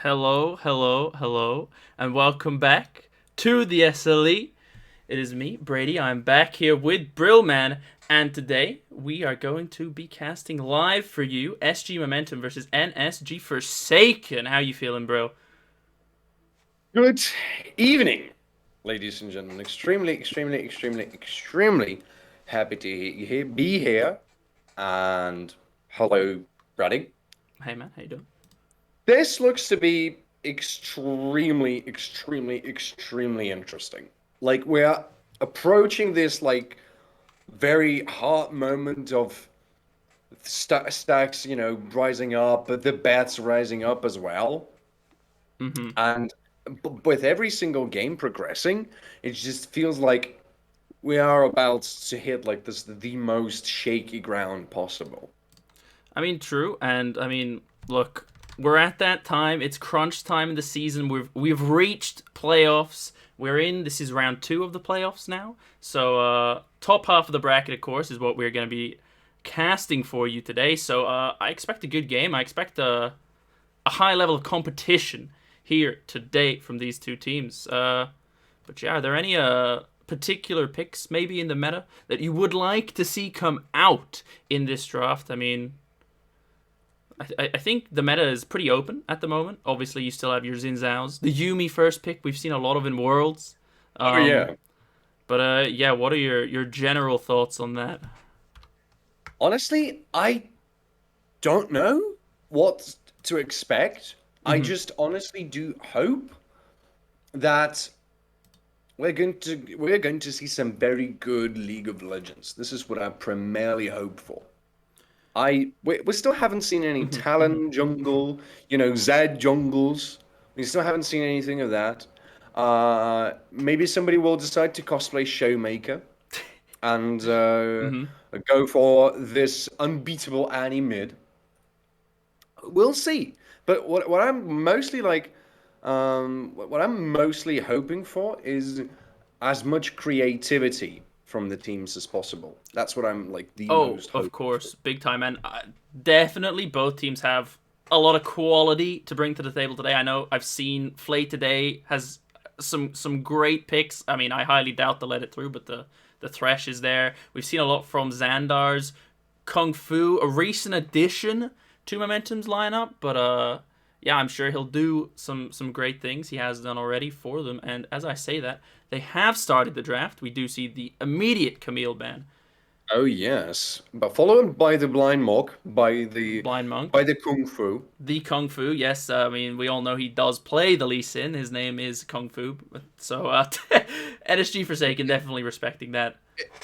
Hello, hello, hello, and welcome back to the SLE. It is me, Brady. I'm back here with Brillman, and today we are going to be casting live for you SG Momentum versus NSG Forsaken. How you feeling, bro? Good evening, ladies and gentlemen. Extremely happy to be here. And hello, Brady. Hey man, how you doing? This looks to be extremely interesting. Like we're approaching this very hard moment of stacks, rising up, but the bats rising up as well. Mm-hmm. And with every single game progressing, it just feels like we are about to hit like this the most shaky ground possible. I mean, true, and I mean, look, we're at that time. It's crunch time in the season. We've reached playoffs. We're in. This is round two of the playoffs now. So, top half of the bracket, of course, is what we're going to be casting for you today. So, I expect a good game. I expect a high level of competition here today from these two teams. But yeah, are there any particular picks maybe in the meta that you would like to see come out in this draft? I mean, I think the meta is pretty open at the moment. Obviously, you still have your Xin Zhao's. The Yumi first pick, we've seen a lot of in Worlds. Oh Um, yeah. but yeah, what are your general thoughts on that? Honestly, I don't know what to expect. I Mm-hmm. just honestly do hope that we're going to see some very good League of Legends. This is what I primarily hope for. We still haven't seen any Mm-hmm. Mm-hmm. Talon jungle, Zed jungles. We still haven't seen anything of that. Maybe somebody will decide to cosplay Showmaker and Mm-hmm. go for this unbeatable Annie mid. We'll see. But what I'm mostly what I'm mostly hoping for is as much creativity from the teams as possible. That's what I'm like the Oh, most of hoping for. course, big time, and definitely both teams have a lot of quality to bring to the table today. I know I've seen Flay today has some great picks. I mean, I highly doubt they'll let it through, but the Thresh is there. We've seen a lot from Xandar's Kung Fu, a recent addition to Momentum's lineup, but yeah, I'm sure he'll do some great things. He has done already for them, and as I say that, they have started the draft. We do see the immediate Camille ban. Oh yes, but followed by the blind mock, by the Blind Monk. by the kung fu. The Kung Fu, yes. I mean, we all know he does play the Lee Sin. His name is Kung Fu. So, NSG Forsaken definitely respecting that.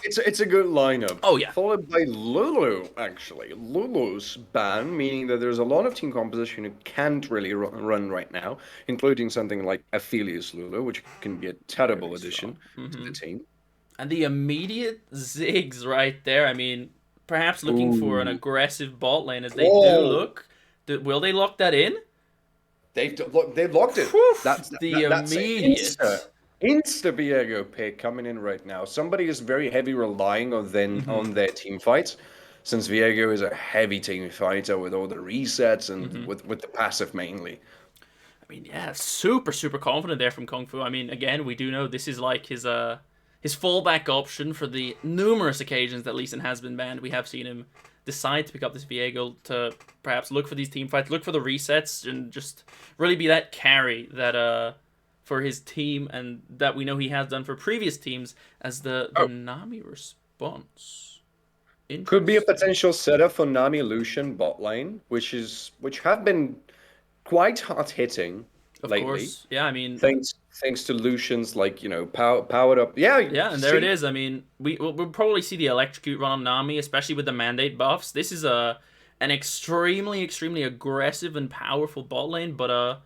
It's a good lineup. Oh, yeah. Followed by Lulu, actually. Lulu's ban, meaning that there's a lot of team composition who can't really run right now, including something like Aphelios Lulu, which can be a terrible Very addition strong. to the Hmm. team. And the immediate Ziggs right there. I mean, perhaps looking for an Ooh. aggressive bot lane as they do Whoa! look. Will they lock that in? They've locked it. Whew, the That's an immediate. Insta Viego pick coming in right now. Somebody is very heavy relying Hmm. on their team fights, since Viego is a heavy team fighter with all the resets and Hmm. with the passive mainly. I mean, yeah, super confident there from Kung Fu. I mean, again, we do know this is like his fallback option for the numerous occasions that Lee Sin has been banned. We have seen him decide to pick up this Viego to perhaps look for these team fights, look for the resets, and just really be that carry that for his team and that we know he has done for previous teams as the Oh, Nami response. could be a Interesting. potential setup for Nami Lucian bot lane, which have been quite hard hitting Of lately. course, yeah. I mean, Thanks to Lucian's powered up. Yeah, yeah, and there it see, is. I mean, we'll probably see the electrocute run on Nami, especially with the mandate buffs. This is a an extremely aggressive and powerful bot lane, but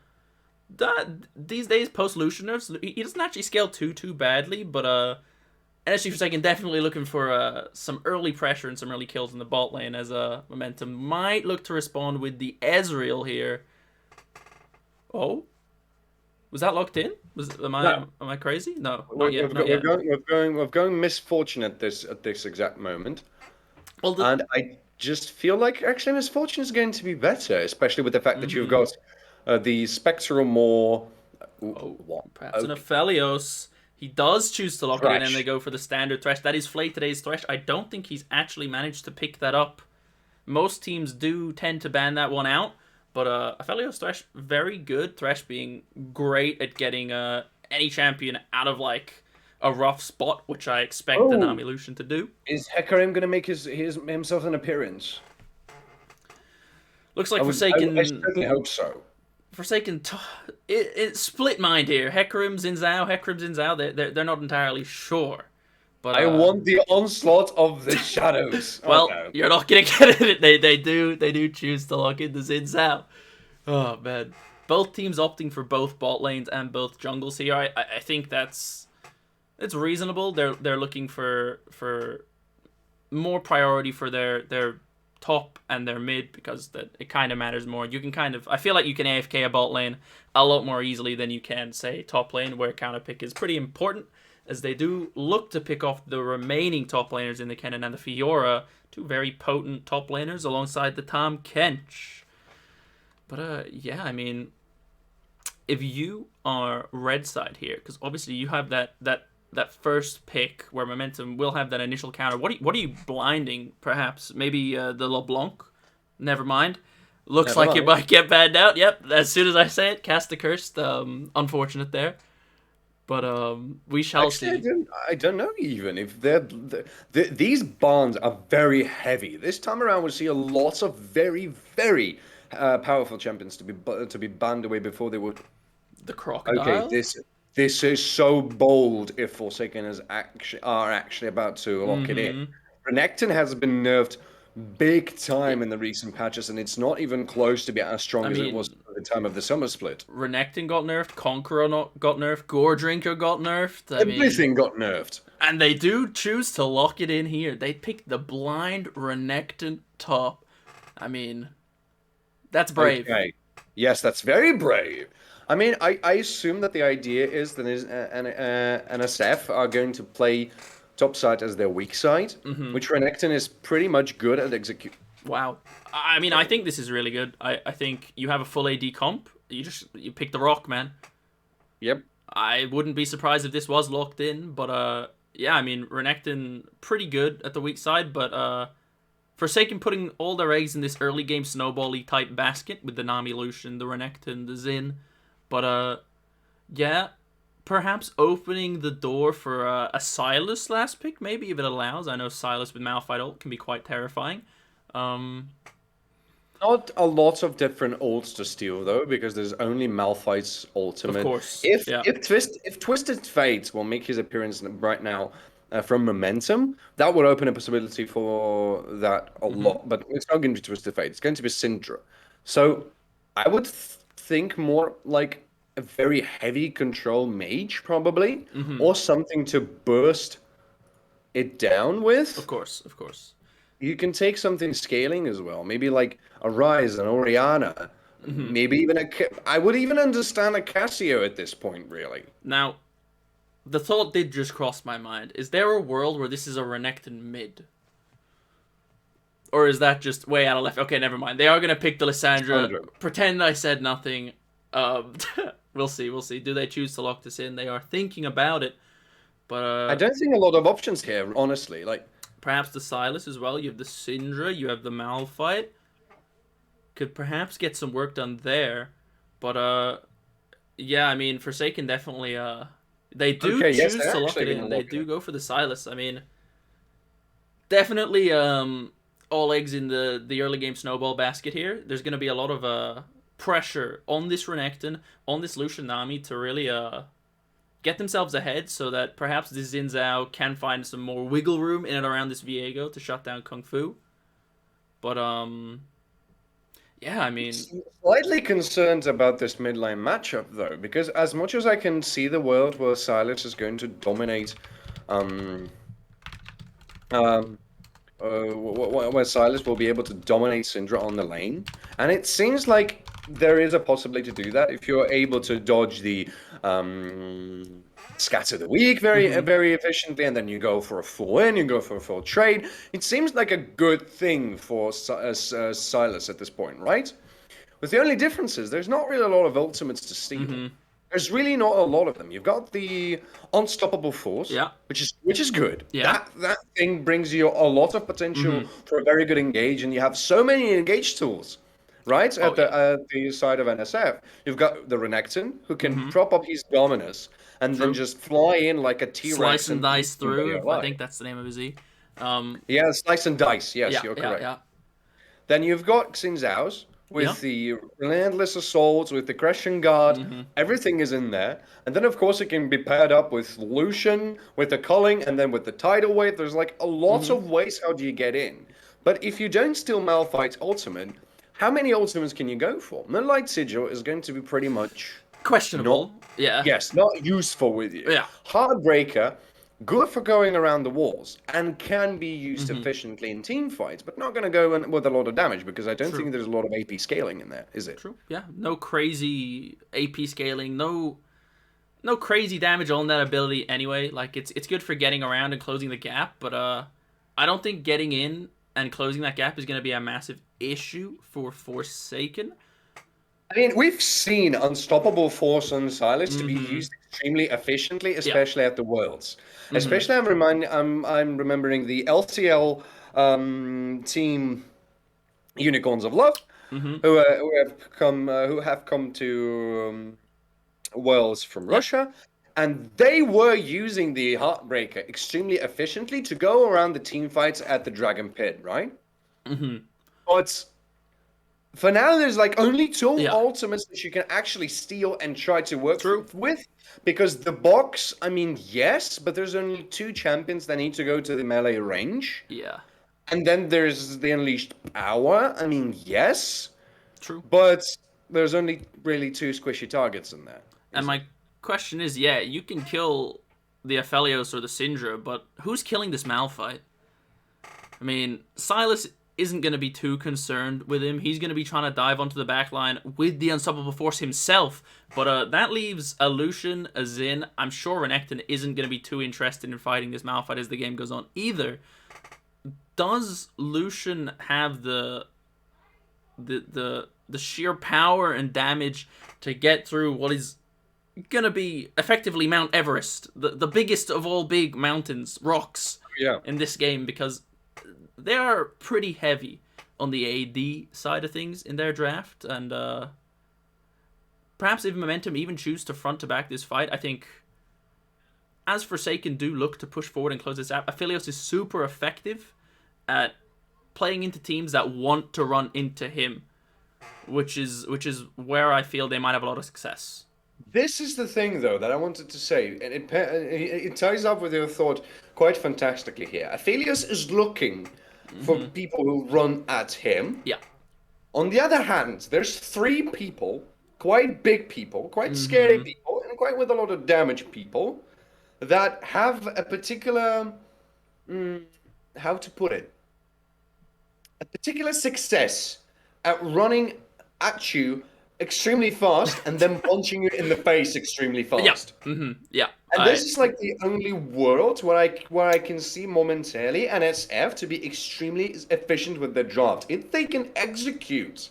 that these days post Lucian nerfs, he doesn't actually scale too badly. But NSG Forsaken definitely looking for some early pressure and some early kills in the bot lane as Momentum might look to respond with the Ezreal here. Oh, was that locked in? Was no. am I crazy? No, not We've, yet, we've not got we're yet. going misfortune at this exact moment, Well, the and I just feel like actually misfortune is going to be better, especially with the fact that you've mm-hmm. got the spectral more Oh, what perhaps an oak Aphelios. He does choose to lock it in and they trash. go for the standard thresh. That is Flay today's thresh. I don't think he's actually managed to pick that up. Most teams do tend to ban that one out, but Aphelios thresh, very good. Thresh being great at getting any champion out of like a rough spot, which I expect the Oh, Nami Lucian to do. is Hecarim gonna make his himself an appearance? Looks like I Forsaken certainly hope so. Forsaken, it split mind here. Hecarim, Xin Zhao, they're not entirely sure. But I want the onslaught of the shadows. Oh well, no. you're not gonna get it. They do choose to lock in the Xin Zhao. Oh man, both teams opting for both bot lanes and both jungles here. I think it's reasonable. They're looking for more priority for their top and their mid because that it kind of matters more. You can I feel like you can AFK a bot lane a lot more easily than you can say top lane where counter pick is pretty important as they do look to pick off the remaining top laners in the Kennen and the Fiora, two very potent top laners alongside the Tahm Kench. But yeah, I mean, if you are red side here, because obviously you have that first pick where momentum will have that initial counter. What are you blinding? Perhaps maybe the LeBlanc. Never mind. Looks Never like it mind. might get banned out. Yep. As soon as I say it, cast the curse. Unfortunate there, but we shall Actually, see. I don't know even if these bans are very heavy. This time around, we see a lot of very powerful champions to be banned away before they would. The Okay, crocodile. this is so bold. If Forsaken are actually about to lock it in, Mm-hmm. Renekton has been nerfed big time in the recent patches, and it's not even close to be as I strong as it was mean, at the time of the summer split. Renekton got nerfed. Conqueror not got nerfed. Gore Drinker got nerfed. I mean, Everything got nerfed. and they do choose to lock it in here. They pick the blind Renekton top. I mean, that's brave. Okay. Yes, that's very brave. I mean, I assume that the idea is that NSF are going to play top side as their weak side, which Renekton is pretty much good at execute. Wow. I mean, I think this is really good. I think you have a full AD comp. You pick the rock, man. Yep. I wouldn't be surprised if this was locked in, but yeah, I mean, Renekton pretty good at the weak side, but Forsaken putting all their eggs in this early game snowbally type basket with the Nami Lucian, the Renekton, the Xin. But yeah, perhaps opening the door for a Sylas last pick, maybe if it allows. I know Sylas with Malphite ult can be quite terrifying. Um, Not a lot of different ults to steal though, because there's only Malphite's of ultimate. course, If yeah. if Twisted Fate will make his appearance right now from Momentum, that would open a possibility for that a lot. But it's not going to be Twisted Fate. It's going to be Syndra. So I would think more like a very heavy control mage probably, or something to burst it down Of with. course, of course. You can take something scaling as well. Maybe like a Rise, an Oriana, maybe even I would even understand a Casio at this point, really. Now, the thought did just cross my mind. Is there a world where this is a Renekton mid? Or is that just way out of left? Okay, never mind. They are going to pick the Lissandra. Sandra. Pretend I said nothing. Um, we'll see, we'll see. Do they choose to lock this in? They are thinking about it. But I don't think a lot of options here, honestly. Like, perhaps the Sylas as well. You have the Syndra. You have the Malphite. Could perhaps get some work done there. But yeah, I mean, Forsaken definitely they do okay, yes, choose they're to lock actually it going in. to They lock do it. go for the Sylas. I mean, definitely all eggs in the early game snowball basket here. There's going to be a lot of pressure on this Renekton, on this Lucian Nami to really get themselves ahead so that perhaps this Xin Zhao can find some more wiggle room in and around this Viego to shut down Kung Fu. But yeah, I mean, Slightly concerned about this midline matchup, though, because as much as I can see the world where Silas is going to dominate, um, um, where Silas will be able to dominate Syndra on the lane, and it seems like there is a possibility to do that if you're able to dodge the scatter the weak very efficiently, and then you go for a full win, you go for a full trade. It seems like a good thing for Silas at this point, right? With the only difference is there's not really a lot of ultimates to steal. Mm-hmm. There's really not a lot of them. You've got the unstoppable force, Yeah. which is good. Yeah. That thing brings you a lot of potential Mm-hmm. for a very good engage, and you have so many engage tools, right? Oh yeah. At the side of NSF, you've got the Renekton who can Mm-hmm. prop up his Dominus and then True. just fly in like a Slice T-Rex and and eat dice somebody through. I alive. think that's the name of his E. Um. Yeah, slice and dice. Yes, Yeah. you're Yeah. correct. Yeah. Then you've got Xin Zhao's Yeah. with the relentless assaults, with the Crescent Guard. Mm-hmm. Everything is in there. And then, of course, it can be paired up with Lucian, with the culling, and then with the tidal wave. There's like a lot Mm-hmm. of ways how do you get in. But if you don't steal Malphite's ultimate, how many ultimates can you go for? Moonlight Sigil is going to be pretty much not, Questionable. Yeah. yes, not useful with you. Yeah. Heartbreaker, good for going around the walls and can be used Mm-hmm. efficiently in team fights, but not going to go in with a lot of damage because I don't True. think there's a lot of AP scaling in there, is it? True. Yeah. No crazy AP scaling. No crazy damage on that ability anyway. Like it's good for getting around and closing the gap, but I don't think getting in and closing that gap is going to be a massive issue for Forsaken. I mean, we've seen Unstoppable Force on Silas to be Mm-hmm. used extremely efficiently, Yeah. especially at the Worlds. Mm-hmm. Especially, I'm remembering the LCL team Unicorns of Love, Mm-hmm. who have come to Worlds from Yeah. Russia, and they were using the Heartbreaker extremely efficiently to go around the team fights at the Dragon Pit, right? Mm-hmm. But for now, there's like only two Yeah. ultimates that you can actually steal and try to work True. with, because the box, I mean, yes, but there's only two champions that need to go to the melee range. Yeah. And then there's the Unleashed Power. I mean, yes, True. but there's only really two squishy targets in there, And is my it? question is, yeah, you can kill the Aphelios or the Syndra, but who's killing this Malphite? I mean, Silas isn't going to be too concerned with him. He's going to be trying to dive onto the back line with the Unstoppable Force himself. But that leaves a Lucian, a Xin. I'm sure Renekton isn't going to be too interested in fighting this Malphite as the game goes on either. Does Lucian have the sheer power and damage to get through what is gonna be effectively Mount Everest, the biggest of all big mountains, rocks Yeah. in this game, because they are pretty heavy on the AD side of things in their draft, and perhaps if Momentum even choose to front to back this fight, I think as Forsaken do look to push forward and close this out, Aphelios is super effective at playing into teams that want to run into him, which is where I feel they might have a lot of success. This is the thing, though, that I wanted to say, and it ties up with your thought quite fantastically here. Aphelios is looking for people who run at him. Yeah. On the other hand, there's three people, quite big people, quite scary Mm-hmm. people, and quite with a lot of damage people, that have a particular, how to put it, a particular success at running at you extremely fast and then punching you in the face extremely Yeah. fast. Mm-hmm. Yeah. And this is like the only world where I can see momentarily NSF to be extremely efficient with their draft. If they can execute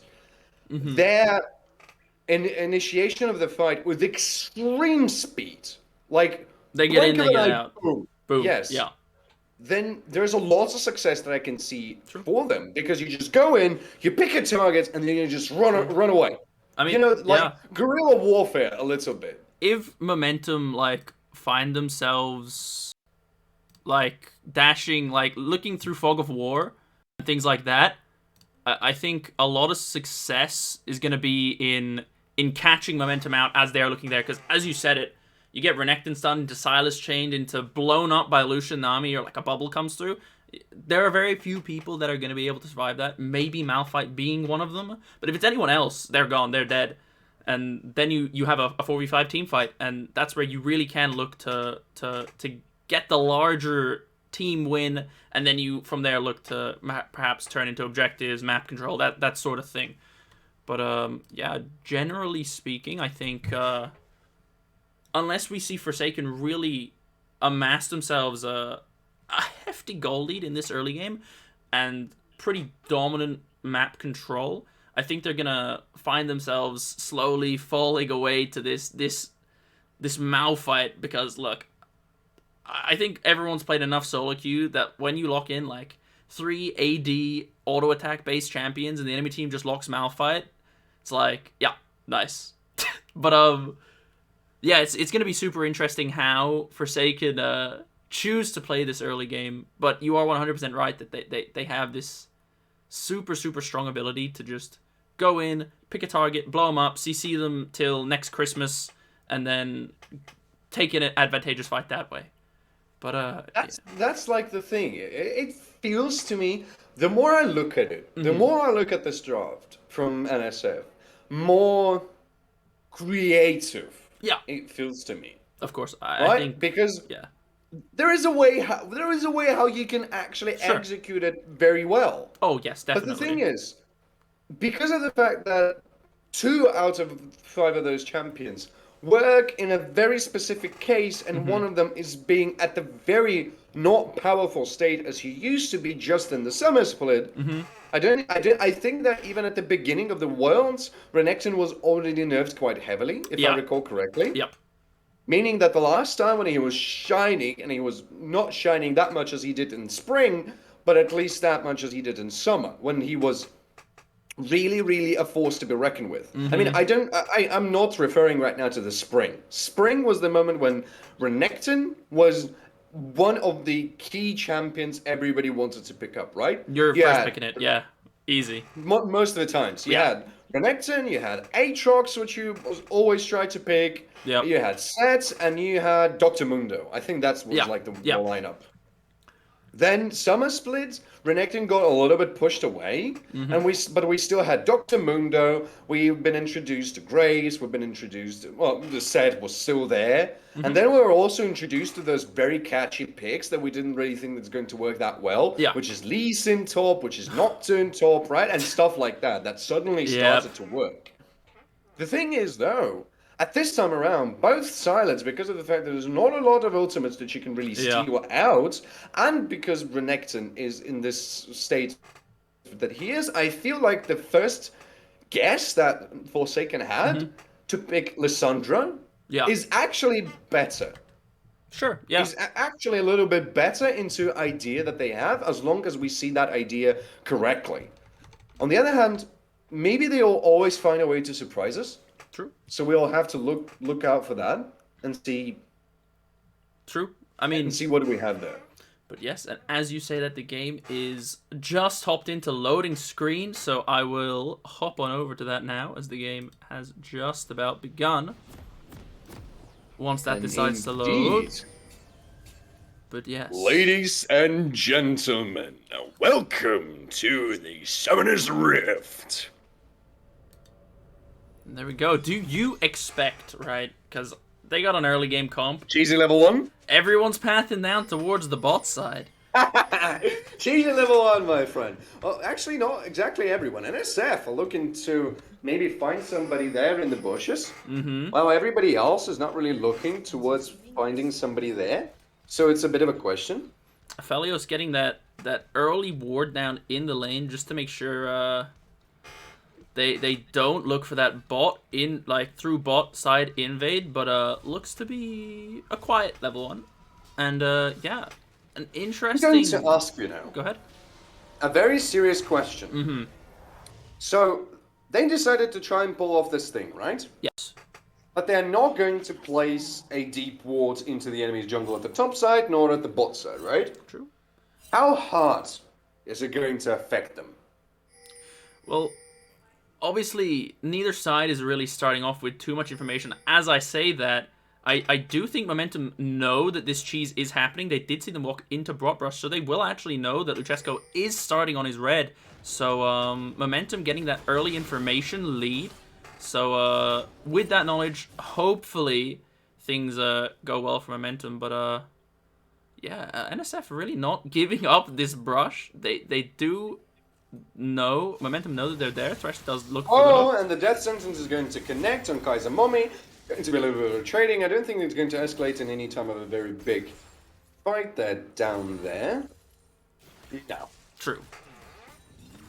their initiation of the fight with extreme speed, like They get in, blink of they an get eye, out. boom. Boom. Yes, Yeah. then there's a lot of success that I can see True. for them because you just go in, you pick a target, and then you just run away. I You mean, know, like yeah. guerrilla warfare a little bit. If Momentum like find themselves like dashing, like looking through fog of war and things like that, I think a lot of success is going to be in catching Momentum out as they're looking there. Because as you said it, you get Renekton stunned into Silas chained into blown up by Lucian Nami, or like a bubble comes through. There are very few people that are going to be able to survive that. Maybe Malphite being one of them. But if it's anyone else, they're gone. They're dead. And then you have a 4v5 team fight, and that's where you really can look to get the larger team win, and then you from there look to perhaps turn into objectives, map control, that sort of thing. But yeah, generally speaking, I think unless we see Forsaken really amass themselves a hefty goal lead in this early game and pretty dominant map control, I think they're gonna find themselves slowly falling away to this Malphite because look, I think everyone's played enough solo queue that when you lock in like 3 AD auto attack based champions and the enemy team just locks Malphite, it's like, yeah, nice. But yeah, it's gonna be super interesting how Forsaken choose to play this early game. But you are 100% right that they have this super strong ability to just go in, pick a target, blow them up, CC them till next Christmas, and then take an advantageous fight that way. But that's like the thing. It feels to me, the more I look at it, the more I look at this draft from NSF, more creative. Yeah, it feels to me. Of course, Right? I think because yeah, there is a way how you can actually execute it very well. Oh yes, definitely. But the thing is, because of the fact that 2 out of 5 of those champions work in a very specific case, and one of them is being at the very not powerful state as he used to be just in the summer split. I think that even at the beginning of the Worlds, Renekton was already nerfed quite heavily, if I recall correctly. Yep. Meaning that the last time when he was shining, and he was not shining that much as he did in spring, but at least that much as he did in summer, when he was really a force to be reckoned with. I mean, I'm not referring right now to the spring. Spring was the moment when Renekton was one of the key champions everybody wanted to pick up, right? You're first picking it, yeah. Easy. Most of the times. You had Renekton, you had Aatrox, which you always tried to pick. Yep. You had Sets, and you had Dr. Mundo. I think that was like the lineup. Then summer splits, Renekton got a little bit pushed away, and we still had Dr. Mundo. We've been introduced to Grace. We've been introduced to, well, the set was still there, and then we were also introduced to those very catchy picks that we didn't really think that's going to work that well. Which is Lee Sin top, which is Nocturne top, right, and stuff like that. That suddenly started to work. The thing is, though, at this time around, both sides, because of the fact that there's not a lot of ultimates that you can really steal out, and because Renekton is in this state that he is, I feel like the first guess that Forsaken had to pick Lissandra is actually better. Sure, yeah. Is actually a little bit better into idea that they have, as long as we see that idea correctly. On the other hand, maybe they'll always find a way to surprise us. True. So we'll have to look out for that and see. True. I mean, and see what do we have there. But yes, and as you say that the game is just hopped into loading screen, so I will hop on over to that now as the game has just about begun. Once that decides to load. But yes. Ladies and gentlemen, welcome to the Summoner's Rift. There we go. Do you expect, right? Because they got an early game comp. Cheesy level 1? Everyone's pathing down towards the bot side. Cheesy level 1, my friend. Well, actually, not exactly everyone. NSF are looking to maybe find somebody there in the bushes. While everybody else is not really looking towards finding somebody there. So it's a bit of a question. Felios getting that early ward down in the lane just to make sure... They don't look for that bot in through bot side invade, but looks to be a quiet level 1, and yeah, an interesting. I'm going to ask you now. Go ahead. A very serious question. So they decided to try and pull off this thing, right? Yes. But they're not going to place a deep ward into the enemy's jungle at the top side nor at the bot side, right? True. How hard is it going to affect them? Well, obviously, neither side is really starting off with too much information. As I say that, I do think Momentum know that this cheese is happening. They did see them walk into Brotbrush, so they will actually know that Luchesco is starting on his red. So, Momentum getting that early information lead. So, with that knowledge, hopefully things go well for Momentum. But, yeah, NSF really not giving up this brush. They do... No, Momentum know that they're there. Thresh does look for and the death sentence is going to connect on Kaiser Mommy. Going to be a little bit of trading. I don't think it's going to escalate in any time of a very big fight there down there. No. True.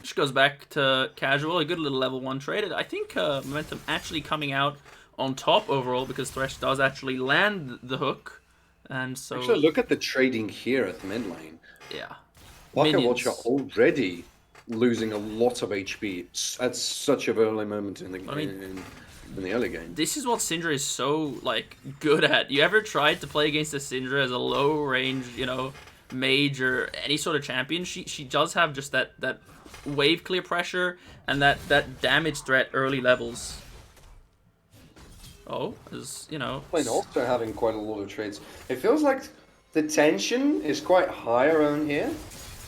just goes back to casual, a good little level 1 trade. I think Momentum actually coming out on top overall because Thresh does actually land the hook. And so... Actually, look at the trading here at the mid lane. Yeah. Pocket Watcher Minions. already losing a lot of HP at such a early moment in the in the early game. This is what Syndra is so like good at. You ever tried to play against a Syndra as a low range, you know, mage or any sort of champion? She does have just that wave clear pressure and that damage threat early levels. Oh, is you know. And also having quite a lot of trades. It feels like the tension is quite high around here.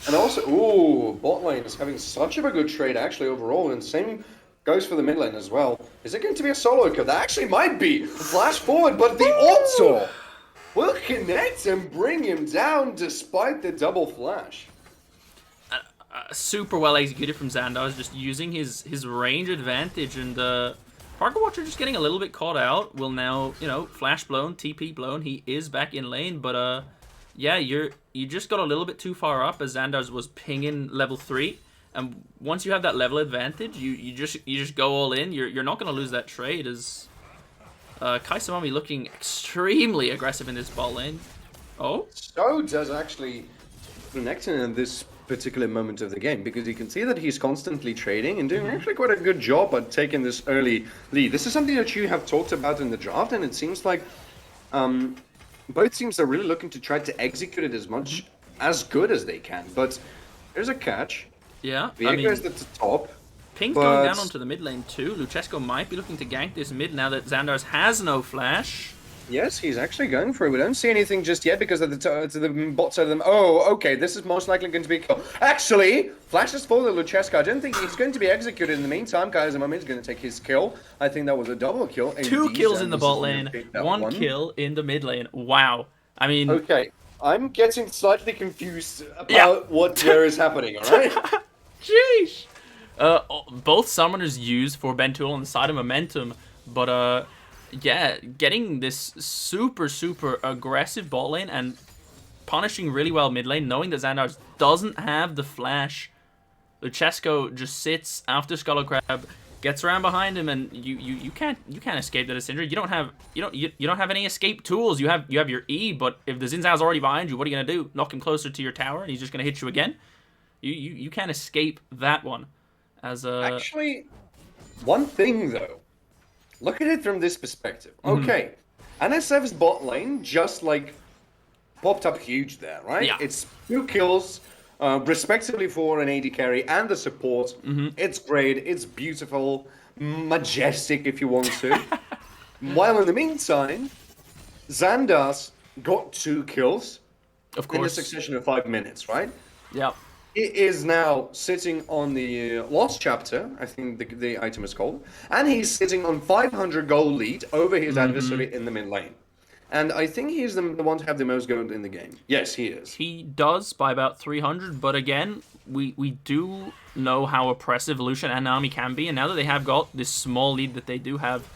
And also, ooh, bot lane is having such a good trade actually overall, and same goes for the mid lane as well. Is it going to be a solo kill? That actually might be. Flash forward, but the auto will connect and bring him down despite the double flash. Super well executed from Xandar, just using his range advantage, and Pocket Watcher just getting a little bit caught out. Will now, you know, flash blown, TP blown. He is back in lane, but yeah, you just got a little bit too far up as Xandar's was pinging level 3. And once you have that level advantage, you just go all in. You're not going to lose that trade as Kaisamami looking extremely aggressive in this bot lane. Oh? So does actually Renekton in this particular moment of the game, because you can see that he's constantly trading and doing actually quite a good job at taking this early lead. This is something that you have talked about in the draft, and it seems like both teams are really looking to try to execute it as good as they can. But there's a catch. Yeah, Viego is at the top. Pink going down onto the mid lane too. Luchesco might be looking to gank this mid now that Xandar's has no flash. Yes, he's actually going for it. We don't see anything just yet because of the bot side of them. Oh, okay, this is most likely going to be a kill. Actually, flash is for the Luchesco. I don't think he's going to be executed in the meantime. Kaisamami is going to take his kill. I think that was a double kill. 2 kills in the bot lane, 1 kill in the mid lane. Wow. I mean... Okay, I'm getting slightly confused about where is happening, alright? Jeez. Both summoners used for Bentool on the side of Momentum, but yeah, getting this super aggressive bot lane and punishing really well mid lane, knowing that Xandar doesn't have the flash. Luchesco just sits after Skull Crab, gets around behind him, and you can't escape that Syndra. You don't have any escape tools. You have your E, but if the Xin Zhao's already behind you, what are you gonna do? Knock him closer to your tower, and he's just gonna hit you again. You can't escape that one. As Actually, one thing though, look at it from this perspective. Okay, NSF's bot lane just like popped up huge there, right? Yeah. It's 2 kills, respectively for an AD carry and the support. It's great, it's beautiful, majestic if you want to. While in the meantime, Xandar's got 2 kills of course in a succession of 5 minutes, right? Yep. He is now sitting on the Lost Chapter, I think the item is called, and he's sitting on 500 gold lead over his adversary in the mid lane. And I think he's the one to have the most gold in the game. Yes, he is. He does by about 300, but again, we do know how oppressive Lucian and Nami can be, and now that they have got this small lead that they do have,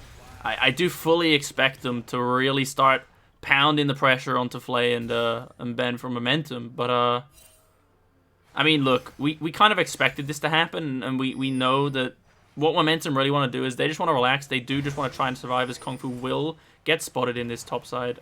I do fully expect them to really start pounding the pressure onto Flay and Ben for momentum, but I mean, look, we kind of expected this to happen, and we know that what Momentum really want to do is they just want to relax. They do just want to try and survive, as Kung Fu will get spotted in this topside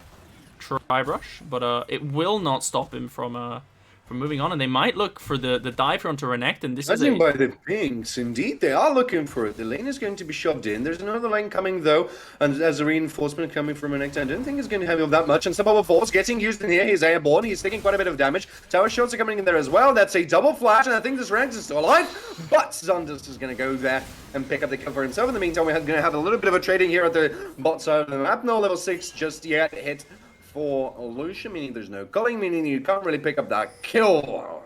tri-brush, but it will not stop him from moving on, and they might look for the dive here onto Renekton, and this Judging by the pings, indeed, they are looking for it. The lane is going to be shoved in. There's another lane coming, though, and as a reinforcement coming from Renekton, I don't think it's going to have that much, and some power force getting used in here. He's airborne. He's taking quite a bit of damage. Tower shots are coming in there as well. That's a double flash, and I think this Renekton is still alive, but Xandus is going to go there and pick up the kill for himself. In the meantime, we're going to have a little bit of a trading here at the bot side of the map. No level 6 just yet hit for Lucian, meaning there's no culling, meaning you can't really pick up that kill.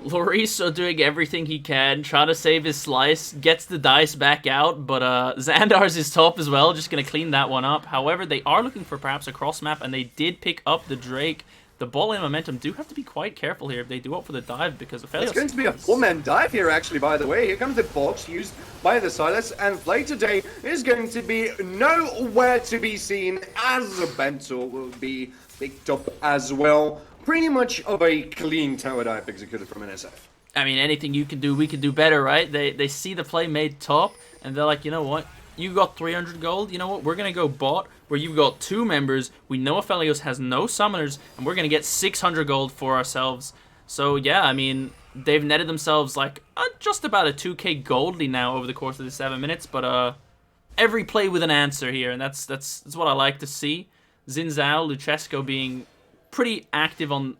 Loriso doing everything he can, trying to save his slice, gets the dice back out, but Xandar's is top as well, just going to clean that one up. However, they are looking for perhaps a cross map, and they did pick up the Drake. The ball and Momentum do have to be quite careful here if they do opt for the dive, because Aphelios... It's going to be a 4-man dive here, actually, by the way. Here comes the box used by the Silas, and Flay today is going to be nowhere to be seen, as Bentor will be picked up as well. Pretty much of a clean tower dive executed from NSF. I mean, anything you can do, we can do better, right? They see the play made top, and they're like, you know what? You got 300 gold. You know what? We're gonna go bot where you've got 2 members. We know Aphelios has no summoners, and we're gonna get 600 gold for ourselves. So yeah, I mean, they've netted themselves like just about a 2k gold lead now over the course of the 7 minutes. But every play with an answer here, and that's what I like to see. Xin Zhao, Luchesco being pretty active on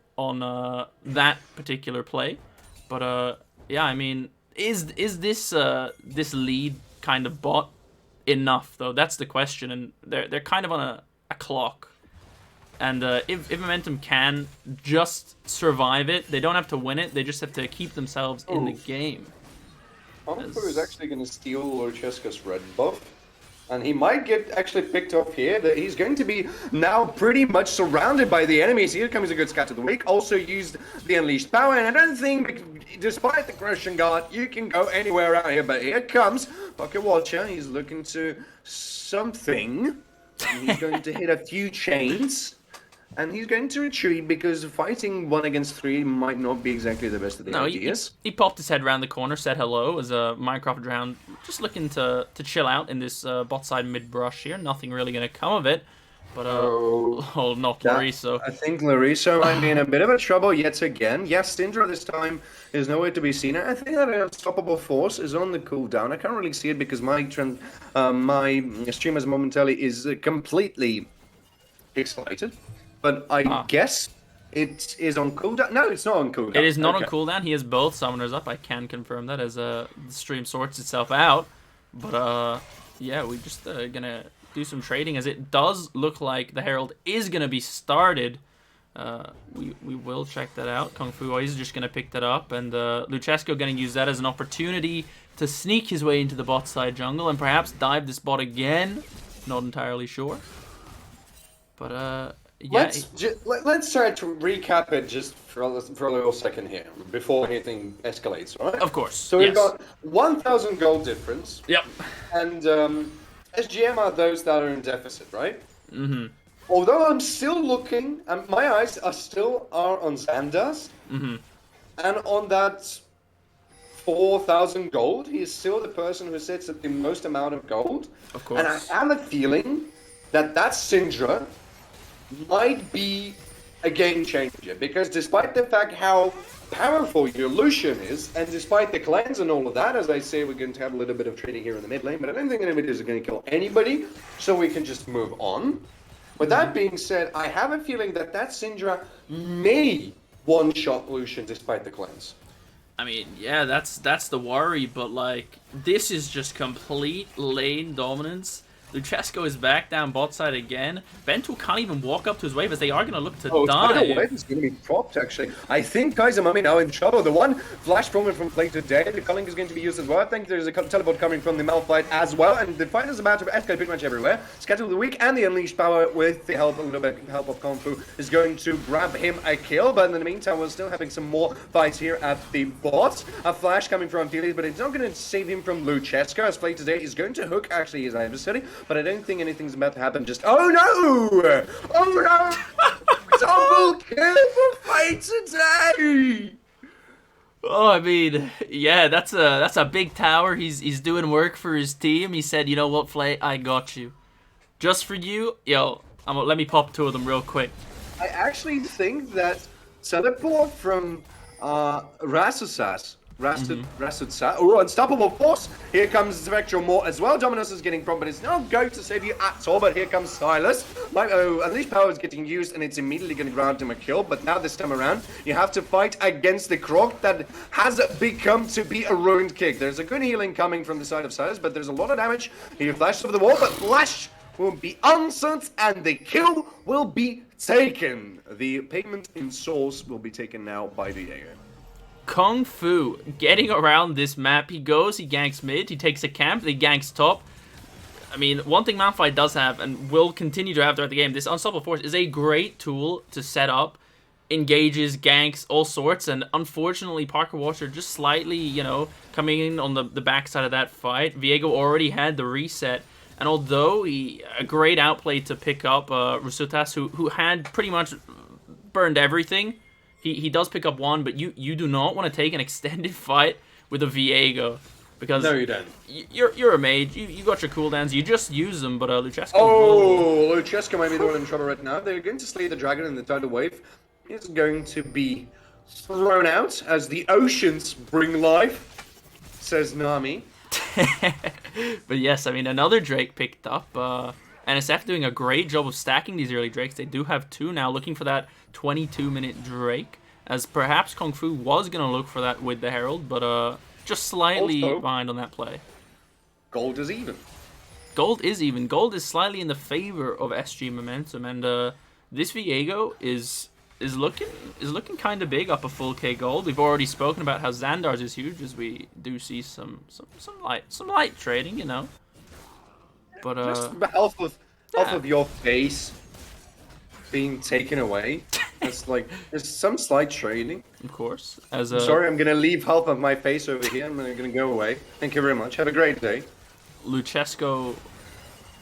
that particular play. But yeah, I mean, is this this lead kind of bot enough though? That's the question, and they're kind of on a clock. And if Momentum can just survive it, they don't have to win it. They just have to keep themselves in the game. Kung Fu is actually going to steal Lorchesca's red buff. And he might get actually picked off here. That he's going to be now pretty much surrounded by the enemies. Here comes a good scat of the week. Also used the Unleashed Power. And I don't think, despite the Crushing Guard, you can go anywhere around here. But here comes Pocket Watcher. He's looking to something. And he's going to hit a few chains. And he's going to retreat because fighting 1 against 3 might not be exactly the best of the ideas. He popped his head around the corner, said hello as a Minecraft round, just looking to chill out in this bot side mid brush here. Nothing really going to come of it. But, not Lariso. I think Lariso might be in a bit of a trouble yet again. Yes, Syndra this time is nowhere to be seen. I think that an Unstoppable Force is on the cooldown. I can't really see it because my stream as momentarily is completely pixelated. But I guess it is on cooldown. No, it's not on cooldown. It is not on cooldown. He has both summoners up. I can confirm that as the stream sorts itself out. But yeah, we're just gonna do some trading as it does look like the Herald is gonna be started. We will check that out. Kung Fu is just gonna pick that up, and Luchesco gonna use that as an opportunity to sneak his way into the bot side jungle and perhaps dive this bot again. Not entirely sure. But yeah, let's try to recap it just for a little second here before anything escalates, all right? Of course. So we've got 1,000 gold difference. Yep. And SGM are those that are in deficit, right? Mm-hmm. Although I'm still looking, and my eyes are still on Xander's, and on that 4,000 gold, he is still the person who sits at the most amount of gold. Of course. And I have a feeling that Syndra might be a game changer, because despite the fact how powerful your Lucian is, and despite the cleanse and all of that, as I say, we're going to have a little bit of trading here in the mid lane, but I don't think anybody is going to kill anybody, so we can just move on. With that being said, I have a feeling that Syndra may one-shot Lucian despite the cleanse. I mean, yeah, that's the worry, but like, this is just complete lane dominance. Luchesco is back down bot side again. Bento can't even walk up to his wave as they are going to look to dive. It's going to be propped, actually. I think Kaiser Mummy now in trouble. The one flash moment from Play today, the culling is going to be used as well. I think there's a teleport coming from the Malphite as well, and the fight is about to escalate pretty much everywhere. Schedule of the week and the Unleashed Power with the help, a little bit help of Kung Fu, is going to grab him a kill, but in the meantime, we're still having some more fights here at the bot. A flash coming from Felix, but it's not going to save him from Luchesco, as Play today is going to hook actually his adversary, but I don't think anything's about to happen. Just oh no! Oh no! Double kill for Play today! Oh, I mean, yeah, that's a big tower. He's doing work for his team. He said, you know what, Flay, I got you. Just for you, yo, let me pop 2 of them real quick. I actually think that teleport from Rasusas, or Unstoppable Force. Here comes Spectral Mort as well. Dominus is getting prompt, but it's not going to save you at all. But here comes Silas. Unleashed Power is getting used, and it's immediately going to grant him a kill. But now this time around, you have to fight against the Croc that has become to be a ruined kick. There's a good healing coming from the side of Silas, but there's a lot of damage. He flashes over the wall, but Flash will be answered, and the kill will be taken. The payment in souls will be taken now by Diego. Kung Fu getting around this map. He goes, he ganks mid, he takes a camp, he ganks top. I mean, one thing Malphite does have and will continue to have throughout the game, this Unstoppable Force is a great tool to set up, engages, ganks, all sorts, and unfortunately Parker Watcher just slightly, you know, coming in on the backside of that fight. Viego already had the reset, and although a great outplay to pick up Rasutas, who had pretty much burned everything, he does pick up one, but you do not want to take an extended fight with a Viego. Because No, you don't. You're a mage. You got your cooldowns. You just use them, but Luchesco Oh, Luchesco might be the one in trouble right now. They're going to slay the dragon in the tidal wave. It's going to be thrown out as the oceans bring life, says Nami. But yes, I mean, another Drake picked up. NSF doing a great job of stacking these early Drakes. They do have two now, looking for that 22-minute Drake. As perhaps Kung Fu was going to look for that with the Herald, but just slightly Also, behind on that play. Gold is even. Gold is even. Gold is slightly in the favor of SG momentum, and this Viego is looking kind of big up a full K gold. We've already spoken about how Xandar's is huge, as we do see some light trading, you know. But Just half of your face being taken away. It's like there's some slight trading. of course, as Sorry, I'm gonna leave half of my face over here. I'm gonna go away. Thank you very much. Have a great day. Luchesco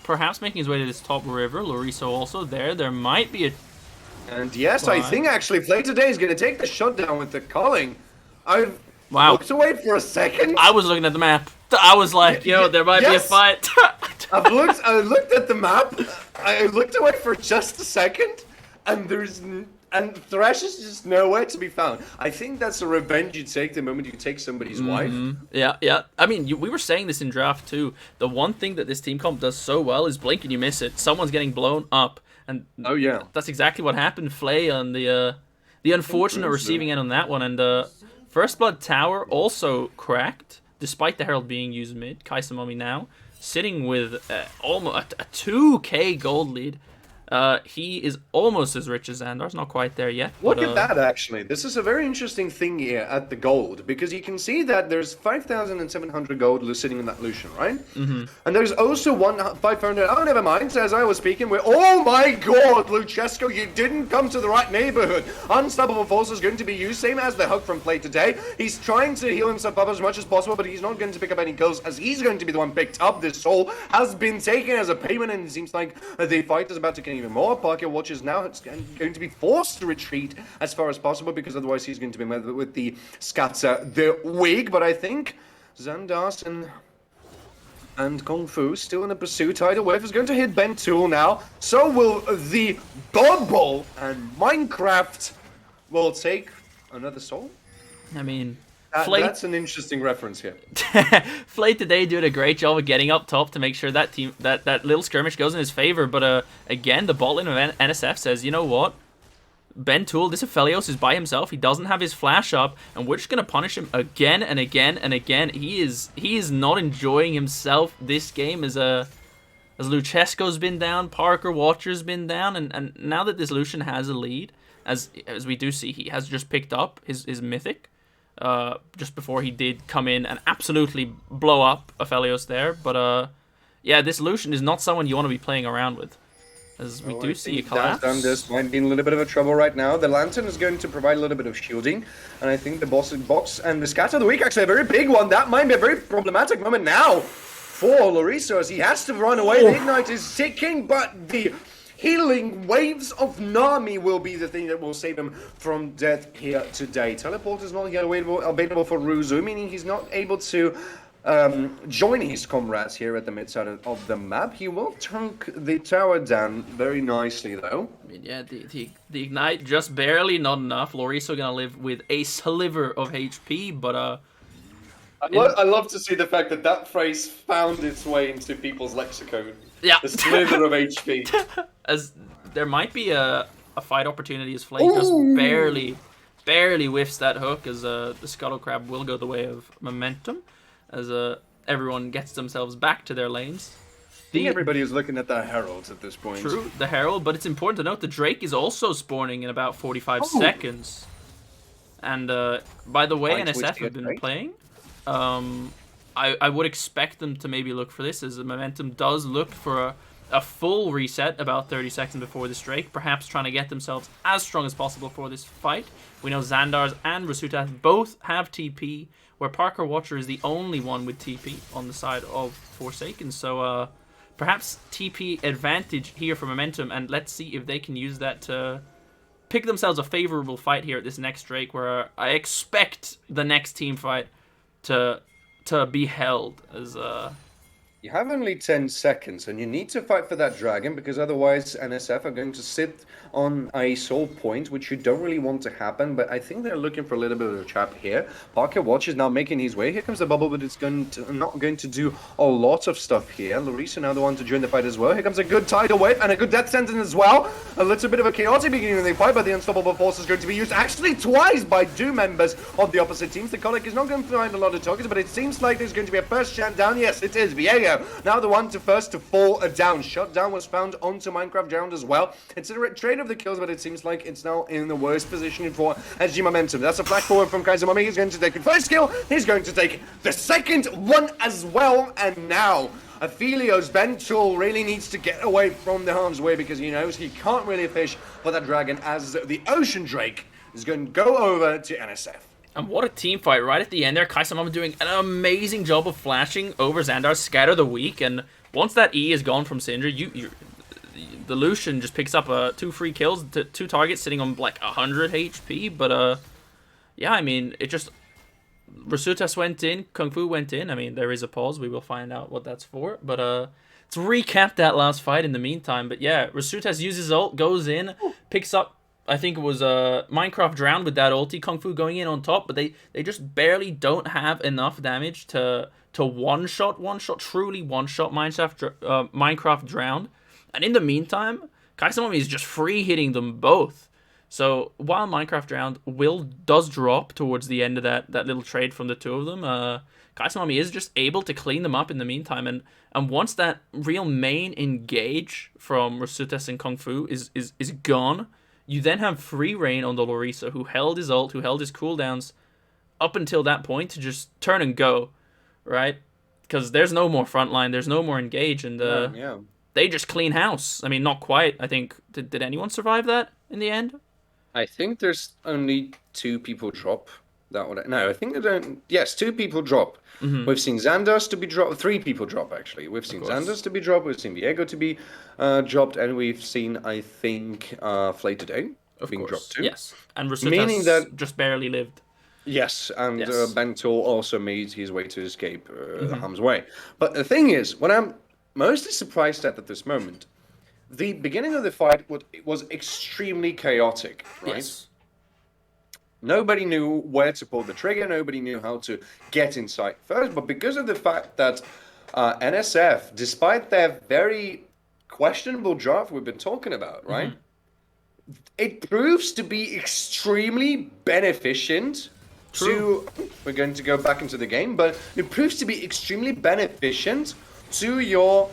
perhaps making his way to this top river. Loriso also there. There might be a And yes, I think actually Play Today is gonna take the shutdown with the calling. I wow. looked away for a second. I was looking at the map. I was like, yo, there might be a fight. I looked at the map. I looked away for just a second, and and Thresh is just nowhere to be found. I think that's a revenge you take the moment you take somebody's wife. Yeah, yeah. I mean, we were saying this in draft too. The one thing that this team comp does so well is blink and you miss it. Someone's getting blown up, and Oh yeah, that's exactly what happened. Flay on the unfortunate receiving end on that one, and First Blood Tower also cracked, despite the Herald being used mid. Kaisamami now sitting with almost a 2k gold lead. He is almost as rich as Xandar's, not quite there yet. Look at that, actually. This is a very interesting thing here at the gold, because you can see that there's 5,700 gold sitting in that Lucian, right? Mm-hmm. And there's also 500. Oh, never mind. As I was speaking, oh my god, Luchesco, you didn't come to the right neighborhood. Unstoppable Force is going to be used, same as the Hook from Play Today. He's trying to heal himself up as much as possible, but he's not going to pick up any kills, as he's going to be the one picked up. This soul has been taken as a payment, and it seems like the fight is about to get even more. Parker watches now. It's going to be forced to retreat as far as possible, because otherwise he's going to be met with the scatter the wig. But I think Xandar's and Kung Fu still in a pursuit. Tidal Wave is going to hit Ben Tool now. So will the Bubble, and Minecraft will take another soul. I mean, that's an interesting reference here. Flay today doing a great job of getting up top to make sure that team that little skirmish goes in his favor. But again, the bot lane of NSF says, you know what? Ben Tool, this Aphelios is by himself. He doesn't have his flash up, and we're just gonna punish him again and again and again. He is not enjoying himself this game as Luchesco's been down, Parker Watcher's been down, and now that this Lucian has a lead, as we do see, he has just picked up his mythic. Just before he did come in and absolutely blow up Aphelios there. But yeah, this Lucian is not someone you want to be playing around with, as we do see a collapse. This might be in a little bit of a trouble right now. The Lantern is going to provide a little bit of shielding, and I think the box and the Scatter of the Week, actually a very big one. That might be a very problematic moment now for Loriso, as he has to run away. The Ignite is ticking, but the healing waves of Nami will be the thing that will save him from death here today. Teleport is not here available for Ruzu, meaning he's not able to join his comrades here at the mid side of the map. He will chunk the tower down very nicely, though. I mean, yeah, the Ignite just barely, not enough. Loriso gonna live with a sliver of HP, but I love to see the fact that phrase found its way into people's lexicon. Yeah. The sliver of HP. As there might be a fight opportunity, as Flay just barely whiffs that hook, as the Scuttle Crab will go the way of momentum, as everyone gets themselves back to their lanes. I think everybody is looking at the Heralds at this point. True, the Herald, but it's important to note the Drake is also spawning in about 45 seconds. And by the way NSF have been playing, I would expect them to maybe look for this, as the momentum does look for a full reset about 30 seconds before this Drake, perhaps trying to get themselves as strong as possible for this fight. We know Xandar's and Rasuta both have TP, where Parker Watcher is the only one with TP on the side of Forsaken. So perhaps TP advantage here for momentum, and let's see if they can use that to pick themselves a favorable fight here at this next Drake, where I expect the next team fight to be held as You have only 10 seconds, and you need to fight for that dragon, because otherwise NSF are going to sit on a soul point, which you don't really want to happen, but I think they're looking for a little bit of a trap here. Parker Watch is now making his way. Here comes the bubble, but it's not going to do a lot of stuff here. Larissa now the one to join the fight as well. Here comes a good tidal wave and a good death sentence as well. A little bit of a chaotic beginning of the fight, but the unstoppable force is going to be used actually twice by two members of the opposite teams. The Colic is not going to find a lot of targets, but it seems like there's going to be a first shot down. Yes, it is Viego. Now the one to first to fall down. Shutdown was found onto Minecraft Drowned as well. It's a trade of the kills, but it seems like it's now in the worst position for SG Momentum. That's a flash forward from Kaizumami. He's going to take the first kill. He's going to take the second one as well. And now Aphelios Bentul really needs to get away from the harm's way, because he knows he can't really fish for that dragon, as the Ocean Drake is going to go over to NSF. And what a team fight right at the end there. Kaisamama doing an amazing job of flashing over Xandar's Scatter the Weak. And once that E is gone from Syndra, the Lucian just picks up 2 free kills, 2 targets sitting on like 100 HP. But yeah, I mean, it just... Rasutas went in, Kung Fu went in. I mean, there is a pause. We will find out what that's for. But let's recap that last fight in the meantime. But yeah, Rasutas uses ult, goes in, picks up... I think it was Minecraft Drowned with that ulti, Kung Fu going in on top, but they just barely don't have enough damage to one-shot, truly one-shot Minecraft Drowned. And in the meantime, Kaisamami is just free hitting them both. So while Minecraft Drowned does drop towards the end of that little trade from the two of them, Kaisamami is just able to clean them up in the meantime. And once that real main engage from Rasutas and Kung Fu is gone, you then have free reign on the Larissa, who held his ult, who held his cooldowns up until that point to just turn and go, right? Because there's no more frontline, there's no more engage, and they just clean house. I mean, not quite. I think, did anyone survive that in the end? I think there's only 2 people drop. No, I think they don't. Yes, 2 people drop. Mm-hmm. We've seen Xanders to be dropped. 3 people drop, actually. We've seen Xanders to be dropped. We've seen Viego to be dropped, and we've seen, I think, Flay today being dropped too. Yes, and Rasutas just barely lived. Yes, and Bentul also made his way to escape the harm's way. But the thing is, what I'm mostly surprised at this moment, the beginning of the fight was extremely chaotic, right? Yes. Nobody knew where to pull the trigger. Nobody knew how to get inside first. But because of the fact that NSF, despite their very questionable draft we've been talking about, right? It proves to be extremely beneficent to... We're going to go back into the game, but it proves to be extremely beneficent to your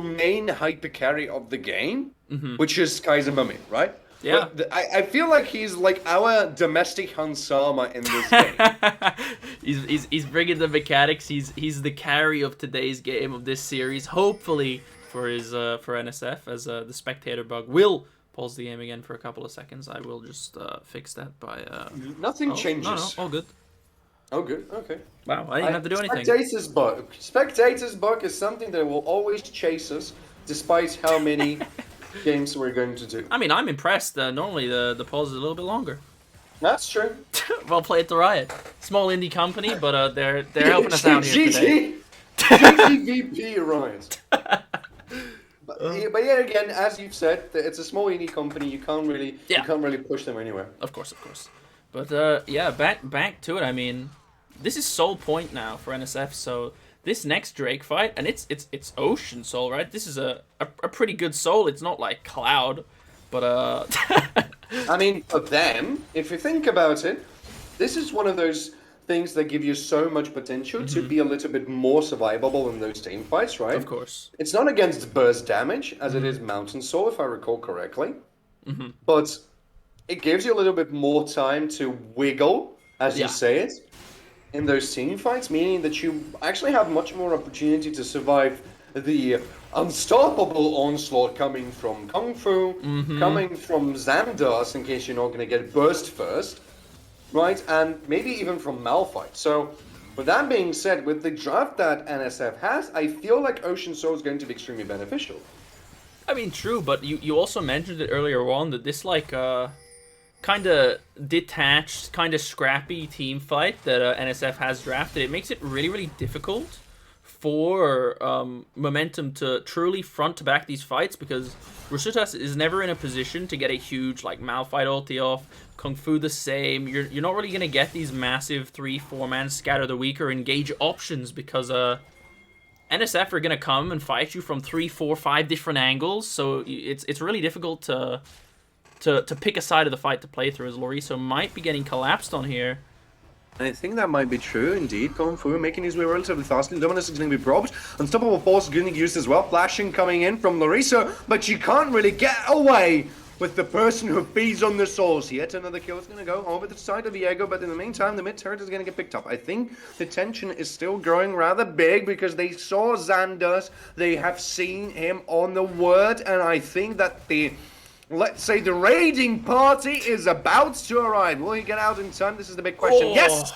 main hyper carry of the game, which is Kaizumami, right? Yeah, I feel like he's like our domestic Hansama in this game. he's bringing the mechanics. He's the carry of today's game, of this series. Hopefully for NSF, as the spectator bug will pause the game again for a couple of seconds. I will just fix that by nothing changes. No, all good. Oh, good. Okay. Wow, I didn't have to do anything. Spectator's bug is something that will always chase us, despite how many games we're going to do. I mean, I'm impressed. Normally the pause is a little bit longer. That's true. Well played to Riot. Small indie company, but they're helping us out here today. GGVP Riot. But yet again, as you've said, it's a small indie company. You can't really push them anywhere. Of course. But yeah, back to it. I mean, this is Soul Point now for NSF. So this next Drake fight, and it's Ocean Soul, right? This is a pretty good Soul. It's not like Cloud, but I mean, for them, if you think about it, this is one of those things that give you so much potential to be a little bit more survivable in those team fights, right? Of course. It's not against burst damage, as it is Mountain Soul, if I recall correctly. But it gives you a little bit more time to wiggle, as you say it, in those team fights, meaning that you actually have much more opportunity to survive the unstoppable onslaught coming from Kung Fu, coming from Xandas, in case you're not going to get burst first, right? And maybe even from Malphite. So, with that being said, with the draft that NSF has, I feel like Ocean Soul is going to be extremely beneficial. I mean, true, but you also mentioned it earlier on that this like kind of detached, kind of scrappy team fight that NSF has drafted, it makes it really, really difficult for Momentum to truly front to back these fights because Rasutas is never in a position to get a huge like Malphite ulti off. Kung Fu the same. You're not really gonna get these massive 3-4 man scatter the weak or engage options because NSF are gonna come and fight you from 3, 4, 5 different angles. So it's really difficult to pick a side of the fight to play through, as Loriso might be getting collapsed on here. I think that might be true, indeed. Kung Fu making his way relatively fast. Dominus is going to be probed. Unstoppable Force is going to be used as well. Flashing coming in from Loriso, but she can't really get away with the person who feeds on the souls. Yet another kill is going to go over the side of Viego, but in the meantime, the mid turret is going to get picked up. I think the tension is still growing rather big because they saw Xander's. They have seen him on the word, and I think that let's say the raiding party is about to arrive. Will he get out in time? This is the big question. Oh, yes!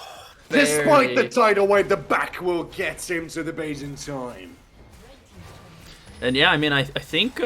barely. Despite the tidal wave, the back will get him to the base in time. And yeah, I mean, I think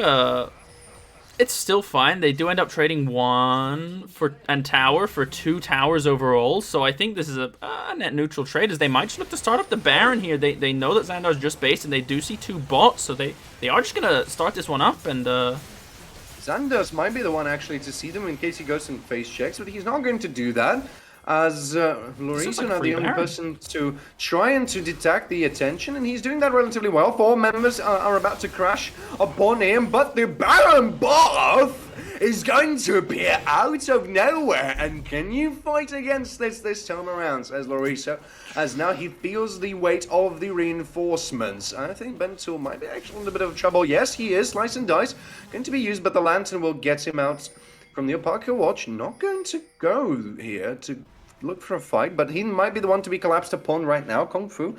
it's still fine. They do end up trading 1 and tower for 2 towers overall. So I think this is a net neutral trade as they might just look to start up the Baron here. They know that Xandar's just based and they do see 2 bots. So they are just going to start this one up and... Xander's might be the one actually to see them in case he goes and face checks, but he's not going to do that. As Loriso now the only person to try and to detect the attention, and he's doing that relatively well. 4 members are about to crash upon him, but the Baron Both is going to appear out of nowhere. And can you fight against this time around, says Loriso, as now he feels the weight of the reinforcements. I think Bentool might be actually in a bit of trouble. Yes, he is. Slice and Dice going to be used, but the Lantern will get him out from the Opaco Watch. Not going to go here to look for a fight, but he might be the one to be collapsed upon right now, Kung Fu.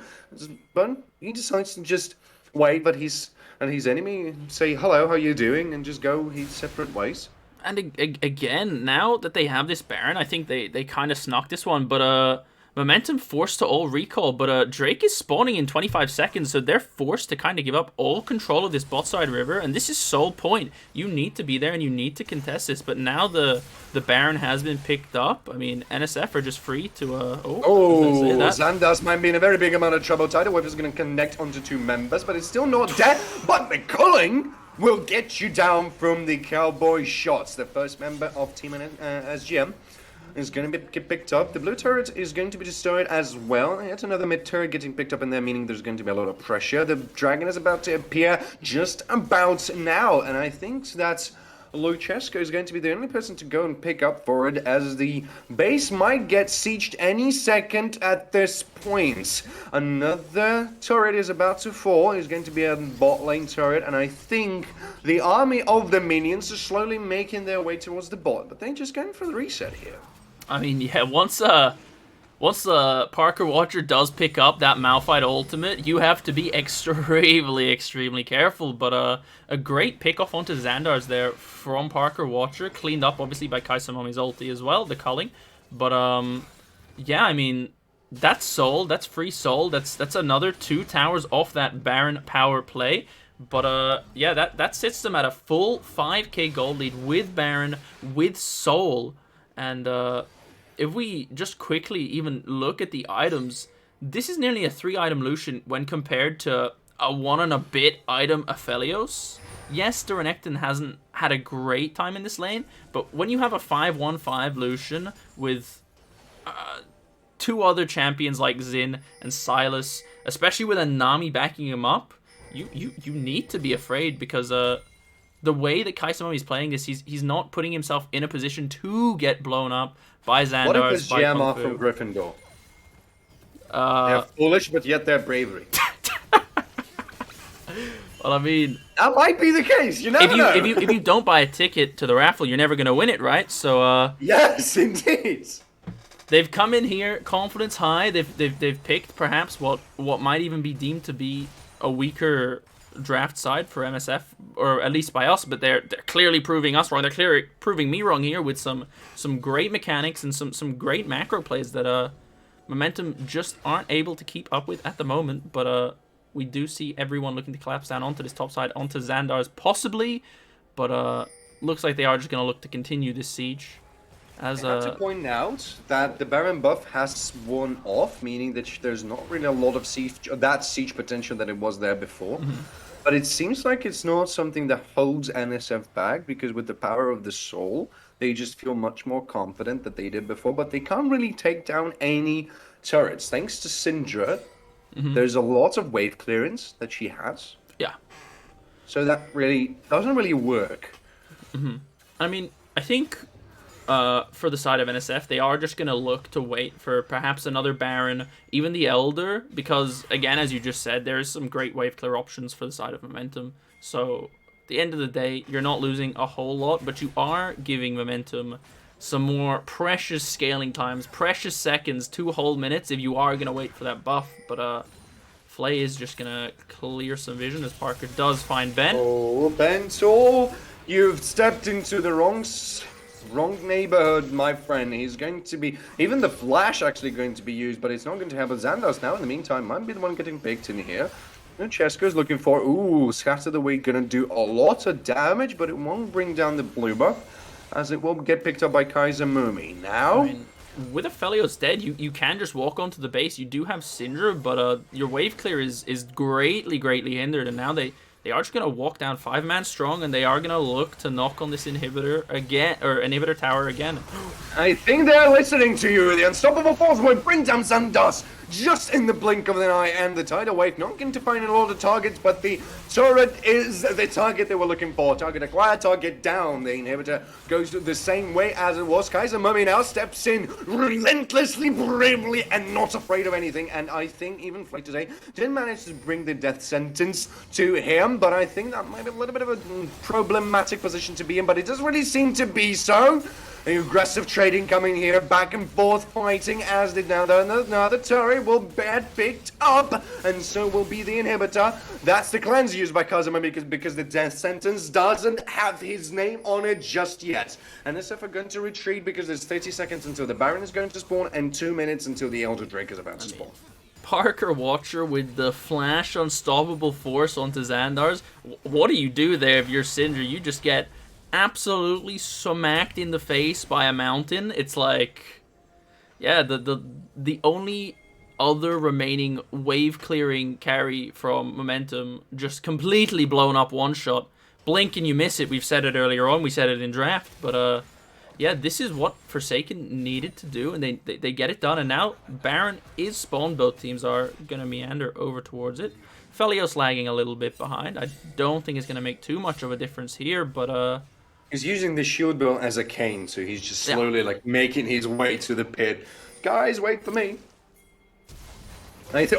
But he decides to just wait, but his enemy say, hello, how you doing, and just go his separate ways. And again, now that they have this Baron, I think they kind of snuck this one, but Momentum forced to all recall, but Drake is spawning in 25 seconds, so they're forced to kind of give up all control of this bot side river, and this is sole point. You need to be there and you need to contest this, but now the Baron has been picked up. I mean, NSF are just free to Xandas might be in a very big amount of trouble. Tidal Wave is going to connect onto 2 members, but it's still not dead. But the culling will get you down from the cowboy shots. The first member of Team SGM is going to be picked up. The blue turret is going to be destroyed as well. Yet another mid turret getting picked up in there, meaning there's going to be a lot of pressure. The dragon is about to appear just about now, and I think that Luchesco is going to be the only person to go and pick up for it, as the base might get sieged any second at this point. Another turret is about to fall. It's going to be a bot lane turret, and I think the army of the minions are slowly making their way towards the bot, but they're just going for the reset here. I mean, yeah, once Parker Watcher does pick up that Malphite ultimate, you have to be extremely careful. But a great pick off onto Xandar's there from Parker Watcher, cleaned up obviously by Kaisamami's ulti as well, the culling. But yeah, I mean, that's soul, that's free soul, that's another 2 towers off that Baron power play. But yeah, that sits them at a full 5k gold lead with Baron, with soul. And if we just quickly even look at the items, this is nearly a 3-item Lucian when compared to a 1 and a bit item Aphelios. Yes, Duranecton hasn't had a great time in this lane, but when you have a 5-1-5 Lucian with 2 other champions like Xin and Silas, especially with a Nami backing him up, you need to be afraid, because the way that Kaisamami is playing this, he's not putting himself in a position to get blown up by Xandar's. What if the GM are from Gryffindor? They're foolish, but yet they're bravery. Well, I mean, that might be the case. You never know. If you don't buy a ticket to the raffle, you're never gonna win it, right? So yes, indeed. They've come in here, confidence high. They've picked perhaps what might even be deemed to be a weaker draft side for NSF, or at least by us, but they're clearly proving us wrong. They're clearly proving me wrong here with some great mechanics and some great macro plays that Momentum just aren't able to keep up with at the moment. But We do see everyone looking to collapse down onto this top side, onto Xandar's possibly, but looks like they are just going to look to continue this siege. As I have to point out that the Baron buff has worn off, meaning that there's not really a lot of siege potential that it was there before. But it seems like it's not something that holds NSF back, because with the power of the soul, they just feel much more confident that they did before. But they can't really take down any turrets. Thanks to Syndra, there's a lot of wave clearance that she has. Yeah. So that really doesn't really work. I mean, I think for the side of NSF, they are just going to look to wait for perhaps another Baron, even the Elder, because, again, as you just said, there's some great wave clear options for the side of Momentum. So, at the end of the day, you're not losing a whole lot, but you are giving Momentum some more precious scaling times, precious seconds, 2 whole minutes if you are going to wait for that buff. But Flay is just going to clear some vision as Parker does find Ben. Oh, Bento, you've stepped into the wrong neighborhood, my friend. He's going to be, even the flash actually going to be used, but it's not going to have a Xandos now. In the meantime, might be the one getting picked in here. And Chesko's looking for, Scatter the Weak gonna do a lot of damage, but it won't bring down the blue buff, as it will get picked up by Kaiser Mumi. Now, I mean, with Aphelios dead, you can just walk onto the base. You do have Syndra, but your wave clear is greatly hindered, and now they are just going to walk down 5-man strong, and they are going to look to knock on this inhibitor again, or inhibitor tower again. I think they're listening to you. The Unstoppable Force will bring down some dust just in the blink of an eye, and the Tidal Wave not going to find a lot of targets, but the turret is the target they were looking for. Target acquired, target down. The inhibitor goes the same way as it was. Kaiser Mummy now steps in relentlessly, bravely, and not afraid of anything, and I think even Flay today didn't manage to bring the death sentence to him, but I think that might be a little bit of a problematic position to be in, but it doesn't really seem to be so. Aggressive trading coming here, back and forth fighting, as did now the turret will get picked up, and so will be the inhibitor. That's the cleanse used by Kazuma because the death sentence doesn't have his name on it just yet. And NSF are going to retreat because there's 30 seconds until the Baron is going to spawn and 2 minutes until the Elder Drake is about to spawn. Parker Watcher with the flash Unstoppable Force onto Xandar's. What do you do there if you're Syndra? You just get absolutely smacked in the face by a mountain. It's like, yeah, the only other remaining wave clearing carry from Momentum just completely blown up one shot. Blink and you miss it. We've said it earlier on. We said it in draft, but yeah, this is what Forsaken needed to do, and they get it done. And now Baron is spawned. Both teams are gonna meander over towards it. Felios lagging a little bit behind. I don't think it's gonna make too much of a difference here, but he's using the shield bill as a cane, so he's just slowly like making his way to the pit. Guys, wait for me. With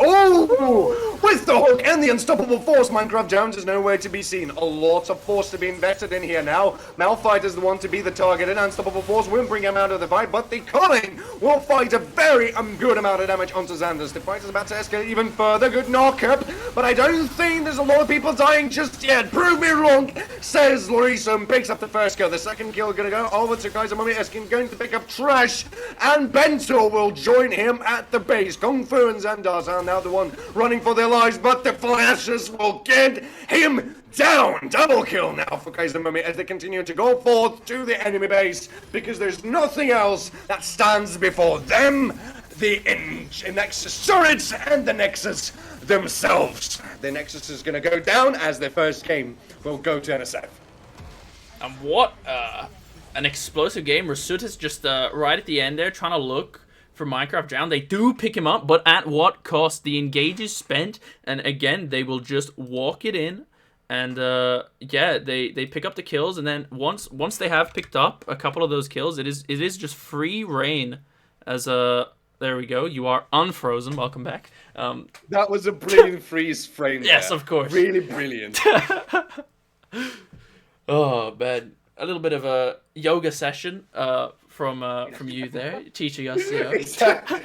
the hook and the Unstoppable Force, Minecraft Jones is nowhere to be seen. A lot of force to be invested in here now. Malphite is the one to be the target, and Unstoppable Force will bring him out of the fight, but the Culling will fight a very good amount of damage onto Xanders. The fight is about to escalate even further. Good knock-up, but I don't think there's a lot of people dying just yet. Prove me wrong, says Lorisum. Picks up the first kill. The second kill gonna go over to Kaiser Mummy Eskin, going to pick up Trash, and Bento will join him at the base. Kung Fu and Xandars are now the one running for their lives, but the flashes will get him down. Double kill now for Kaiser Mummy as they continue to go forth to the enemy base, because there's nothing else that stands before them. The Nexus turrets and the Nexus themselves. The Nexus is going to go down as their first game will go to NSF. And what an explosive game. Rasutis just right at the end there trying to look for Minecraft Drown. They do pick him up, but at what cost? The engage is spent, and again, they will just walk it in, and yeah, they pick up the kills, and then once they have picked up a couple of those kills, it is just free reign as there we go. You are unfrozen. Welcome back. That was a brilliant freeze frame. Yes, there. Of course. Really brilliant. Oh, man. A little bit of a yoga session from you there, teaching us. You know. Exactly.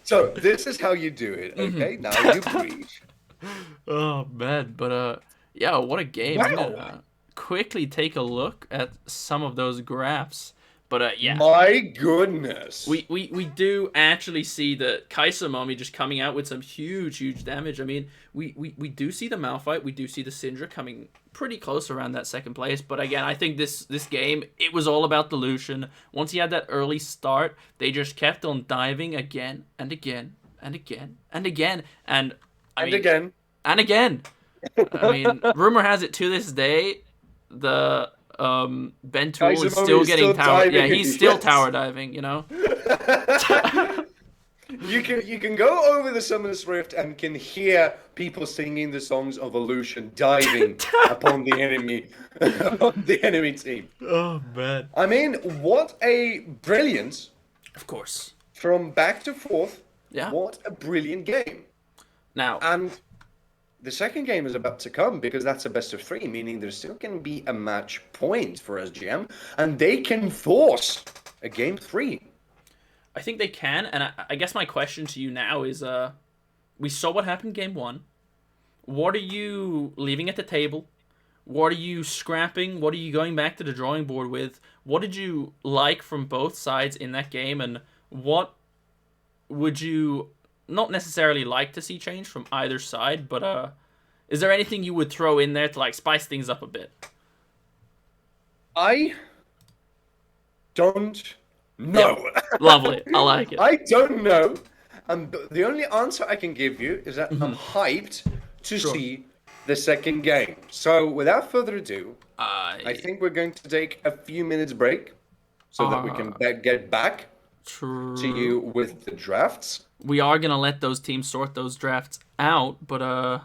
So this is how you do it, okay? Now you breathe. Oh man, but yeah, what a game! Wow. I'm gonna quickly take a look at some of those graphs But yeah, My goodness. we do actually see the Kaiser Mommy just coming out with some huge damage. I mean, we do see the Malphite, we do see the Syndra coming pretty close around that second place. But again, I think this game, it was all about the Lucian. Once he had that early start, they just kept on diving again and again and again and again. And I And mean, again. and again. I mean, rumor has it to this day, the Ben Tool is Kaiser still is getting still tower. Yeah, diving. he's still Yes. tower diving. You know. You can go over the Summoner's Rift and can hear people singing the songs of Illusion diving upon the enemy upon the enemy team. Oh man. I mean, what a brilliance Of course. from back to forth. Yeah. What a brilliant game. Now, And the second game is about to come because that's a best of three, meaning there's still going to be a match point for SGM, and they can force a game three. I think they can, and I guess my question to you now is: we saw what happened game one. What are you leaving at the table? What are you scrapping? What are you going back to the drawing board with? What did you like from both sides in that game, and what would you not necessarily like to see change from either side? But is there anything you would throw in there to like spice things up a bit? I don't Yeah, know. lovely. I like it. I don't know. And the only answer I can give you is that I'm Mhm. hyped to Sure. see the second game. So without further ado, I I think we're going to take a few minutes break so that we can get back to true. you with the drafts. We are gonna let those teams sort those drafts out, but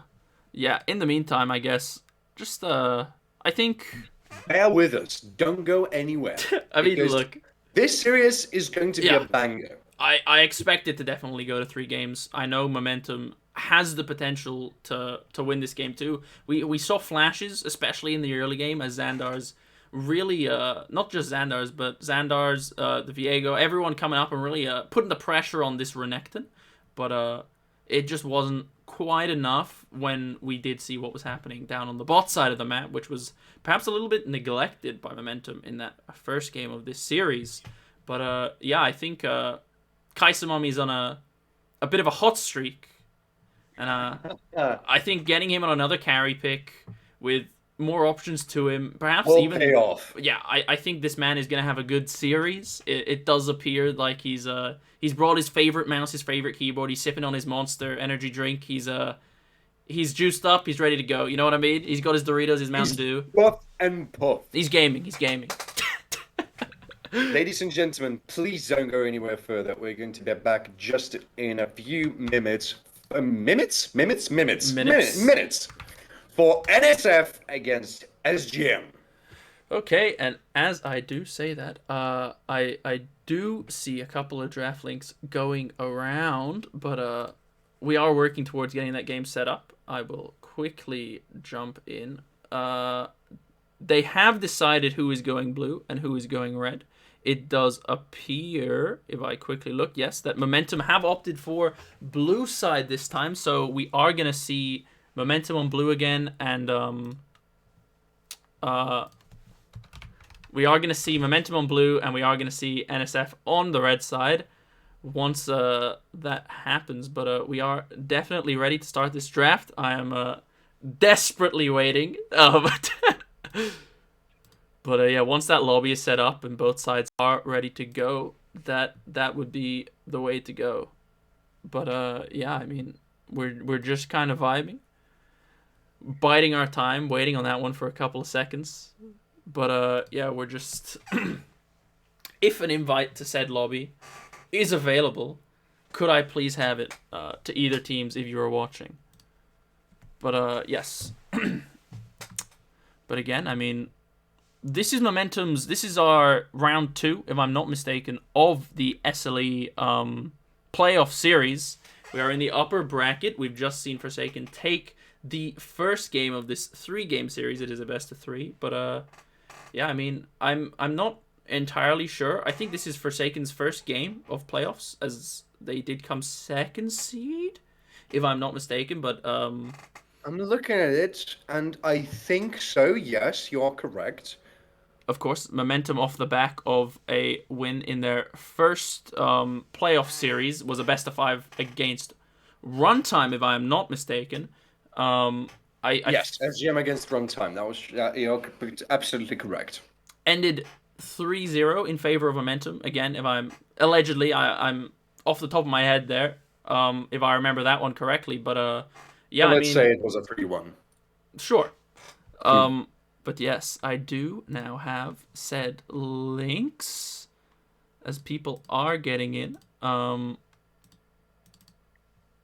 yeah. In the meantime, I guess just I think. Bear with us. Don't go anywhere I mean, because look. this series is going to be a Yeah. banger. I expect it to definitely go to 3 games. I know Momentum has the potential to win this game too. We saw flashes, especially in the early game, as Xandar's really not just Xandar's, but Xandar's, the Viego, everyone coming up and really putting the pressure on this Renekton. But it just wasn't quite enough when we did see what was happening down on the bot side of the map, which was perhaps a little bit neglected by Momentum in that first game of this series. But yeah, I think Kaisamami's on a bit of a hot streak, and I think getting him on another carry pick with more options to him, perhaps Will even, pay off. yeah, I think this man is gonna have a good series. It does appear like he's brought his favorite mouse, his favorite keyboard. He's sipping on his Monster energy drink. He's juiced up. He's ready to go. You know what I mean? He's got his Doritos, his Mountain Dew. Puff and puff. He's gaming. He's gaming. Ladies and gentlemen, please don't go anywhere further. We're going to be back just in a few minutes. Minutes? Minutes for NSF against SGM. Okay, and as I do say that, I do see a couple of draft links going around, but we are working towards getting that game set up. I will quickly jump in. They have decided who is going blue and who is going red. It does appear, if I quickly look, yes, that Momentum have opted for blue side this time, so we are gonna see Momentum on blue again, and we are going to see Momentum on blue, and we are going to see NSF on the red side once that happens. But we are definitely ready to start this draft. I am desperately waiting. But yeah, once that lobby is set up and both sides are ready to go, that would be the way to go. But yeah, I mean, we're just kind of vibing, biding our time, waiting on that one for a couple of seconds. But yeah, we're just if an invite to said lobby is available, could I please have it to either teams if you are watching? But yes. But again, I mean, this is our round 2, if I'm not mistaken, of the SLE playoff series. We are in the upper bracket. We've just seen Forsaken take the first game of this 3-game series. It is a best of 3, but yeah, I mean, I'm not entirely sure. I think this is Forsaken's first game of playoffs, as they did come second seed, if I'm not mistaken. But I'm looking at it, and I think so. Yes, you are correct. of course, momentum off the back of a win in their first playoff series was a best of 5 against Runtime, if I am not mistaken. Yes, SGM against Runtime. That was absolutely correct. Ended 3-0 in favor of momentum. Again, if I'm allegedly, I'm off the top of my head there. If I remember that one correctly, but yeah, well, let's say it was a 3-1. Sure. But yes, I do now have said links as people are getting in.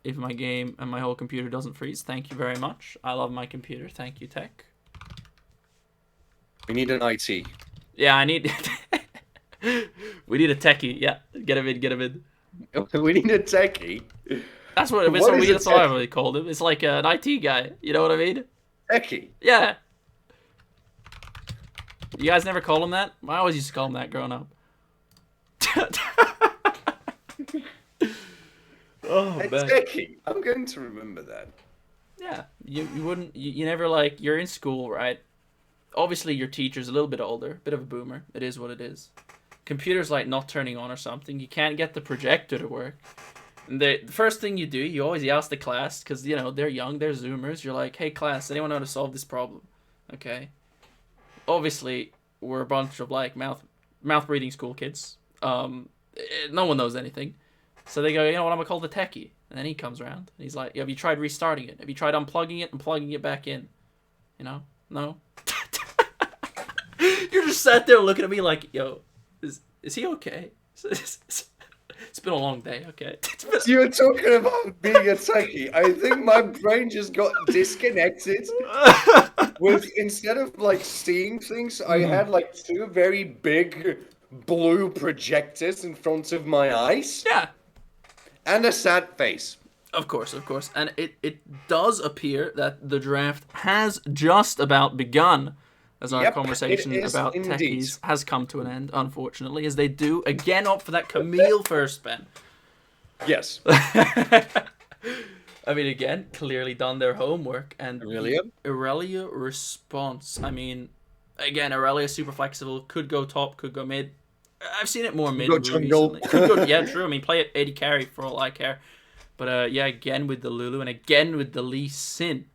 If my game and my whole computer doesn't freeze, thank you very much. I love my computer. Thank you, tech. We need an IT. Yeah, I need. We need a techie. Yeah, get him in. Get him in. We need a techie. That's what I really called him. It's like an IT guy. You know what I mean? Techie. Yeah. You guys never call him that? I always used to call him that growing up. Oh, man. Techie. I'm going to remember that. Yeah, you wouldn't. You never like. You're in school, right? Obviously, your teacher's a little bit older, bit of a boomer. It is what it is. Computer's like not turning on or something. You can't get the projector to work. And the first thing you do, you always ask the class, because, you know, they're young, they're Zoomers. You're like, hey, class, anyone know how to solve this problem? Okay. Obviously, we're a bunch of, like, mouth-breathing school kids. No one knows anything. So they go, you know what, I'm going to call the techie. And then he comes around, and he's like, have you tried restarting it? Have you tried unplugging it and plugging it back in? You know? No? You're just sat there looking at me like, yo, is he okay? It's been a long day, okay? You're talking about being a techie. I think my brain just got disconnected. With instead of like seeing things, I had like 2 very big blue projectors in front of my eyes. Yeah. And a sad face. Of course. And it does appear that the draft has just about begun. As our conversation about techies has come to an end, unfortunately, as they do again opt for that Camille first, Ben. Yes. I mean, again, clearly done their homework. And Irelia response. I mean, again, Irelia super flexible, could go top, could go mid. I've seen it more mid recently. Could go, yeah, true. I mean, play it 80 carry for all I care. But yeah, again with the Lulu and again with the Lee Sin.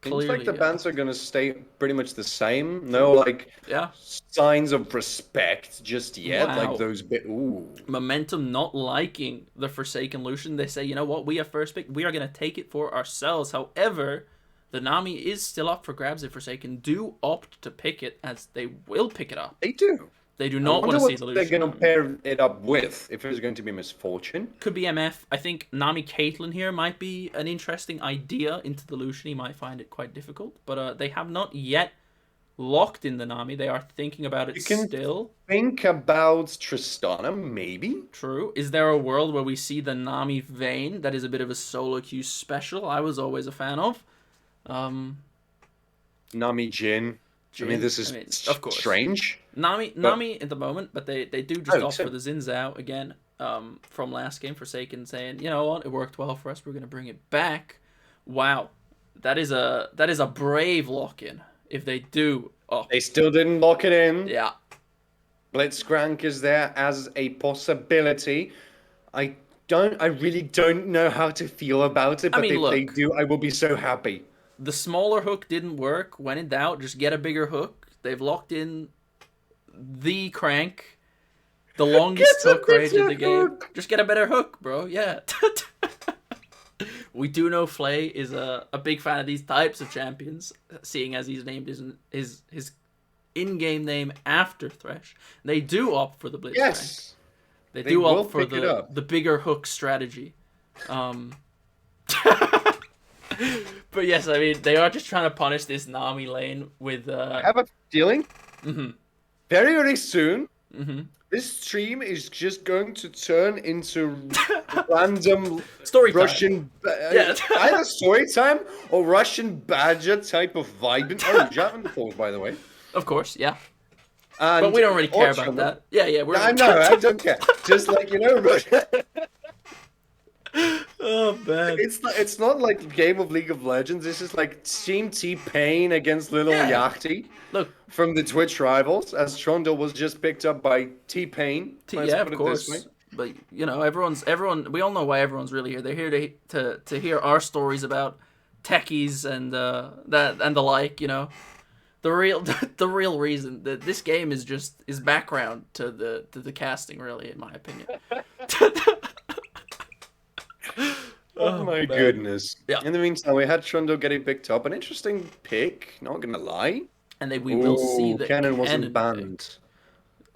Seems like the bans are gonna stay pretty much the same. No, like signs of respect just yet. Wow. Like those bit. Ooh. Momentum not liking the Forsaken Lucian. They say, you know what? We have first pick. We are gonna take it for ourselves. However, the Nami is still up for grabs. If Forsaken do opt to pick it, as they will pick it up. They do. They do not want to see the Lucian. They're going to pair it up with if it's going to be Misfortune. Could be MF. I think Nami Caitlyn here might be an interesting idea into the Lucian. He might find it quite difficult. But they have not yet locked in the Nami. They are thinking about it still. Think about Tristana, maybe? True. Is there a world where we see the Nami Vayne that is a bit of a solo queue special I was always a fan of? Nami Jin. I mean, this is of course strange. Nami at the moment, but they do just opt for the Zinzao again from last game. Forsaken saying, you know what, it worked well for us. We're gonna bring it back. Wow, that is a brave lock-in. If they do, they still didn't lock it in. Yeah, Blitzcrank is there as a possibility. I really don't know how to feel about it. But if they do, I will be so happy. The smaller hook didn't work. When in doubt, just get a bigger hook. They've locked in the crank. The longest hook range in the game. Just get a better hook, bro. Yeah. We do know Flay is a big fan of these types of champions, seeing as he's named his in-game name after Thresh. They do opt for the Blitzcrank. Yes. They do opt for the bigger hook strategy. But yes, I mean, they are just trying to punish this Nami lane with... I have a feeling very, very soon, this stream is just going to turn into random Russian... either story time or Russian Badger type of vibe. Oh, Javan by the way. Of course, yeah. And but we don't really care about that. Yeah, I know, I don't care. Just like, you know, Oh man. It's not like a game of League of Legends. This is like Team T-Pain against Little Yeah. Yachty Look, from the Twitch rivals, as Trundle was just picked up by T-Pain. Let's yeah, of put it this way. course. But you know, everyone. We all know why everyone's really here. They're here to hear our stories about techies and that and the like. You know, the real the real reason that this game is background to the casting. Really, in my opinion. Oh my man. goodness. Yeah. In the meantime, we had Trundle getting picked up. An interesting pick, not gonna lie. And then we will see the Cannon wasn't cannon pick. banned.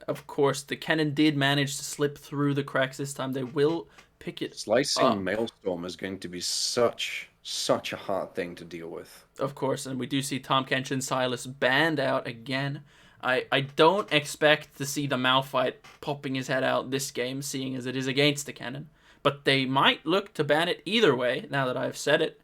Of course, the cannon did manage to slip through the cracks this time. They will pick it Slicing up. Maelstrom is going to be such a hard thing to deal with. Of course, and we do see Tom Kench and Silas banned out again. I don't expect to see the Malphite popping his head out this game, seeing as it is against the cannon. But they might look to ban it either way, now that I've said it.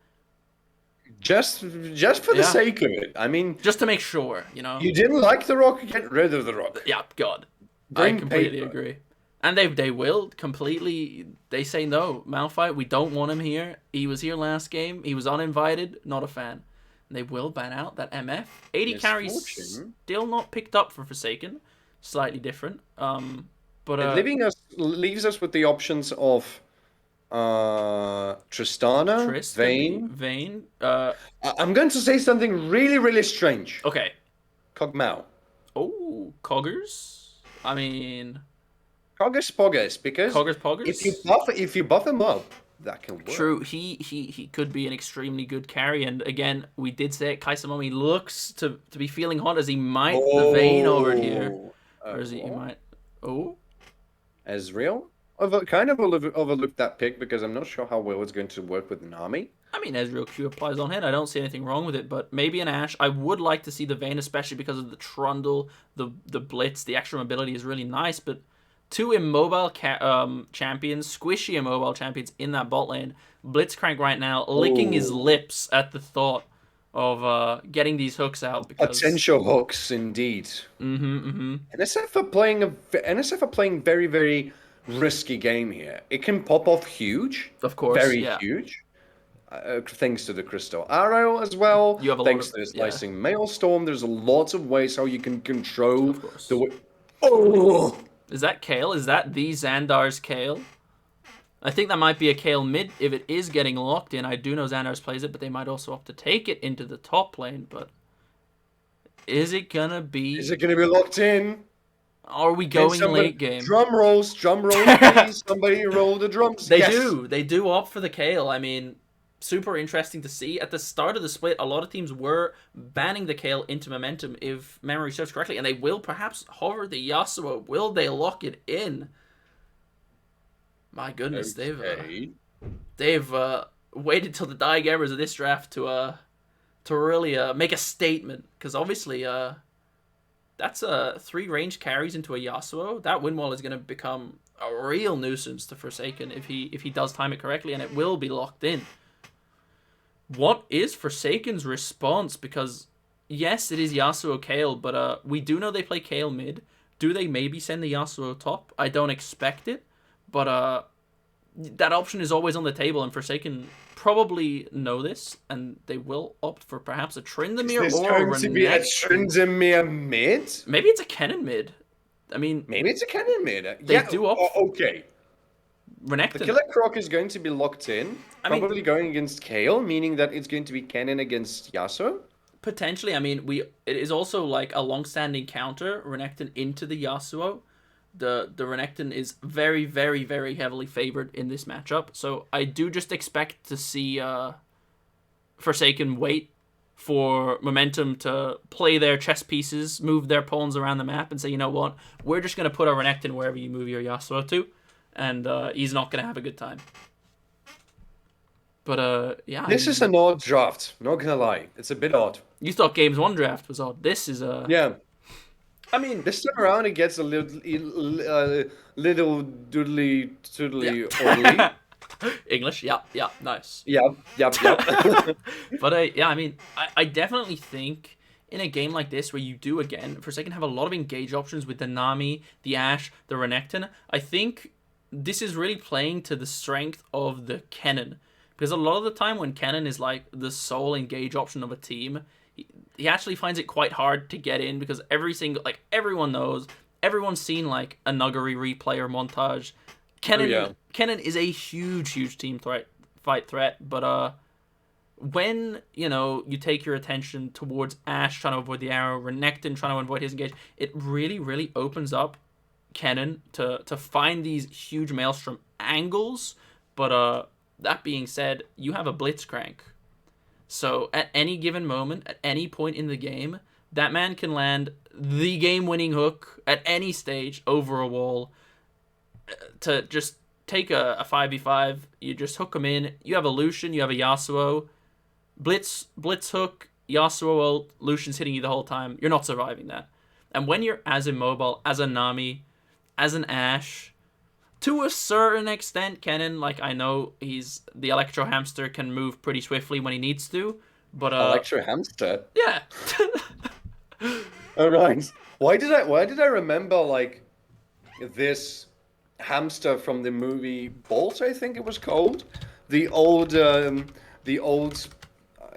Just for the sake of it. I mean, just to make sure, you know. You didn't like the Rock, get rid of the Rock. Yeah, God. Bring I completely paper. agree. And they will completely. They say no, Malphite. We don't want him here. He was here last game. He was uninvited. Not a fan. And they will ban out that MF. 80 carries still not picked up for Forsaken. Slightly different. But it leaves us with the options of Tristana, Vayne. I'm going to say something really strange. Okay. Kog'Maw. Oh, Coggers. I mean, Coggers Poggers, because Poggers. if you buff him up, that can work. True, he could be an extremely good carry, and again, we did say it, Kaisamami looks to be feeling hot as he might the Vayne over here. Or is he might Ezreal? I've kind of overlooked that pick because I'm not sure how well it's going to work with Nami. I mean, Ezreal Q applies on hit. I don't see anything wrong with it, but maybe an Ashe. I would like to see the Vayne, especially because of the Trundle, the Blitz, the extra mobility is really nice, but two immobile champions, squishy immobile champions in that bot lane. Blitzcrank right now licking his lips at the thought of getting these hooks out. Because... Potential hooks, indeed. NSF are playing very risky game here. It can pop off huge. Of course, very huge. Thanks to the Crystal Arrow as well. You have a thanks lot of, to the Slicing Maelstrom. There's a lot of ways how you can control the way. Oh! Is that Kayle? Is that the Xandar's Kayle? I think that might be a Kayle mid if it is getting locked in. I do know Xandar's plays it, but they might also opt to take it into the top lane. But is it gonna be? Is it gonna be locked in? Are we going late game? Drum rolls, please. Somebody roll the drums. They do opt for the Kayle. I mean, super interesting to see. At the start of the split, a lot of teams were banning the Kayle into Momentum, if memory serves correctly, and they will perhaps hover the Yasuo. Will they lock it in? My goodness, they've waited till the dying embers of this draft to really make a statement, because obviously that's 3 range carries into a Yasuo. That win wall is going to become a real nuisance to Forsaken if he does time it correctly, and it will be locked in. What is Forsaken's response? Because yes, it is Yasuo Kayle, but we do know they play Kayle mid. Do they maybe send the Yasuo top? I don't expect it, but that option is always on the table, and Forsaken probably know this, and they will opt for perhaps a Tryndamere or a Renekton. To be a Tryndamere mid? Maybe it's a Kennen mid. I mean, maybe it's a Kennen mid. They do opt. Okay. Renekton. The Killer Croc is going to be locked in, probably going against Kayle, meaning that it's going to be Kennen against Yasuo. Potentially, I mean, it is also like a long-standing counter, Renekton into the Yasuo. The Renekton is very heavily favored in this matchup, so I do just expect to see Forsaken wait for Momentum to play their chess pieces, move their pawns around the map, and say, you know what, we're just going to put our Renekton wherever you move your Yasuo to, and he's not going to have a good time. But, yeah. This is an odd draft, not going to lie. It's a bit odd. You thought Games 1 draft was odd. This is Yeah. I mean, this time around it gets a little doodly oddly. English, yeah, nice. Yep. But yeah, I mean, I definitely think in a game like this where you do again Forsaken have a lot of engage options with the Nami, the Ashe, the Renekton. I think this is really playing to the strength of the Kennen. Because a lot of the time when Kennen is like the sole engage option of a team, he actually finds it quite hard to get in because everyone knows, everyone's seen like a Nuggery replay or montage. Kennen is a huge team fight threat, but when you take your attention towards Ash trying to avoid the arrow, Renekton trying to avoid his engage, it really opens up Kennen to find these huge Maelstrom angles. But that being said, you have a Blitzcrank. So at any given moment, at any point in the game, that man can land the game-winning hook at any stage over a wall to just take a 5v5. You just hook him in. You have a Lucian, you have a Yasuo. Blitz hook, Yasuo ult, Lucian's hitting you the whole time. You're not surviving that. And when you're as immobile, as a Nami, as an Ashe, to a certain extent, Kennen, like, I know he's the Electro Hamster, can move pretty swiftly when he needs to, but Electro Hamster? Yeah. All right. Why did I remember like this hamster from the movie Bolt, I think it was called? The old I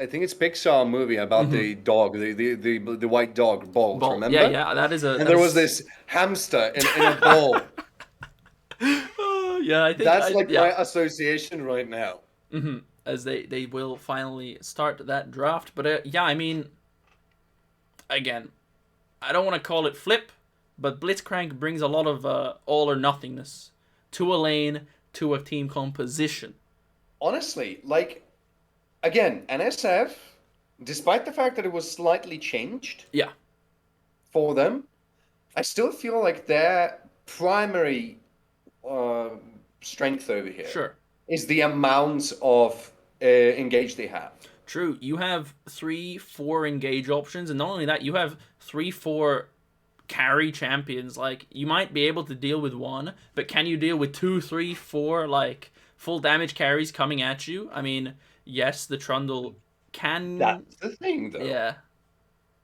think it's Pixar movie about the dog, the white dog, Bolt, remember? Yeah, that is And there was this hamster in a bowl. Yeah, I think that's my association right now. Mm-hmm. As they will finally start that draft. But yeah, I mean, again, I don't want to call it flip, but Blitzcrank brings a lot of all or nothingness to a lane, to a team composition. Honestly, like, again, NSF, despite the fact that it was slightly changed for them, I still feel like their primary strength over here is the amount of engage they have. True. You have 3-4 engage options, and not only that, you have 3-4 carry champions. Like, you might be able to deal with one, but can you deal with 2, 3, 4 like full damage carries coming at you? I mean, yes, the Trundle can. That's the thing, though. Yeah.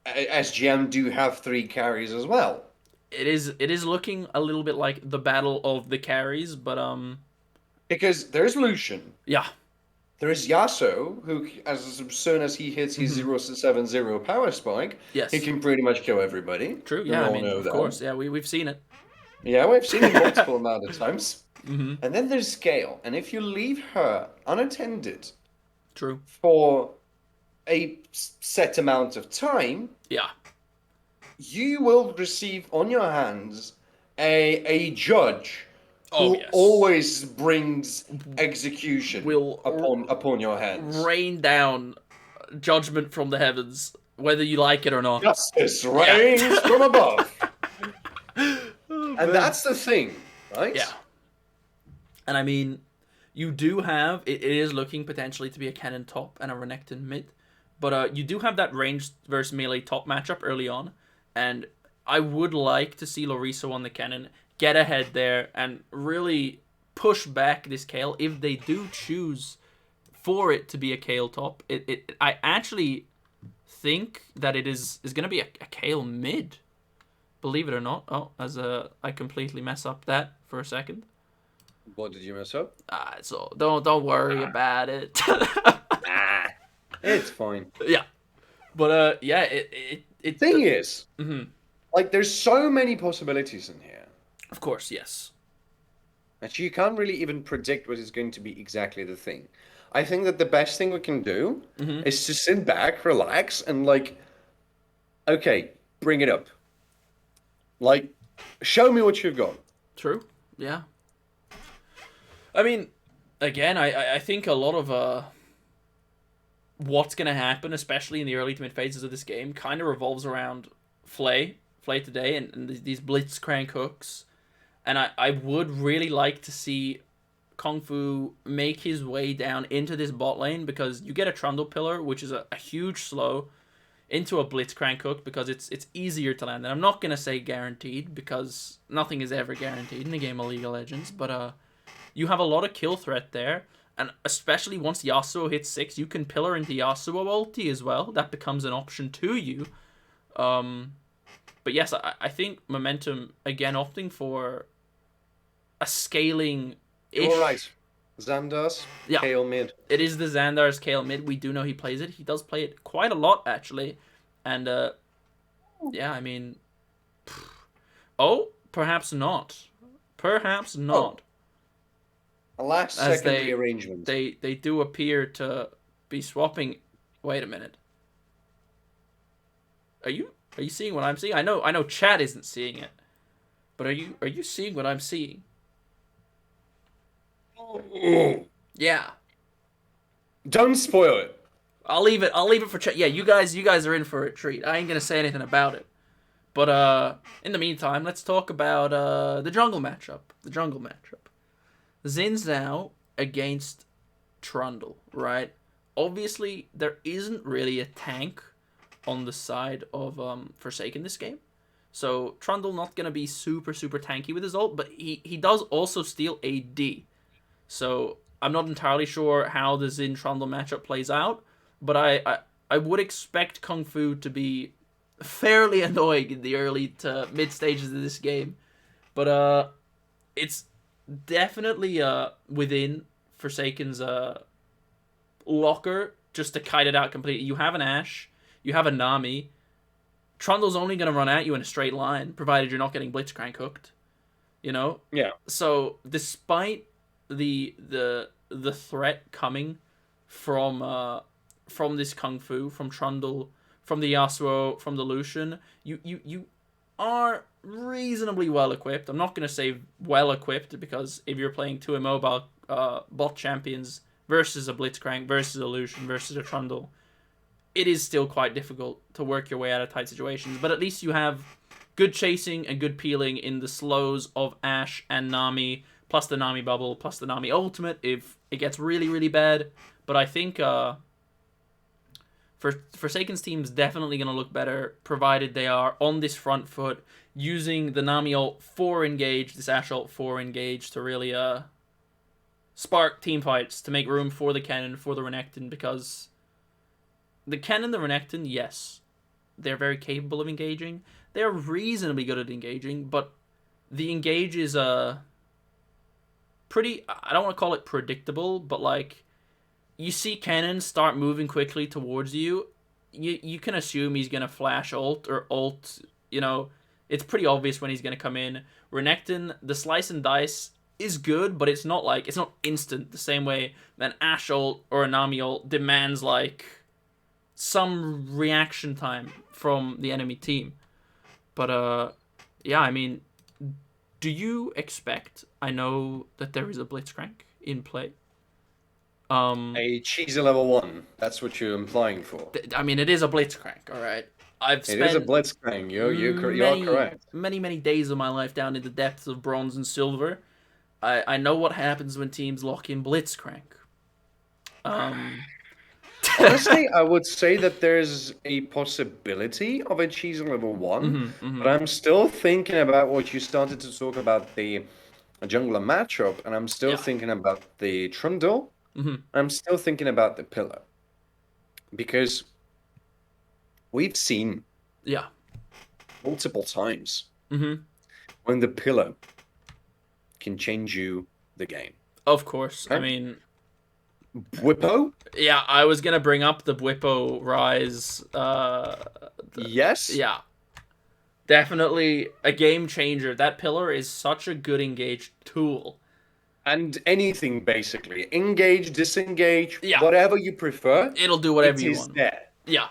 SGM do have 3 carries as well. It is looking a little bit like the battle of the carries, but because there's Lucian. Yeah. There is Yasuo, who as soon as he hits his 0-7-0 power spike, he can pretty much kill everybody. True. Yeah, I mean, of course. Yeah, we've seen it. Yeah, we've seen it multiple amount of times. And then there's Scale, and if you leave her unattended, for a set amount of time, you will receive on your hands a judge who always brings execution upon your hands. Rain down judgment from the heavens, whether you like it or not. Justice rains from above. And that's the thing, right? Yeah. And I mean, you do have, it is looking potentially to be a Kennen top and a Renekton mid, but you do have that ranged versus melee top matchup early on, and I would like to see Loriso on the Kennen get ahead there and really push back this Kayle if they do choose for it to be a Kayle top. I actually think that it is going to be a Kayle mid, believe it or not. Oh, I completely mess up that for a second. What did you mess up? So don't worry about it. It's fine. Yeah, but yeah, thing is, like, there's so many possibilities in here. Of course, yes. And you can't really even predict what is going to be exactly the thing. I think that the best thing we can do is to sit back, relax, and like, okay, bring it up. Like, show me what you've got. True. Yeah. I mean, again, I think a lot of what's going to happen, especially in the early to mid phases of this game, kind of revolves around Flay today and these Blitzcrank hooks. And I would really like to see Kung Fu make his way down into this bot lane, because you get a Trundle Pillar, which is a huge slow, into a Blitzcrank hook because it's easier to land. And I'm not going to say guaranteed, because nothing is ever guaranteed in the game of League of Legends, but you have a lot of kill threat there. And especially once Yasuo hits 6, you can pillar into Yasuo ulti as well. That becomes an option to you. But yes, I think Momentum, again, opting for a scaling You're ish. right. Xandar's Yeah, Kale mid. it is the Xandar's Kale mid. We do know he plays it. He does play it quite a lot actually, and yeah, I mean, oh, perhaps not, perhaps Oh, not, a last as second they rearrangement. they they do appear to be swapping. Wait a minute, are you seeing what I'm seeing? I know chat isn't seeing it, but are you seeing what I'm seeing? Oh, Yeah, don't spoil it. I'll leave it for chat. Yeah, you guys are in for a treat. I ain't gonna say anything about it. But in the meantime, let's talk about the jungle matchup. The jungle matchup. Zinzao against Trundle, right? Obviously, there isn't really a tank on the side of Forsaken this game. So Trundle not gonna be super super tanky with his ult, but he does also steal AD. So I'm not entirely sure how the Zin Trundle matchup plays out, but I would expect Kung Fu to be fairly annoying in the early to mid stages of this game. But it's definitely within Forsaken's locker just to kite it out completely. You have an Ashe, you have a Nami. Trundle's only gonna run at you in a straight line, provided you're not getting Blitzcrank hooked. You know, Yeah. so despite the threat coming from this kung fu, from Trundle, from the Yasuo, from the Lucian, you are reasonably well equipped. I'm not gonna say well equipped because if you're playing two immobile bot champions versus a Blitzcrank versus a Lucian versus a Trundle, it is still quite difficult to work your way out of tight situations. But at least you have good chasing and good peeling in the slows of Ashe and Nami, plus the Nami bubble, plus the Nami ultimate if it gets really, really bad. But I think Forsaken's team is definitely going to look better, provided they are on this front foot, using the Nami ult 4 engage, this Ashe ult 4 engage to really spark team fights, to make room for the Kennen, for the Renekton, because the Kennen, the Renekton, yes, they're very capable of engaging. They're reasonably good at engaging, but the engage is pretty. I don't want to call it predictable, but like you see Kennen start moving quickly towards you, you can assume he's gonna flash ult or ult. You know, it's pretty obvious when he's gonna come in. Renekton, the slice and dice is good, but it's not instant the same way that Ashe ult or a Nami ult demands like some reaction time from the enemy team. But yeah, I mean, do you expect? I know that there is a Blitzcrank in play. A cheesy level 1. That's what you're implying for. I mean, it is a Blitzcrank. All right, I've It is a spent blitzcrank. You're many, correct. many, many days of my life down in the depths of bronze and silver. I know what happens when teams lock in Blitzcrank. Um, Honestly, I would say that there's a possibility of a cheesy level 1, but I'm still thinking about what you started to talk about the jungler matchup, and I'm still yeah. thinking about the Trundle. I'm still thinking about the pillar because we've seen Yeah. multiple times Mm-hmm. when the pillar can change you the game. Of course. I Okay? mean, Whippo? yeah, I was gonna bring up the Bwipo rise. Yes. Yeah, definitely a game changer. That pillar is such a good engaged tool. And anything basically. Engage, disengage, Yeah, whatever you prefer, it'll do whatever it you is want. there. Yeah,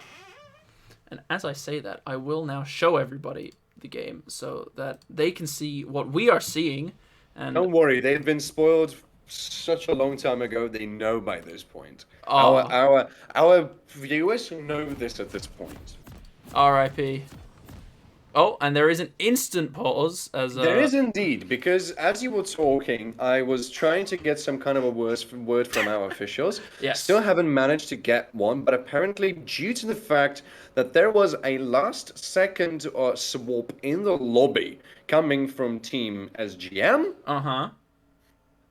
and as I say that, I will now show everybody the game so that they can see what we are seeing. And Don't worry, they've been spoiled such a long time ago, they know by this point. Our ah, our our viewers know this at this point. R.I.P. Oh, and there is an instant pause as There is indeed, because as you were talking, I was trying to get some kind of a word from our officials. yes. Still haven't managed to get one, but apparently, due to the fact that there was a last second swap in the lobby coming from Team SGM, Uh-huh.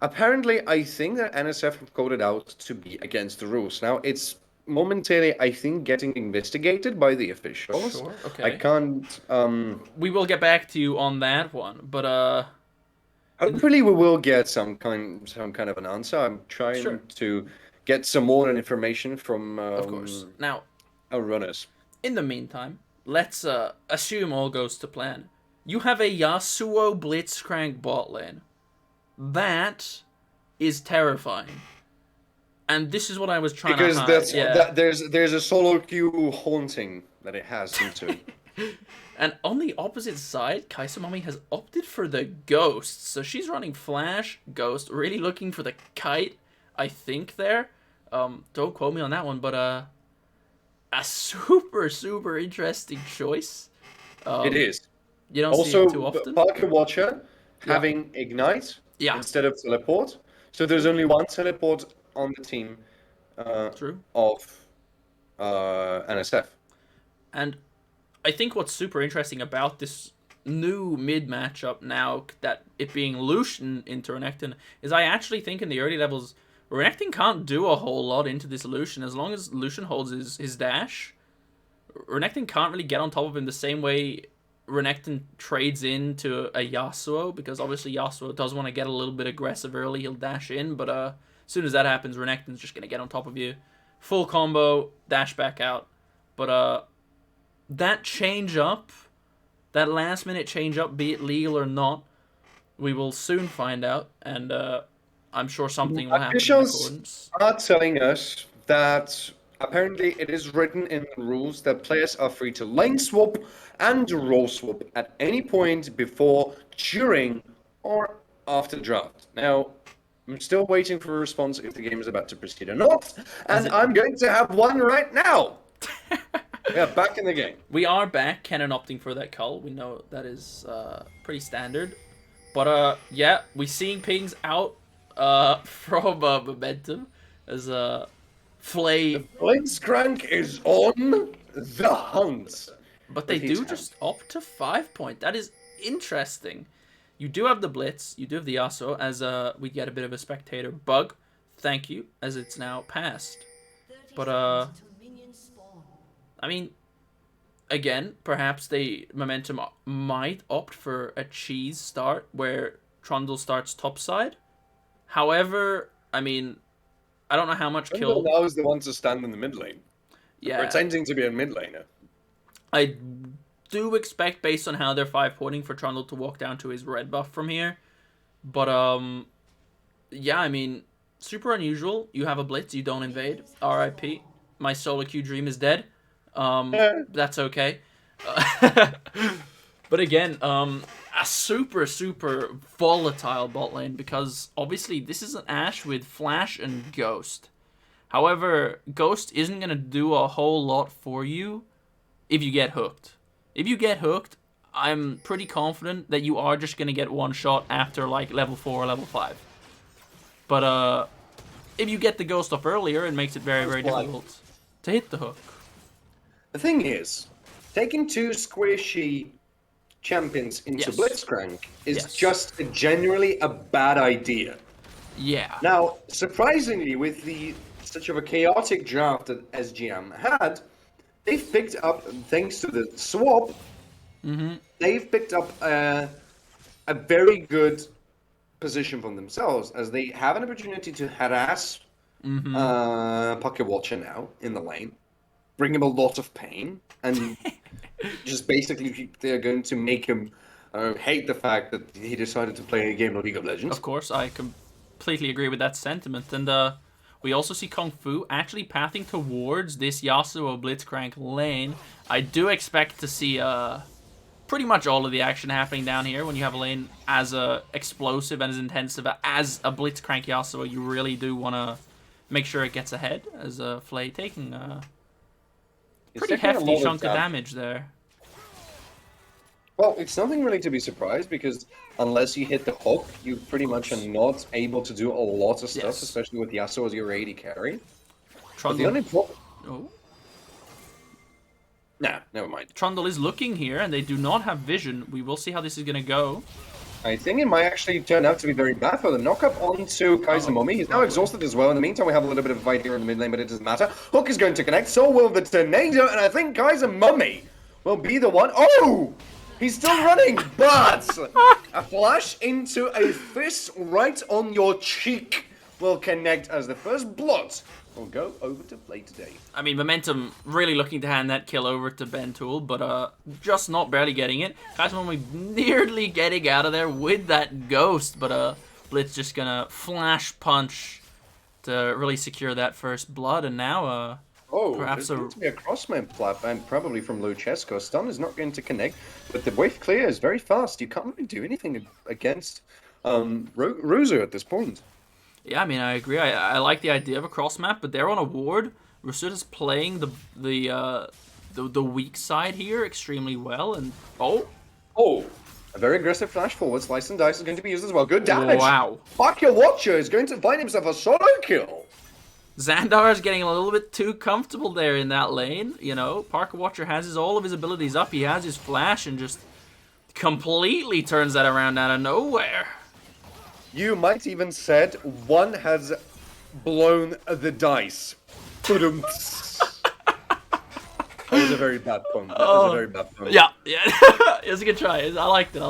apparently, I think that NSF have called it out to be against the rules. Now, it's momentarily, I think, getting investigated by the officials. Sure. I Okay. can't. We will get back to you on that one, but Hopefully, we will get some kind of an answer. I'm Sure, trying to get some more information from of course. Now, our runners. in the meantime, let's assume all goes to plan. You have a Yasuo Blitzcrank bot lane. That is terrifying. And this is what I was trying to Because hide. Yeah. there's a solo queue haunting that it has into. And on the opposite side, Kaisamami has opted for the Ghost. So she's running Flash, Ghost, really looking for the Kite, I think, there. Don't quote me on that one, but a super interesting choice. It is. You don't see Also, it too often. Parker Watcher Yeah. having Ignite Yeah. instead of Teleport. So there's only one Teleport on the team True. of NSF. And I think what's super interesting about this new mid matchup now, that it being Lucian into Renekton, is I actually think in the early levels, Renekton can't do a whole lot into this Lucian. As long as Lucian holds his dash, Renekton can't really get on top of him the same way Renekton trades into a Yasuo, because obviously Yasuo does want to get a little bit aggressive early, he'll dash in, but as soon as that happens, Renekton's just going to get on top of you. Full combo, dash back out. But that change up, that last minute change up, be it legal or not, we will soon find out, and I'm sure something will happen in Officials accordance. are telling us that apparently it is written in the rules that players are free to lane swap and role swap at any point before, during, or after draft. Now, I'm still waiting for a response if the game is about to proceed or not, and I'm going to have one right now. Yeah, back in the game. We are back, Kennen opting for that cull. We know that is pretty standard. But yeah, we seeing pings out from Momentum as Flay. Blitzcrank is on the hunt. But they do just opt to 5 point. That is interesting. You do have the Blitz, you do have the Yasuo, as we get a bit of a spectator bug. Thank you, as it's now passed. But I mean, again, perhaps Momentum might opt for a cheese start where Trundle starts topside. However, I mean, I don't know how much kill. Now is the one to stand in the mid lane. Yeah, Pretending to be a mid laner. I do expect, based on how they're 5-pointing, for Trundle to walk down to his red buff from here. But yeah, I mean, super unusual. You have a blitz, you don't invade. RIP. My solo queue dream is dead. That's okay. But again, a super volatile bot lane, because obviously this is an Ashe with Flash and Ghost. However, Ghost isn't going to do a whole lot for you if you get hooked. If you get hooked, I'm pretty confident that you are just going to get one shot after like level 4 or level 5. But if you get the Ghost off earlier, it makes it very difficult to hit the hook. The thing is, taking two squishy champions into Blitzcrank is just generally a bad idea. Yeah. Now, surprisingly, with such of a chaotic draft that SGM had, they've picked up, thanks to the swap, they've picked up a very good position for themselves, as they have an opportunity to harass Pocket Watcher now in the lane, bring him a lot of pain, and just basically they're going to make him hate the fact that he decided to play a game of League of Legends. Of course, I completely agree with that sentiment. And we also see Kung Fu actually pathing towards this Yasuo Blitzcrank lane. I do expect to see pretty much all of the action happening down here when you have a lane as explosive and as intensive as a Blitzcrank Yasuo. You really do want to make sure it gets ahead, as Flay taking pretty hefty chunk of damage there. Well, it's nothing really to be surprised, because unless you hit the hook, you pretty much are not able to do a lot of stuff, especially with Yasuo as your AD carry. But the only problem... Oh. Nah, never mind. Trundle is looking here, and they do not have vision. We will see how this is going to go. I think it might actually turn out to be very bad for the knockup onto Kaisamami. He's now exhausted as well. In the meantime, we have a little bit of a fight here in the mid lane, but it doesn't matter. Hook is going to connect, so will the tornado, and I think Kaisamami will be the one. Oh! He's still running, but a flash into a fist right on your cheek will connect as the first blood will go over to play today. I mean, Momentum really looking to hand that kill over to Ben Tool, but just not barely getting it. Kazumami nearly getting out of there with that ghost, but Blitz just gonna flash punch to really secure that first blood, and now perhaps there's going to be a crossman flap, and probably from Luchesco. Stun is not going to connect, but the wave clear is very fast. You can't really do anything against Ruzu at this point. Yeah, I mean, I agree. I like the idea of a cross map, but they're on a ward. Rusuda's playing the weak side here extremely well, and A very aggressive flash forward. Slice and Dice is going to be used as well. Good damage. Wow. Parker Watcher is going to find himself a solo kill. Xandar is getting a little bit too comfortable there in that lane. You know, Parker Watcher has all of his abilities up. He has his flash and just completely turns that around out of nowhere. You might even said one has blown the dice. That was a very bad pun. That was a very bad pun. Yeah. It was a good try. I liked it.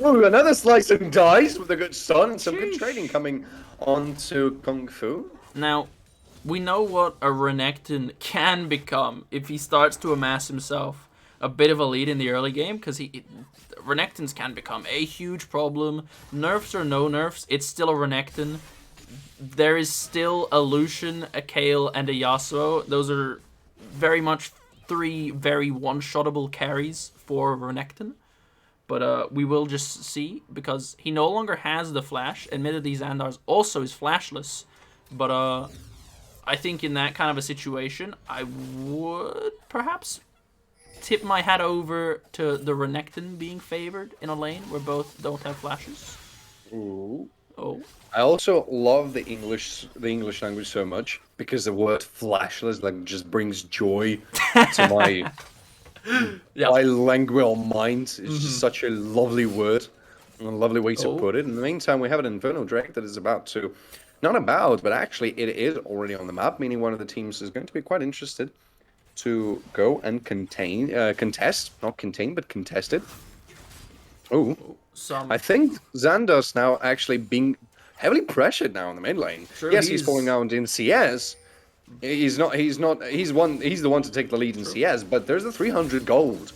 Ooh, another slice and dice with a good stun and some good trading coming onto Kung Fu. Now, we know what a Renekton can become if he starts to amass himself a bit of a lead in the early game, because Renektons can become a huge problem. Nerfs or no nerfs, it's still a Renekton. There is still a Lucian, a Kayle, and a Yasuo. Those are very much 3 very one-shottable carries for Renekton. But we will just see, because he no longer has the flash. Admittedly, Xandar's also is flashless. But I think in that kind of a situation, I would perhaps tip my hat over to the Renekton being favored in a lane where both don't have flashes. Ooh. Oh. I also love the English language so much, because the word flashless just brings joy to my bilingual mind. It's just such a lovely word and a lovely way to put it. In the meantime, we have an Infernal Drake that is but actually it is already on the map, meaning one of the teams is going to be quite interested to go and contest, not contain, but contest it. Oh, I think Xandar's now actually being heavily pressured now in the mid lane. Sure, yes, he's falling out in CS. He's the one to take the lead in CS, but there's the 300 gold.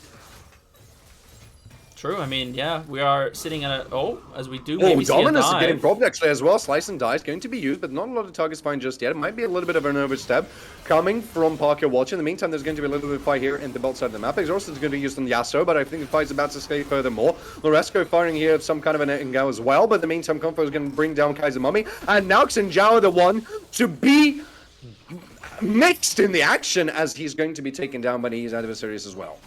True, I mean, yeah, we are sitting at as we do maybe Dominus see a is dive. getting robbed actually as well. Slice and Dice going to be used, but not a lot of targets fine just yet. It might be a little bit of an overstep coming from Parker Watch. In the meantime, there's going to be a little bit of fight here in the belt side of the map. Exhaust is going to be used on Yasuo, but I think the fight's about to escalate furthermore. Loresco firing here at some kind of an Engao as well, but in the meantime, Confo is going to bring down Kaiser Mummy, and now Xinjiao the one to be mixed in the action, as he's going to be taken down by his adversaries as well.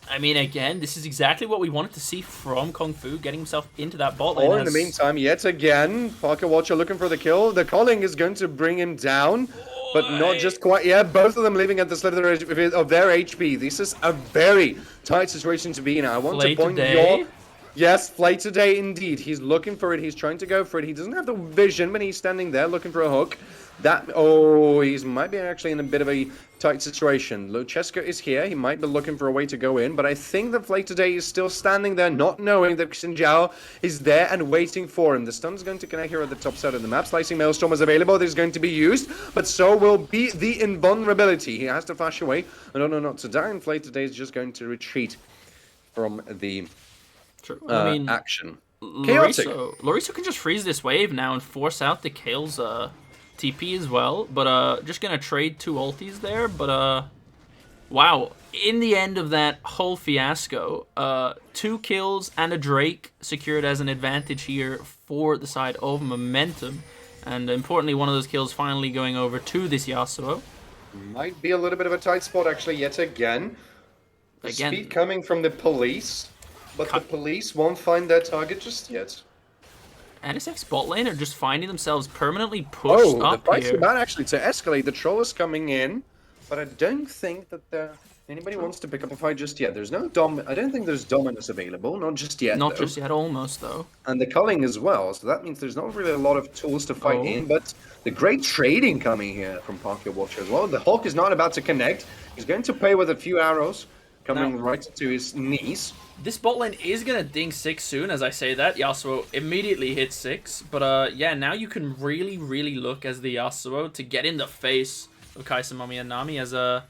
I mean, again, this is exactly what we wanted to see from Kung Fu, getting himself into that bot lane. In the meantime, yet again, Parker Watcher looking for the kill. The calling is going to bring him down, but not just quite. Yeah, both of them living at the slither of their HP. This is a very tight situation to be in. I want to point your... Yes, Flay today indeed. He's looking for it. He's trying to go for it. He doesn't have the vision, but he's standing there looking for a hook. He might be actually in a bit of a tight situation. Luchesco is here. He might be looking for a way to go in, but I think that Flay today is still standing there, not knowing that Xinjiao is there and waiting for him. The stun's going to connect here at the top side of the map. Slicing Maelstrom is available. This is going to be used, but so will be the invulnerability. He has to flash away in order not to die, and Flay today is just going to retreat from the action. Chaotic. Loriso can just freeze this wave now and force out the Kayle's TP as well, but just gonna trade 2 ultis there, but wow, in the end of that whole fiasco, 2 kills and a Drake secured as an advantage here for the side of Momentum, and importantly, one of those kills finally going over to this Yasuo. Might be a little bit of a tight spot actually yet again. Speed coming from the police, but the police won't find their target just yet. NSF's bot lane are just finding themselves permanently pushed up the fight's here. about actually to escalate. The troll is coming in, but I don't think that anybody wants to pick up a fight just yet. There's no I don't think there's Dominus available, not just yet. Not just yet, almost though. And the culling as well, so that means there's not really a lot of tools to fight in, but the great trading coming here from Parker Watcher as well. The Hulk is not about to connect. He's going to play with a few arrows coming Now, right to his knees. this bot lane is gonna ding 6 soon, as I say that. Yasuo immediately hits 6. But yeah, now you can really, really look as the Yasuo to get in the face of Kaisamami and Nami as Xin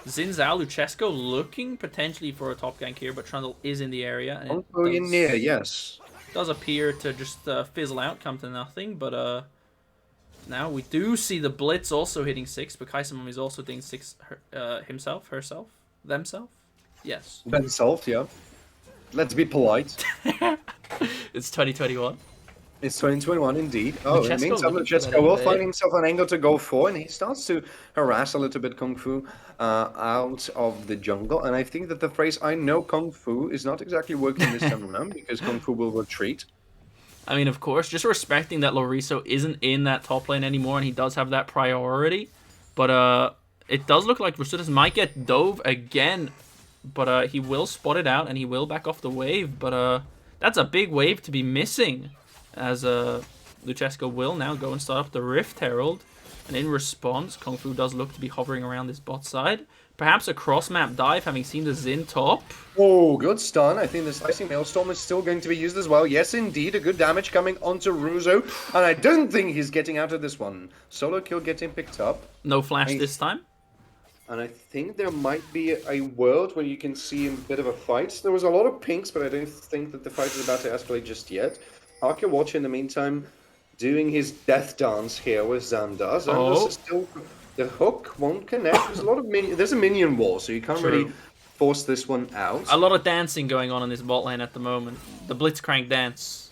Zhao Luchesco looking potentially for a top gank here, but Trundle is in the area. And it Going near, yes. does appear to just fizzle out, come to nothing. But now we do see the Blitz also hitting 6, but Kaisamami is also hitting 6 himself, herself, themselves. Yes. Themselves, yeah. Let's be polite. It's 2021. It's 2021 indeed. Oh, it means looking for that Luchesco will invade. find himself an angle to go for, and he starts to harass a little bit Kung Fu out of the jungle. And I think that the phrase "I know Kung Fu" is not exactly working this time around because Kung Fu will retreat. I mean, of course, just respecting that Loriso isn't in that top lane anymore, and he does have that priority. But it does look like Rusudas might get dove again, but he will spot it out and he will back off the wave. But that's a big wave to be missing, as Luchesco will now go and start up the Rift Herald. And in response, Kung Fu does look to be hovering around this bot side. Perhaps a cross-map dive, having seen the Xin top. Oh, good stun. I think the Slicing Maelstrom is still going to be used as well. Yes, indeed, a good damage coming onto Ruzo. And I don't think he's getting out of this one. Solo kill getting picked up. No flash this time. And I think there might be a world where you can see a bit of a fight. There was a lot of pinks, but I don't think that the fight is about to escalate just yet. Parker Watch, in the meantime, doing his death dance here with Xandar. Xandar's is still... The hook won't connect. There's a lot of There's a minion wall, so you can't really force this one out. A lot of dancing going on in this bot lane at the moment. The Blitzcrank dance.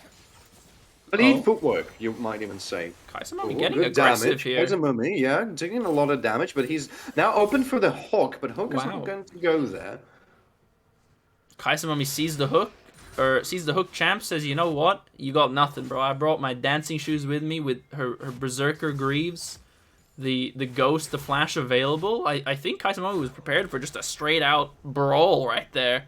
Bleed footwork, you might even say. Kaisamami getting aggressive damage. here. Kaisamami, yeah, taking a lot of damage, but he's now open for the hook, but hook is not going to go there. Kaisamami sees the hook, or sees the hook champ, says, you know what? You got nothing, bro. I brought my dancing shoes with me with her Berserker Greaves. The ghost, the flash available. I think Kaisamami was prepared for just a straight out brawl right there.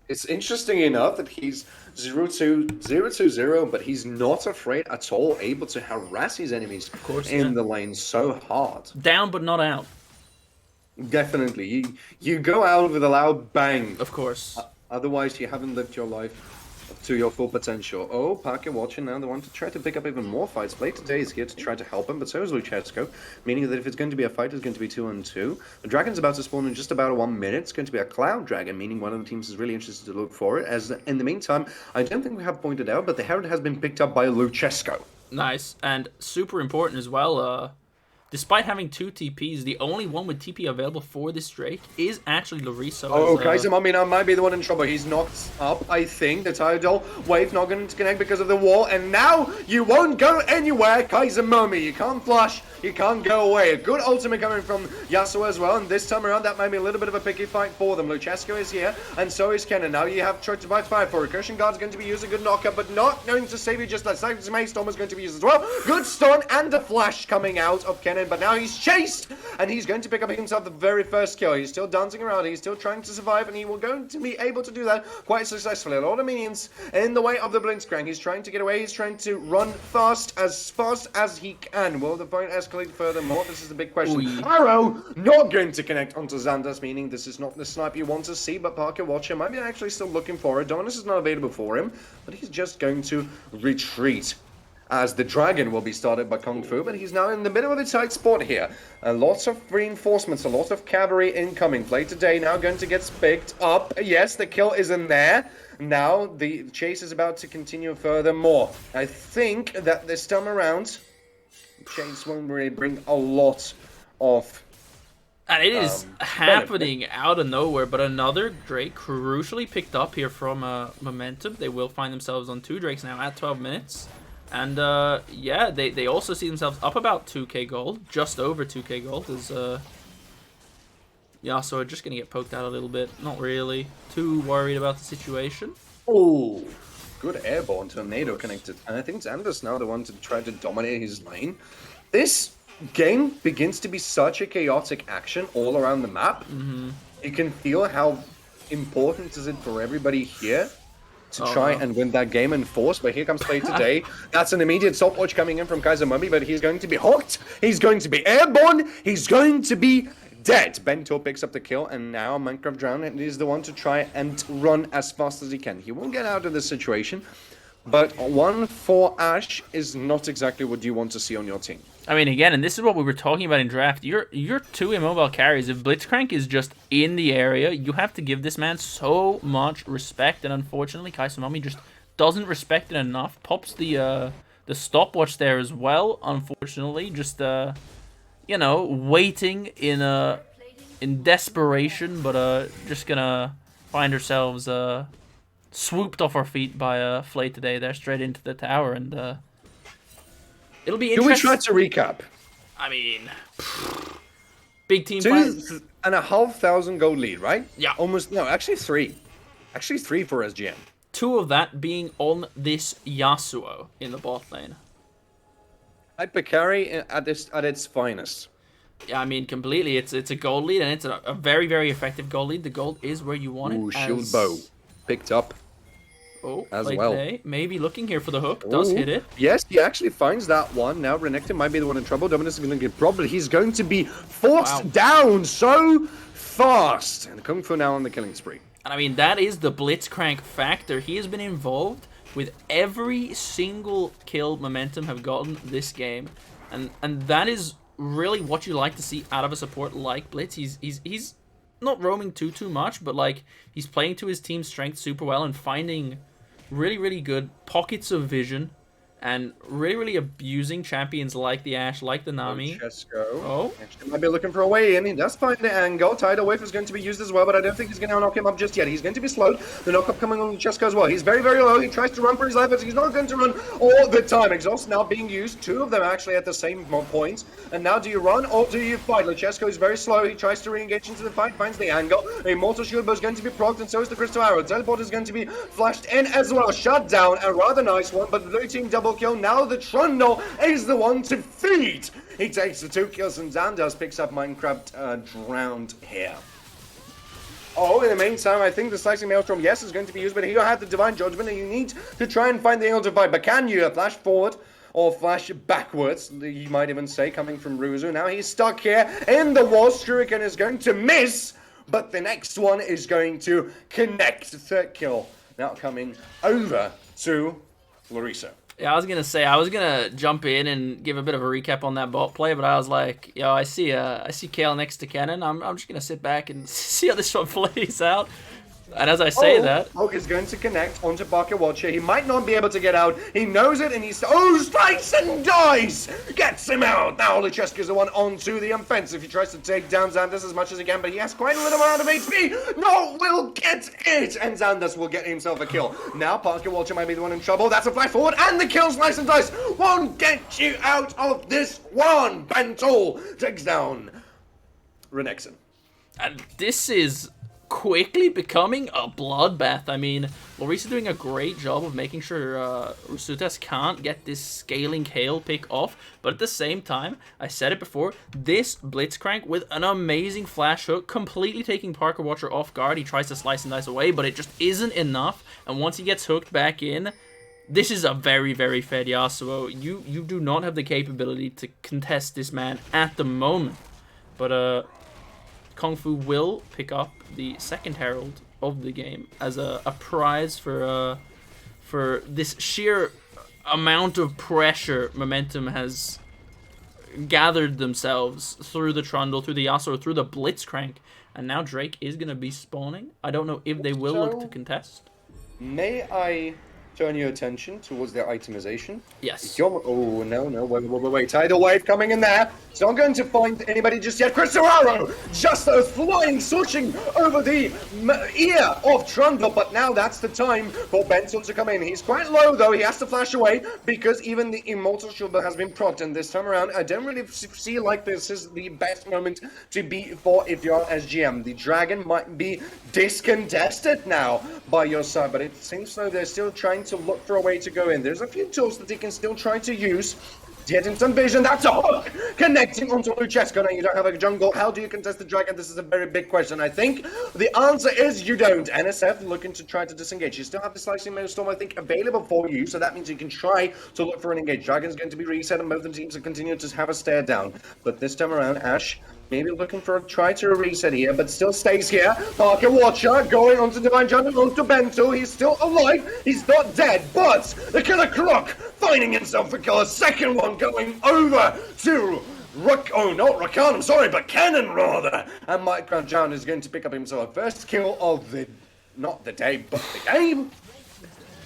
It's interesting enough that he's 0-2-0, but he's not afraid at all, able to harass his enemies in the lane so hard. Down but not out. Definitely. You go out with a loud bang. Of course. Otherwise, you haven't lived your life to your full potential. Oh, Parker watching now, the one to try to pick up even more fights. Play Today is here to try to help him, but so is Luchesco, meaning that if it's going to be a fight, it's going to be 2-on-2. The dragon's about to spawn in just about 1 minute. It's going to be a cloud dragon, meaning one of the teams is really interested to look for it. As in the meantime, I don't think we have pointed out, but the Herald has been picked up by Luchesco. Nice, and super important as well, despite having 2 TPs, the only one with TP available for this Drake is actually Loriso. Oh, Kaisamami now might be the one in trouble. He's knocked up, I think. The tidal wave not going to connect because of the wall. And now you won't go anywhere, Kaisamami. You can't flush. You can't go away. A good ultimate coming from Yasuo as well. And this time around, that might be a little bit of a picky fight for them. Luchesco is here, and so is Kennen. Now you have Church to Bite Fire for Recursion Guard's going to be used. A good knockup, but not going to save you just that. Slice Storm is going to be used as well. Good stun and a flash coming out of Kennen. But now he's chased, and he's going to pick up himself the very first kill. He's still dancing around, he's still trying to survive, and he will going to be able to do that quite successfully. A lot of minions in the way of the Blitzcrank. He's trying to get away, he's trying to run fast as he can. Will the fight escalate furthermore? This is the big question. Ooh. Arrow not going to connect onto Xandas, meaning this is not the snipe you want to see, but Parker Watcher might be actually still looking for it. Dominus is not available for him, but he's just going to retreat, as the dragon will be started by Kung Fu, but he's now in the middle of the tight spot here. Lots of reinforcements, a lot of cavalry incoming. Play Today now going to get picked up. Yes, the kill is in there. Now the chase is about to continue furthermore. I think that this time around, chase won't really bring a lot of... And it is happening out of nowhere, but another Drake crucially picked up here from Momentum. They will find themselves on 2 Drakes now at 12 minutes. And, yeah, they also see themselves up about 2k gold, just over 2k gold, as, Yasuo just gonna get poked out a little bit. Not really too worried about the situation. Oh, good airborne tornado connected. And I think Xander's now the one to try to dominate his lane. This game begins to be such a chaotic action all around the map. You can feel how important is it for everybody here to try and win that game in force, but here comes Play Today. That's an immediate stopwatch coming in from Kaisamami, but he's going to be hooked, he's going to be airborne, he's going to be dead. Bento picks up the kill, and now Minecraft Drown is the one to try and run as fast as he can. He won't get out of this situation, but 1 for Ash is not exactly what you want to see on your team. I mean, again, and this is what we were talking about in draft. Your 2 immobile carries. If Blitzcrank is just in the area, you have to give this man so much respect, and unfortunately, Kaisumami just doesn't respect it enough. Pops the stopwatch there as well. Unfortunately, just you know, waiting in desperation, but just gonna find ourselves swooped off our feet by Flay today. There, straight into the tower, and it'll be interesting. Do we try to recap? I mean, big team fight. 2,500 gold lead, right? Yeah. Almost, no, actually 3. Actually 3 for SGM. 2 of that being on this Yasuo in the bot lane. Hyper carry at its finest. Yeah, I mean, completely. It's a gold lead, and it's a very, very effective gold lead. The gold is where you want it. Ooh, shield bow. Picked up. Oh, as well. Today. Maybe looking here for the hook. Does hit it. Yes, he actually finds that one. Now Renekton might be the one in trouble. Dominus is going to get probably. He's going to be forced down so fast. And Kung Fu now on the killing spree. And I mean, that is the Blitzcrank factor. He has been involved with every single kill Momentum have gotten this game. And that is really what you like to see out of a support like Blitz. He's not roaming too much, but like he's playing to his team's strength super well and finding really, really good pockets of vision and really, really abusing champions like the Ashe, like the Nami. Oh, actually might be looking for a way in. He does find the angle. Tidal Wave is going to be used as well, but I don't think he's going to knock him up just yet. He's going to be slowed. The knock-up coming on Chesko as well. He's very, very low. He tries to run for his life, but he's not going to run all the time. Exhaust now being used. 2 of them actually at the same point. And now do you run or do you fight? Luchesco is very slow. He tries to re-engage into the fight, finds the angle. A Immortal Shield Bow is going to be procced, and so is the Crystal Arrow. Teleport is going to be flashed in as well. Shut down. A rather nice one, but the blue team double kill. Now the Trundle is the one to feed. He takes the 2 kills, and Xandas picks up Minecraft Drowned here. Oh, in the meantime, I think the Slicing Maelstrom, yes, is going to be used, but here you have the Divine Judgment, and you need to try and find the angle to fight. But can you flash forward or flash backwards, you might even say, coming from Ruzu? Now he's stuck here in the wall. Shuriken is going to miss, but the next one is going to connect. 3rd kill now coming over to Larissa. Yeah, I was going to say, I was going to jump in and give a bit of a recap on that bot play, but I was like, yo, I see Kale next to Kennen. I'm just going to sit back and see how this one plays out. And as I say that... Hulk is going to connect onto Parker Watcher. He might not be able to get out. He knows it, and he's... Oh, strikes and dies! Gets him out! Now Luchescu's the one onto the offensive. He tries to take down Xandas as much as he can, but he has quite a little amount of HP. No, will get it! And Xandas will get himself a kill. Now Parker Watcher might be the one in trouble. That's a flash forward, and the kill slice and dice won't get you out of this one. Bentol takes down Renekton. And this is quickly becoming a bloodbath. I mean, Larissa doing a great job of making sure Rusutas can't get this scaling hail pick off, but at the same time, I said it before, this Blitzcrank with an amazing flash hook, completely taking Parker Watcher off guard. He tries to slice and dice away, but it just isn't enough, and once he gets hooked back in, this is a very, very fed Yasuo. You do not have the capability to contest this man at the moment, but Kung Fu will pick up the 2nd Herald of the game as a prize for this sheer amount of pressure Momentum has gathered themselves through the Trundle, through the Yasuo, through the Blitzcrank, and now Drake is going to be spawning. I don't know if they will look to contest. May I turn your attention towards their itemization? Yes. Oh, no, wait. Tidal Wave coming in there. It's not going to find anybody just yet. Crystal Arrow just flying, switching over the ear of Trundle, but now that's the time for Benson to come in. He's quite low, though. He has to flash away because even the Immortal Shield has been procced, and this time around, I don't really see like this is the best moment to be for if you're SGM. The Dragon might be discontested now by your side, but it seems though they're still trying to look for a way to go in. There's a few tools that he can still try to use. Getting some vision, that's a hook! Connecting onto Luchesco. Now you don't have a jungle. How do you contest the dragon? This is a very big question. I think the answer is you don't. NSF looking to try to disengage. You still have the Slicing Maelstrom, I think, available for you, so that means you can try to look for an engage. Dragon's going to be reset, and both the teams are continuing to have a stare down. But this time around, Ashe Maybe looking for a try to reset here, but still stays here. Parker Watcher going onto Divine Jungle, onto Bento. He's still alive. He's not dead, but the Killer Croc finding himself a kill. A second one going over to not Rakan, I'm sorry, but Cannon rather. And Minecraft Drown is going to pick up himself a first kill of the, not the day, but the game.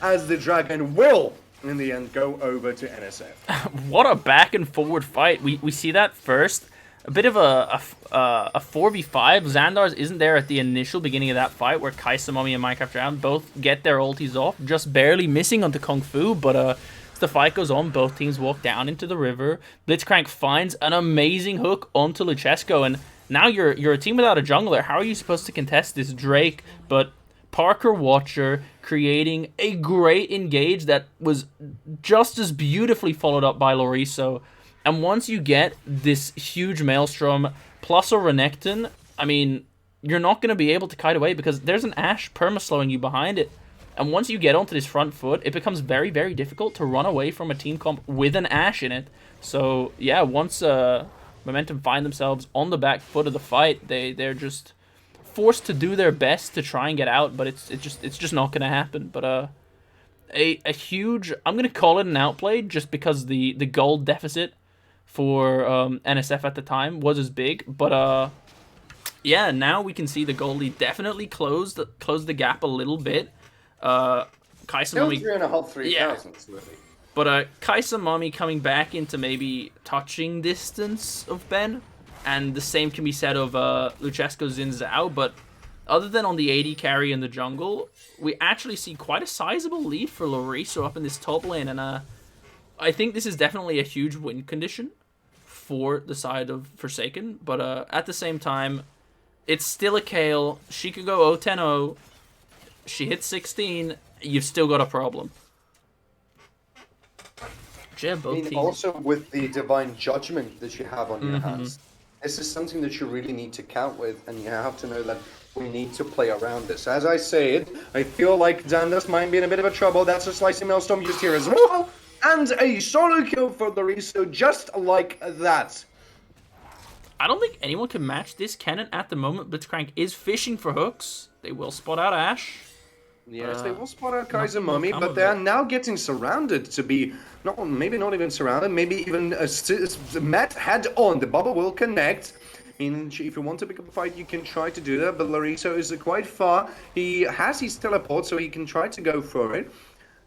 As the Dragon will, in the end, go over to NSF. What a back and forward fight. We see that first. A bit of a 4v5. Xandar's isn't there at the initial beginning of that fight where Kaisa, Mommy, and Minecraft Drown both get their ultis off, just barely missing onto Kung Fu, but as the fight goes on, both teams walk down into the river. Blitzcrank finds an amazing hook onto Luchesco, and now you're a team without a jungler. How are you supposed to contest this Drake? But Parker Watcher creating a great engage that was just as beautifully followed up by Loriso. And once you get this huge Maelstrom plus a Renekton, I mean, you're not going to be able to kite away because there's an Ashe perma-slowing you behind it. And once you get onto this front foot, it becomes very, very difficult to run away from a team comp with an Ashe in it. So, yeah, once Momentum find themselves on the back foot of the fight, they're just forced to do their best to try and get out, but it's just not going to happen. But a huge, I'm going to call it an outplay just because the gold deficit for NSF at the time was as big, but yeah, now we can see the goalie definitely closed the gap a little bit. Kaisa Mommy, 3,500, yeah, but Kaisa Mommy coming back into maybe touching distance of Ben, and the same can be said of Luchesco Xin Zhao. But other than on the AD carry in the jungle, we actually see quite a sizable lead for Loriso up in this top lane, and I think this is definitely a huge win condition for the side of Forsaken, but at the same time, it's still a Kayle. She could go 0-10-0. She hits 16. You've still got a problem. Yeah, both teams. Also, with the Divine Judgment that you have on your hands, this is something that you really need to count with, and you have to know that we need to play around this. As I said, I feel like Xandas might be in a bit of a trouble. That's a Slicing Maelstrom used here as well. And a solo kill for Loriso, just like that. I don't think anyone can match this cannon at the moment. Blitzcrank is fishing for hooks. They will spot out Ashe. Yes, they will spot out Kaiser Mummy, but they are now getting surrounded to be, maybe not even surrounded, maybe even met head-on. The bubble will connect. Meaning, if you want to pick up a fight, you can try to do that, but Loriso is quite far. He has his teleport, so he can try to go for it.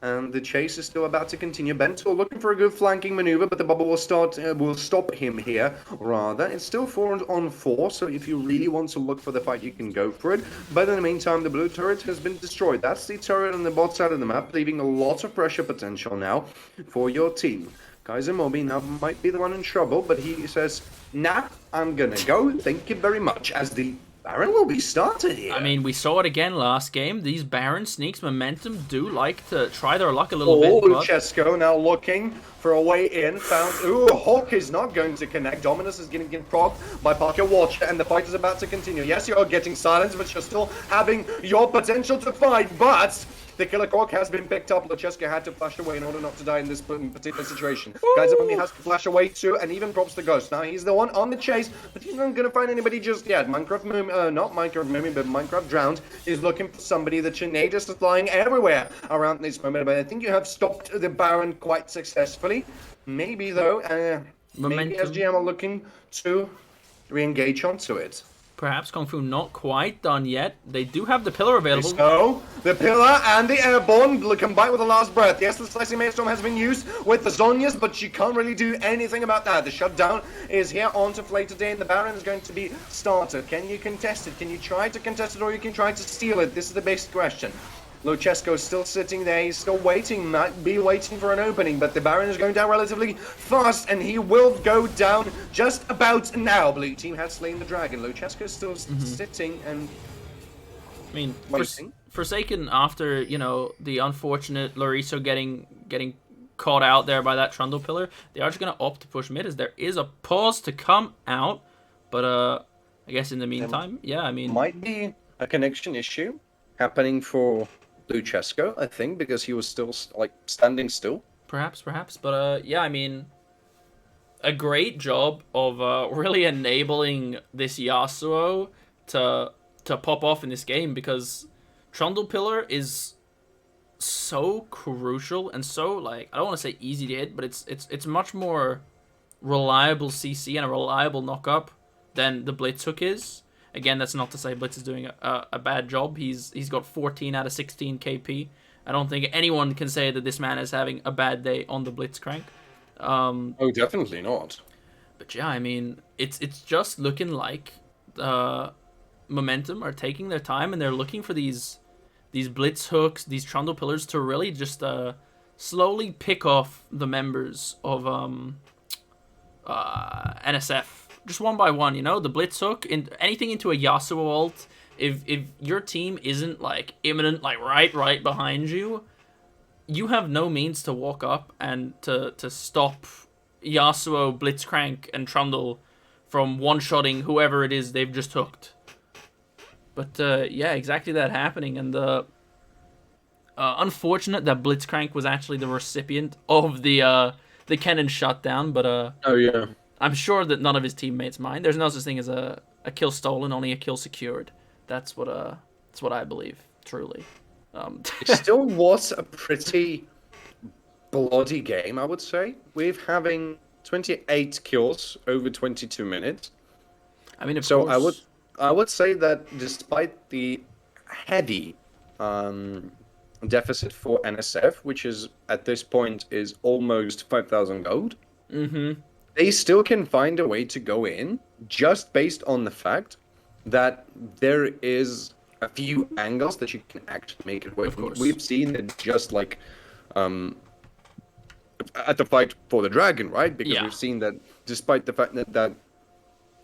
And the chase is still about to continue. Bento looking for a good flanking maneuver, but the bubble will stop him here, rather. It's still 4-on-4, so if you really want to look for the fight, you can go for it. But in the meantime, the blue turret has been destroyed. That's the turret on the bot side of the map, leaving a lot of pressure potential now for your team. Kaiser Mobi now might be the one in trouble, but he says, nah, I'm gonna go. Thank you very much, as the Baron will be started here. I mean, we saw it again last game. These Baron sneaks Momentum do like to try their luck a little bit. Luchesco now looking for a way in. Found. Ooh, Hawk is not going to connect. Dominus is getting procced by Parker Watcher, and the fight is about to continue. Yes, you are getting silenced, but you're still having your potential to fight. But the Killer Croc has been picked up. Luchesco had to flash away in order not to die in this particular situation. Kaiser Mummy has to flash away too, and even drops the Ghost. Now he's the one on the chase, but he's not going to find anybody just yet. Not Minecraft Mummy, but Minecraft Drowned is looking for somebody. The Chinadus is flying everywhere around this moment, but I think you have stopped the Baron quite successfully. Maybe though, maybe SGM are looking to re-engage onto it. Perhaps Kung Fu not quite done yet. They do have the pillar available. So, the pillar and the airborne combined with the last breath. Yes, the Slicing Maelstrom has been used with the Zonias, but you can't really do anything about that. The shutdown is here onto Flay today, and the Baron is going to be started. Can you contest it? Can you try to contest it, or you can try to steal it? This is the basic question. Luchesco is still sitting there, he's still waiting, might be waiting for an opening, but the Baron is going down relatively fast, and he will go down just about now. Blue team has slain the dragon. Luchesco is still sitting and waiting. Forsaken, after, you know, the unfortunate Loriso getting caught out there by that Trundle pillar, they are just going to opt to push mid, as there is a pause to come out, but I guess in the meantime, yeah, I mean... Might be a connection issue happening for Luchesco, I think, because he was still, like, standing still. Perhaps, but, yeah, I mean, a great job of really enabling this Yasuo to pop off in this game, because Trundle Pillar is so crucial and so, like, I don't want to say easy to hit, but it's much more reliable CC and a reliable knock-up than the Blitz Hook is. Again, that's not to say Blitz is doing a bad job. He's got 14 out of 16 KP. I don't think anyone can say that this man is having a bad day on the Blitzcrank. Oh, definitely not. But yeah, I mean, it's just looking like Momentum are taking their time, and they're looking for these Blitz hooks, these Trundle Pillars to really just slowly pick off the members of NSF, just one by one. You know, the Blitz hook, anything into a Yasuo ult. If your team isn't like imminent, like right behind you, you have no means to walk up and to stop Yasuo, Blitzcrank, and Trundle from one-shotting whoever it is they've just hooked. But yeah, exactly that happening, and unfortunate that Blitzcrank was actually the recipient of the cannon shutdown. But oh yeah, I'm sure that none of his teammates mind. There's no such thing as a kill stolen, only a kill secured. That's what I believe, truly. It still was a pretty bloody game, I would say, with having 28 kills over 22 minutes. I mean, of so course. I would say that despite the heavy deficit for NSF, which is at this point is almost 5,000 gold, they still can find a way to go in just based on the fact that there is a few angles that you can actually make it work. We've seen it just like at the fight for the dragon, right? Because we've seen that despite the fact that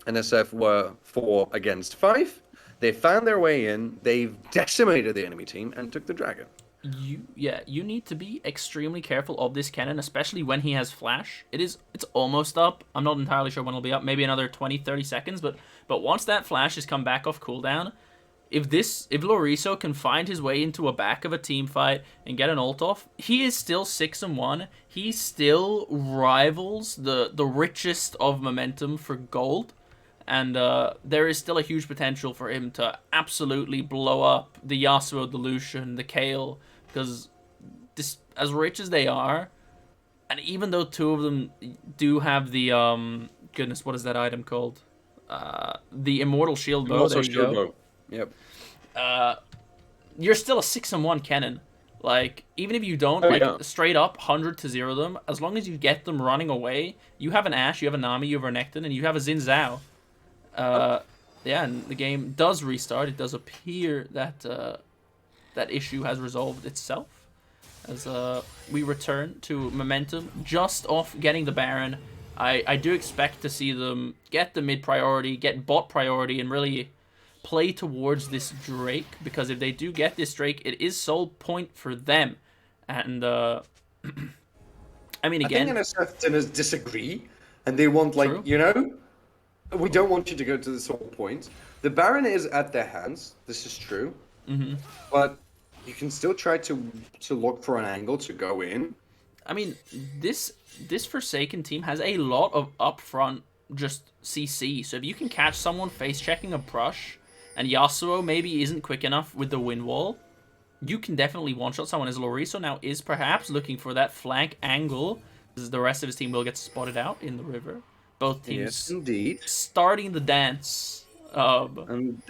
NSF were 4 against 5, they found their way in, they've decimated the enemy team and took the dragon. You need to be extremely careful of this cannon, especially when he has flash. It's almost up. I'm not entirely sure when it'll be up. Maybe another 20-30 seconds, but once that flash has come back off cooldown, if Loriso can find his way into a back of a team fight and get an ult off, he is still 6-1. He still rivals the richest of Momentum for gold. And there is still a huge potential for him to absolutely blow up the Yasuo, the Lucian, the Kayle, because as rich as they are, and even though 2 of them do have the goodness, what is that item called? The Immortal Shield Bow. There you go. Yep. You're still a 6-1 cannon. Like, even if you don't straight up 100-0 them, as long as you get them running away, you have an Ashe, you have a Nami, you have a Renekton, and you have a Xin Zhao. Yeah, and the game does restart. It does appear that that issue has resolved itself as we return to Momentum just off getting the Baron. I do expect to see them get the mid priority, get bot priority, and really play towards this Drake, because if they do get this Drake, it is soul point for them. And I mean, again, I think NSF disagree, and they want, like, you know, we don't want you to go to the soul point. The Baron is at their hands. This is true, but you can still try to look for an angle to go in. I mean, this Forsaken team has a lot of upfront just CC. So if you can catch someone face checking a brush, and Yasuo maybe isn't quick enough with the wind wall, you can definitely one-shot someone. As Loriso now is perhaps looking for that flank angle, as the rest of his team will get spotted out in the river. Both teams, yes, indeed, starting the dance. And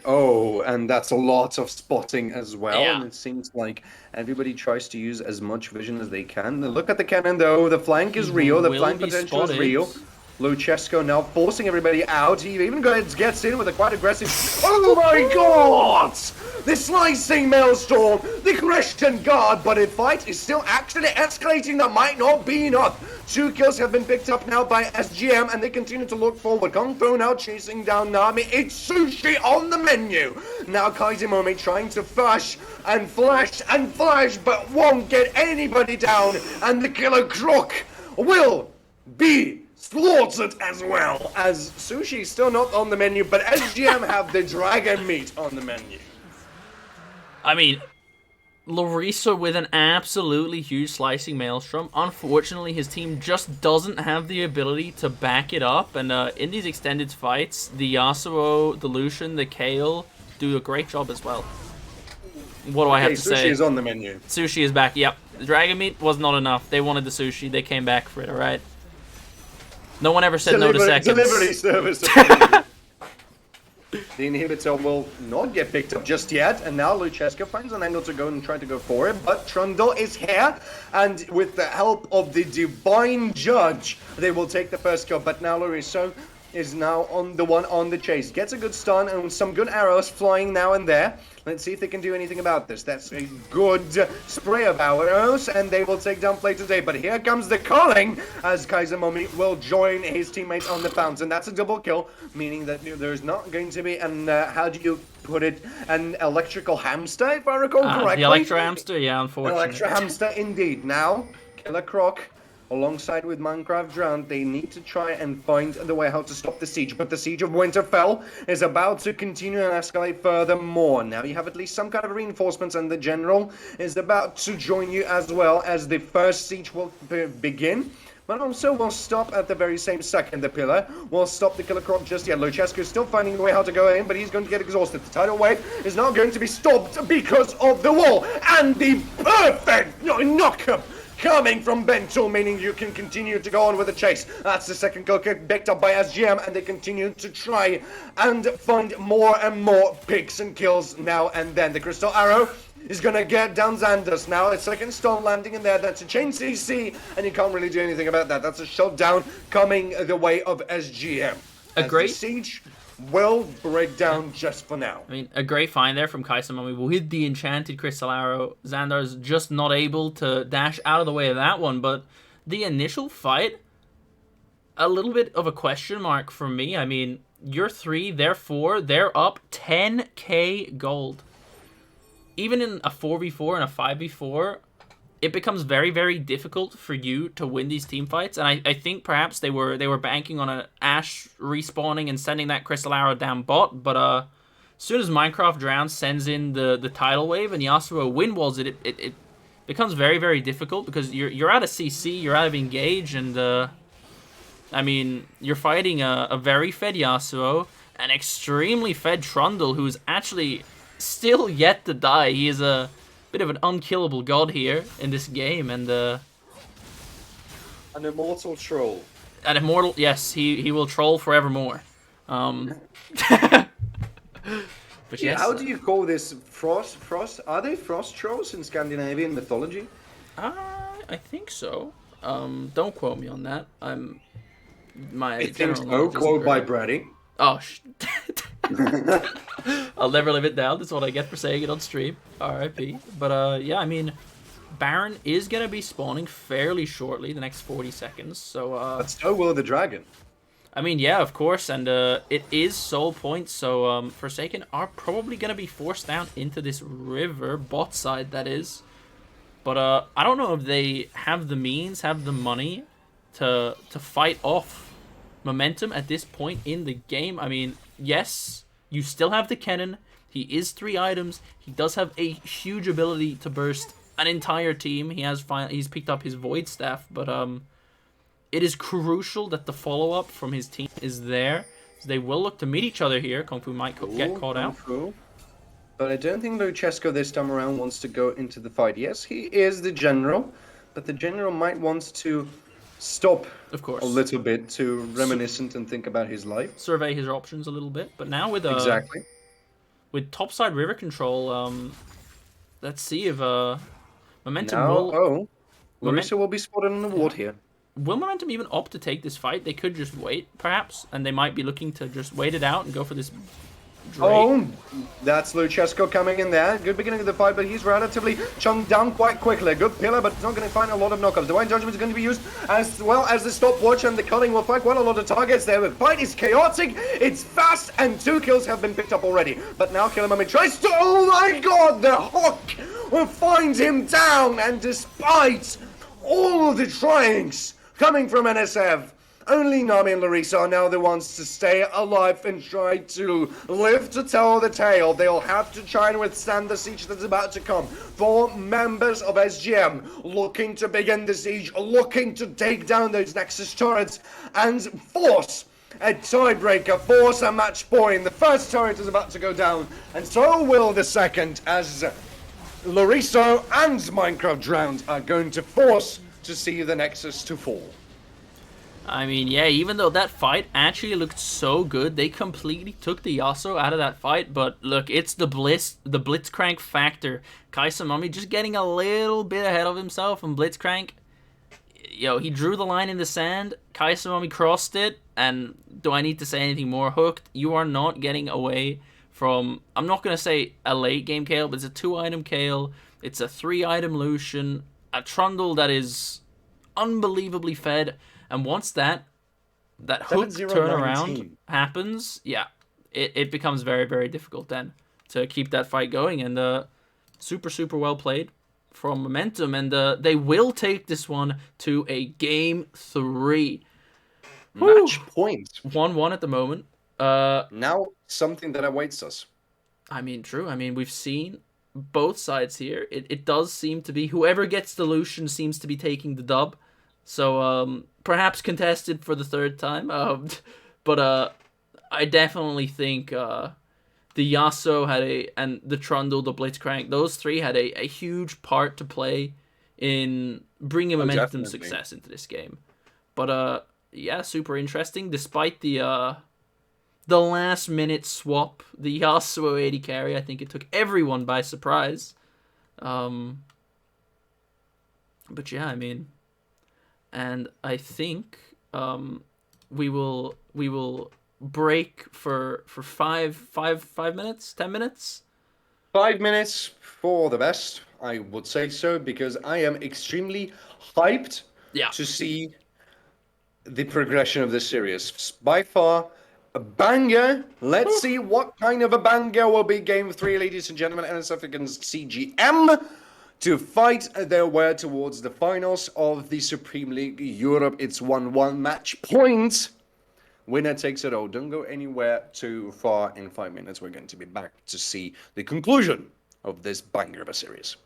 that's a lot of spotting as well. Yeah. And it seems like everybody tries to use as much vision as they can. Look at the cannon, though. The flank is real. The flank potential is real. Luchesco now forcing everybody out. He even gets in with a quite aggressive... Oh my god! The slicing maelstrom! The Christian guard! But a fight is still actually escalating. That might not be enough. 2 kills have been picked up now by SGM, and they continue to look forward. Kung Fu now chasing down Nami. It's sushi on the menu! Now Kaizimomi trying to flash, but won't get anybody down. And the Killer Croc will be slaughtered as well, as sushi still not on the menu, but SGM have the dragon meat on the menu. I mean, Larissa with an absolutely huge slicing maelstrom. Unfortunately, his team just doesn't have the ability to back it up. And in these extended fights, the Yasuo, the Lucian, the Kayle do a great job as well. What do I have to say? Sushi is on the menu. Sushi is back. Yep. The dragon meat was not enough. They wanted the sushi. They came back for it, alright? No one ever said no to seconds. Delivery service. The inhibitor will not get picked up just yet, and now Lucheska finds an angle to go and try to go for it, but Trundle is here, and with the help of the Divine Judge, they will take the first kill, but now Larissa is now on the chase. Gets a good stun and some good arrows flying now and there. Let's see if they can do anything about this. That's a good spray of arrows, and they will take down Play today. But here comes the calling, as Kaiser Momi will join his teammates on the fountain. That's a double kill, meaning that there's not going to be an, how do you put it, an electrical hamster, if I recall correctly. The electro hamster, yeah, unfortunately. An electro hamster, indeed. Now, Killer Croc, alongside with Minecraft Drowned, they need to try and find the way how to stop the siege. But the siege of Winterfell is about to continue and escalate furthermore. Now you have at least some kind of reinforcements, and the general is about to join you as well, as the first siege will begin. But also will stop at the very same second. The pillar will stop the Killer Croc just yet. Luchescu is still finding a way how to go in, but he's going to get exhausted. The tidal wave is not going to be stopped because of the wall. And the perfect knock-up coming from Bentul, meaning you can continue to go on with the chase. That's the second kill picked up by SGM, and they continue to try and find more and more picks and kills now and then. The Crystal Arrow is going to get down Xander's now. A second stone landing in there. That's a chain CC, and you can't really do anything about that. That's a shutdown coming the way of SGM. A great siege will break down just for now. I mean, a great find there from Kaisamami with the enchanted Crystal Arrow. Xandar's just not able to dash out of the way of that one, but the initial fight, a little bit of a question mark for me. I mean, you're 3, they're 4, they're up 10k gold. Even in a 4v4 and a 5v4, it becomes very, very difficult for you to win these team fights, and I think perhaps they were banking on an Ashe respawning and sending that Crystal Arrow down bot, but as soon as Minecraft Drown sends in the tidal wave and Yasuo wind walls it becomes very, very difficult because you're out of CC, you're out of engage, and I mean, you're fighting a very fed Yasuo, an extremely fed Trundle, who's actually still yet to die. He is a bit of an unkillable god here in this game, and an immortal troll. An immortal, yes, he will troll forevermore. But yeah, yes, how do you call this? Frost? Are they frost trolls in Scandinavian mythology? I think so. Don't quote me on that. I think so. Quote by Brady. Oh, I'll never live it down. That's what I get for saying it on stream. R.I.P. But yeah, I mean, Baron is gonna be spawning fairly shortly, the next 40 seconds. So but so will the dragon. I mean, yeah, of course, and it is soul points. So Forsaken are probably gonna be forced down into this river, bot side that is. But I don't know if they have the means, have the money to fight off momentum at this point in the game. I mean, yes, you still have the cannon. He is 3 items. He does have a huge ability to burst an entire team. He's picked up his Void Staff, but it is crucial that the follow-up from his team is there. So they will look to meet each other here. Kung Fu might get caught out. But I don't think Luchescu this time around wants to go into the fight. Yes, he is the general, but the general might want to stop, of course, a little bit to reminiscent and think about his life, survey his options a little bit. But now with exactly with topside river control, let's see if momentum now, will. Larissa will be spotted on the ward here. Will momentum even opt to take this fight? They could just wait, perhaps, and they might be looking to just wait it out and go for this Drake. Oh, that's Luchescu coming in there. Good beginning of the fight, but he's relatively chunked down quite quickly. Good pillar, but it's not going to find a lot of knockouts. Divine Judgment is going to be used as well as the stopwatch, and the culling will find quite a lot of targets there. The fight is chaotic, it's fast, and 2 kills have been picked up already. But now Killer Mummy tries to... Oh my god, the Hawk will find him down, and despite all of the tryings coming from NSF, Only Nami and Larissa are now the ones to stay alive and try to live to tell the tale. They'll have to try and withstand the siege that's about to come. 4 members of SGM looking to begin the siege, looking to take down those Nexus turrets and force a tiebreaker, force a match point. The first turret is about to go down, and so will the second, as Larissa and Minecraft Drowned are going to force to see the Nexus to fall. I mean, yeah, even though that fight actually looked so good, they completely took the Yasuo out of that fight. But look, it's the Blitzcrank factor. Kaisamami just getting a little bit ahead of himself, and Blitzcrank, he drew the line in the sand. Kaisamami crossed it, and do I need to say anything more? Hooked, you are not getting away from, I'm not going to say a late game Kale, but it's a 2-item Kale. It's a 3-item Lucian, a Trundle that is unbelievably fed. And once that hook turnaround happens, yeah, it becomes very, very difficult then to keep that fight going. And super, super well played from Momentum. And they will take this one to a game 3. Match point. 1-1 at the moment. Now something that awaits us. I mean, true. I mean, we've seen both sides here. It does seem to be whoever gets the Lucian seems to be taking the dub. So, perhaps contested for the 3rd time. But I definitely think the Yasuo and the Trundle, the Blitzcrank, those 3 had a huge part to play in bringing Momentum success into this game. But yeah, super interesting. Despite the last minute swap, the Yasuo 80 carry, I think it took everyone by surprise. But yeah, I mean, and I think we will break for 5 minutes, 10 minutes. 5 minutes for the best, I would say so, because I am extremely hyped to see the progression of this series. By far, a banger. Let's see what kind of a banger will be Game 3, ladies and gentlemen. NSF against SGM to fight their way towards the finals of the Supreme League Europe. It's 1-1 match point. Winner takes it all. Don't go anywhere too far. In 5 minutes, we're going to be back to see the conclusion of this banger of a series.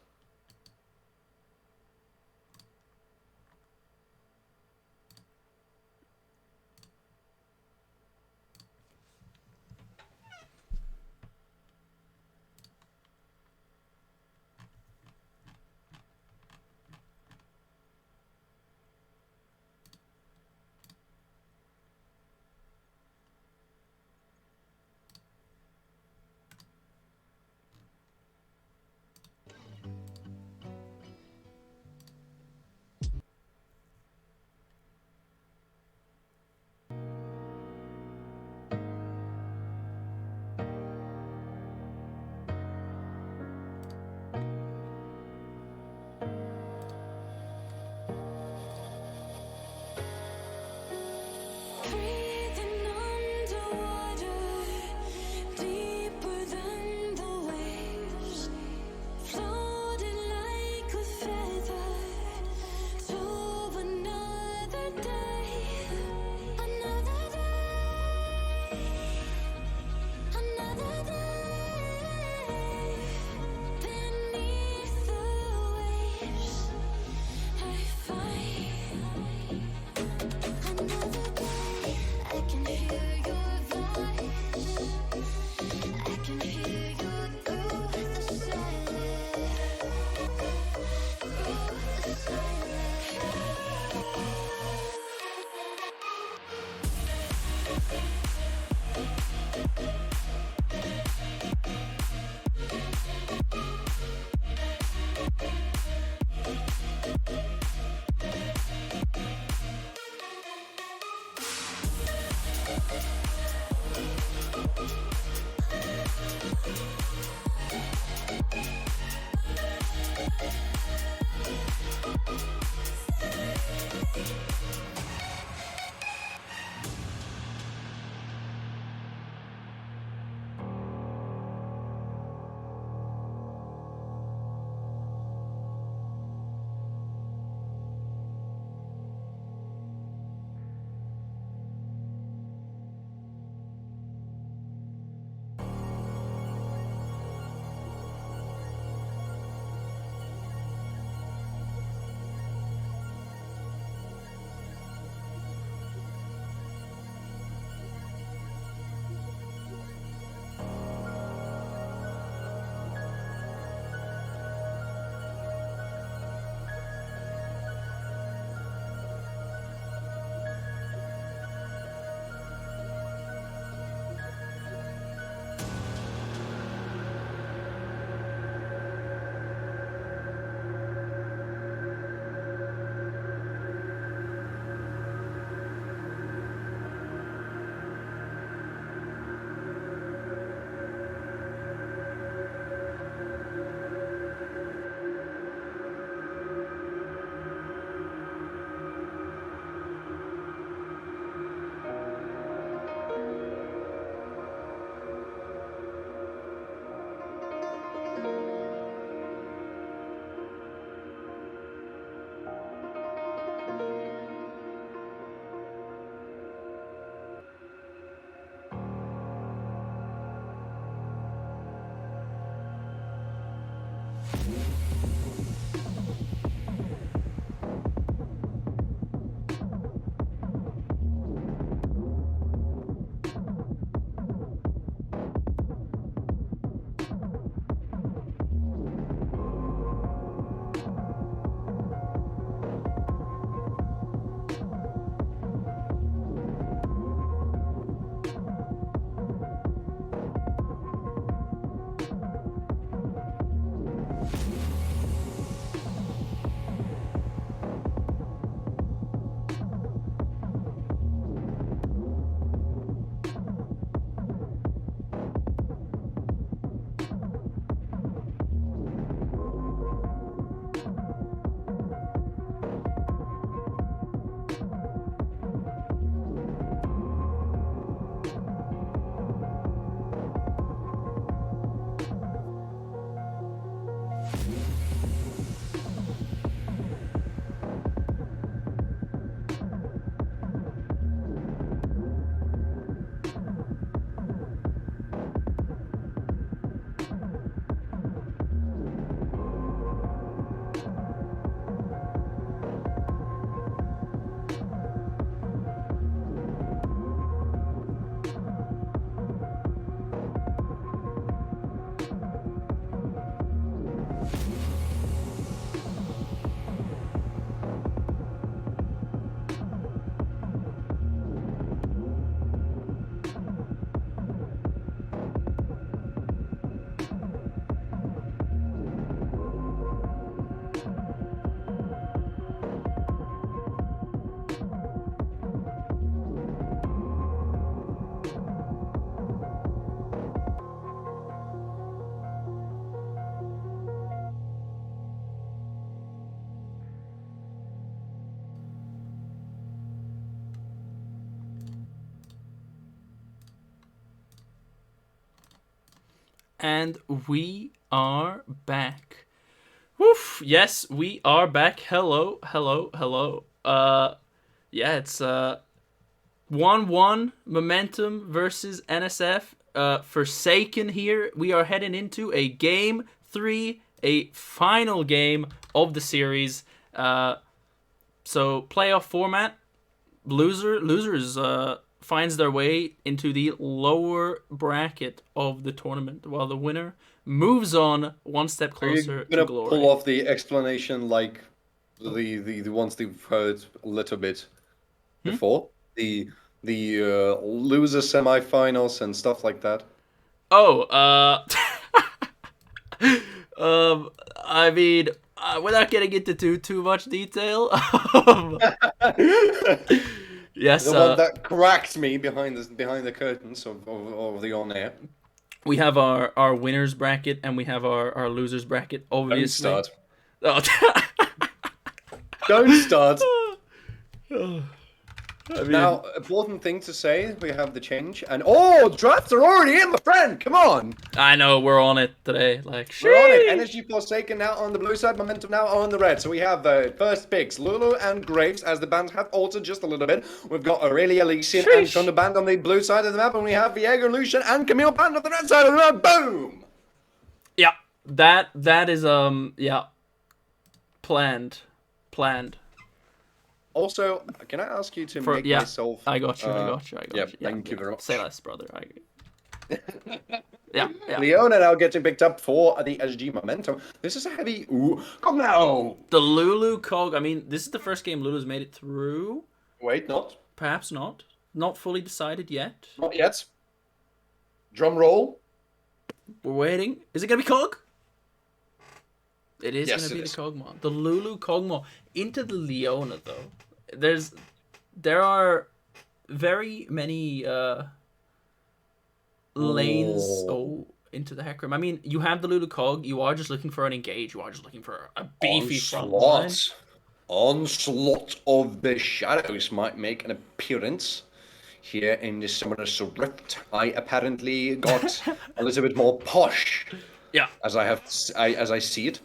And we are back. Woof. Yes, we are back. Hello, hello, hello. Yeah, it's 1-1 Momentum versus NSF. Forsaken here. We are heading into a game 3, a final game of the series. So playoff format. Losers finds their way into the lower bracket of the tournament, while the winner moves on one step Are you closer to gonna pull glory. off the explanation like the ones they've heard a little bit before? The loser semifinals and stuff like that. Oh, I mean, without getting into too much detail, yes, The one that cracked me behind the curtains of the on air. we have our winners bracket and we have our losers bracket. Don't Obviously, start. oh, Don't start. I mean, Now, important thing to say, we have the change. And oh, drafts are already in, my friend. Come on. I know we're on it today. Like, We're on it. sheesh. Energy Forsaken now on the blue side, Momentum now on the red. So we have first picks, Lulu and Graves, as the bands have altered just a little bit. We've got Aurelia, Elysian, and Sheesh. Thunder Band on the blue side of the map, and we have Viego, Lucian, and Camille Band on the red side of the map. Boom! Yeah, that is yeah, planned. Also, can I ask you to For make yeah, myself... I got you. I got you. I got yeah, you. thank you very much. Say less, brother. I agree. Yeah. Leona now getting picked up for the SG Momentum. This is a heavy... Ooh, come now! The Lulu Cog. I mean, this is the first game Lulu's made it through. Wait, not. Perhaps not. Not fully decided yet. Not yet. Drum roll. We're waiting. Is it gonna be Cog? It is Yes, gonna it be is. the Cogma. The Lulu Cogma into the Leona though. There are very many lanes into the Hecarim. I mean, you have the Lulu Cog. You are just looking for an engage. You are just looking for a beefy front line. Onslaught of the Shadows might make an appearance here in the Summoner's Rift. I apparently got a little bit more posh Yeah, as I see it.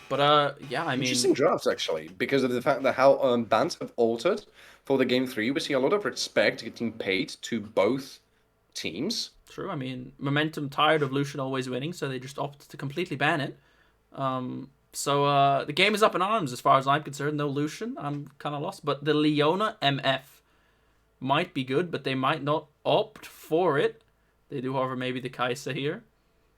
but yeah, I Interesting mean, drafts actually, because of the fact that how bands have altered for the game 3. We see a lot of respect getting paid to both teams. true. I mean, Momentum tired of Lucian always winning, so they just opted to completely ban it. So the game is up in arms as far as I'm concerned. No Lucian, I'm kind of lost. But the Leona MF might be good, but they might not opt for it. They do, however, maybe the Kai'Sa here.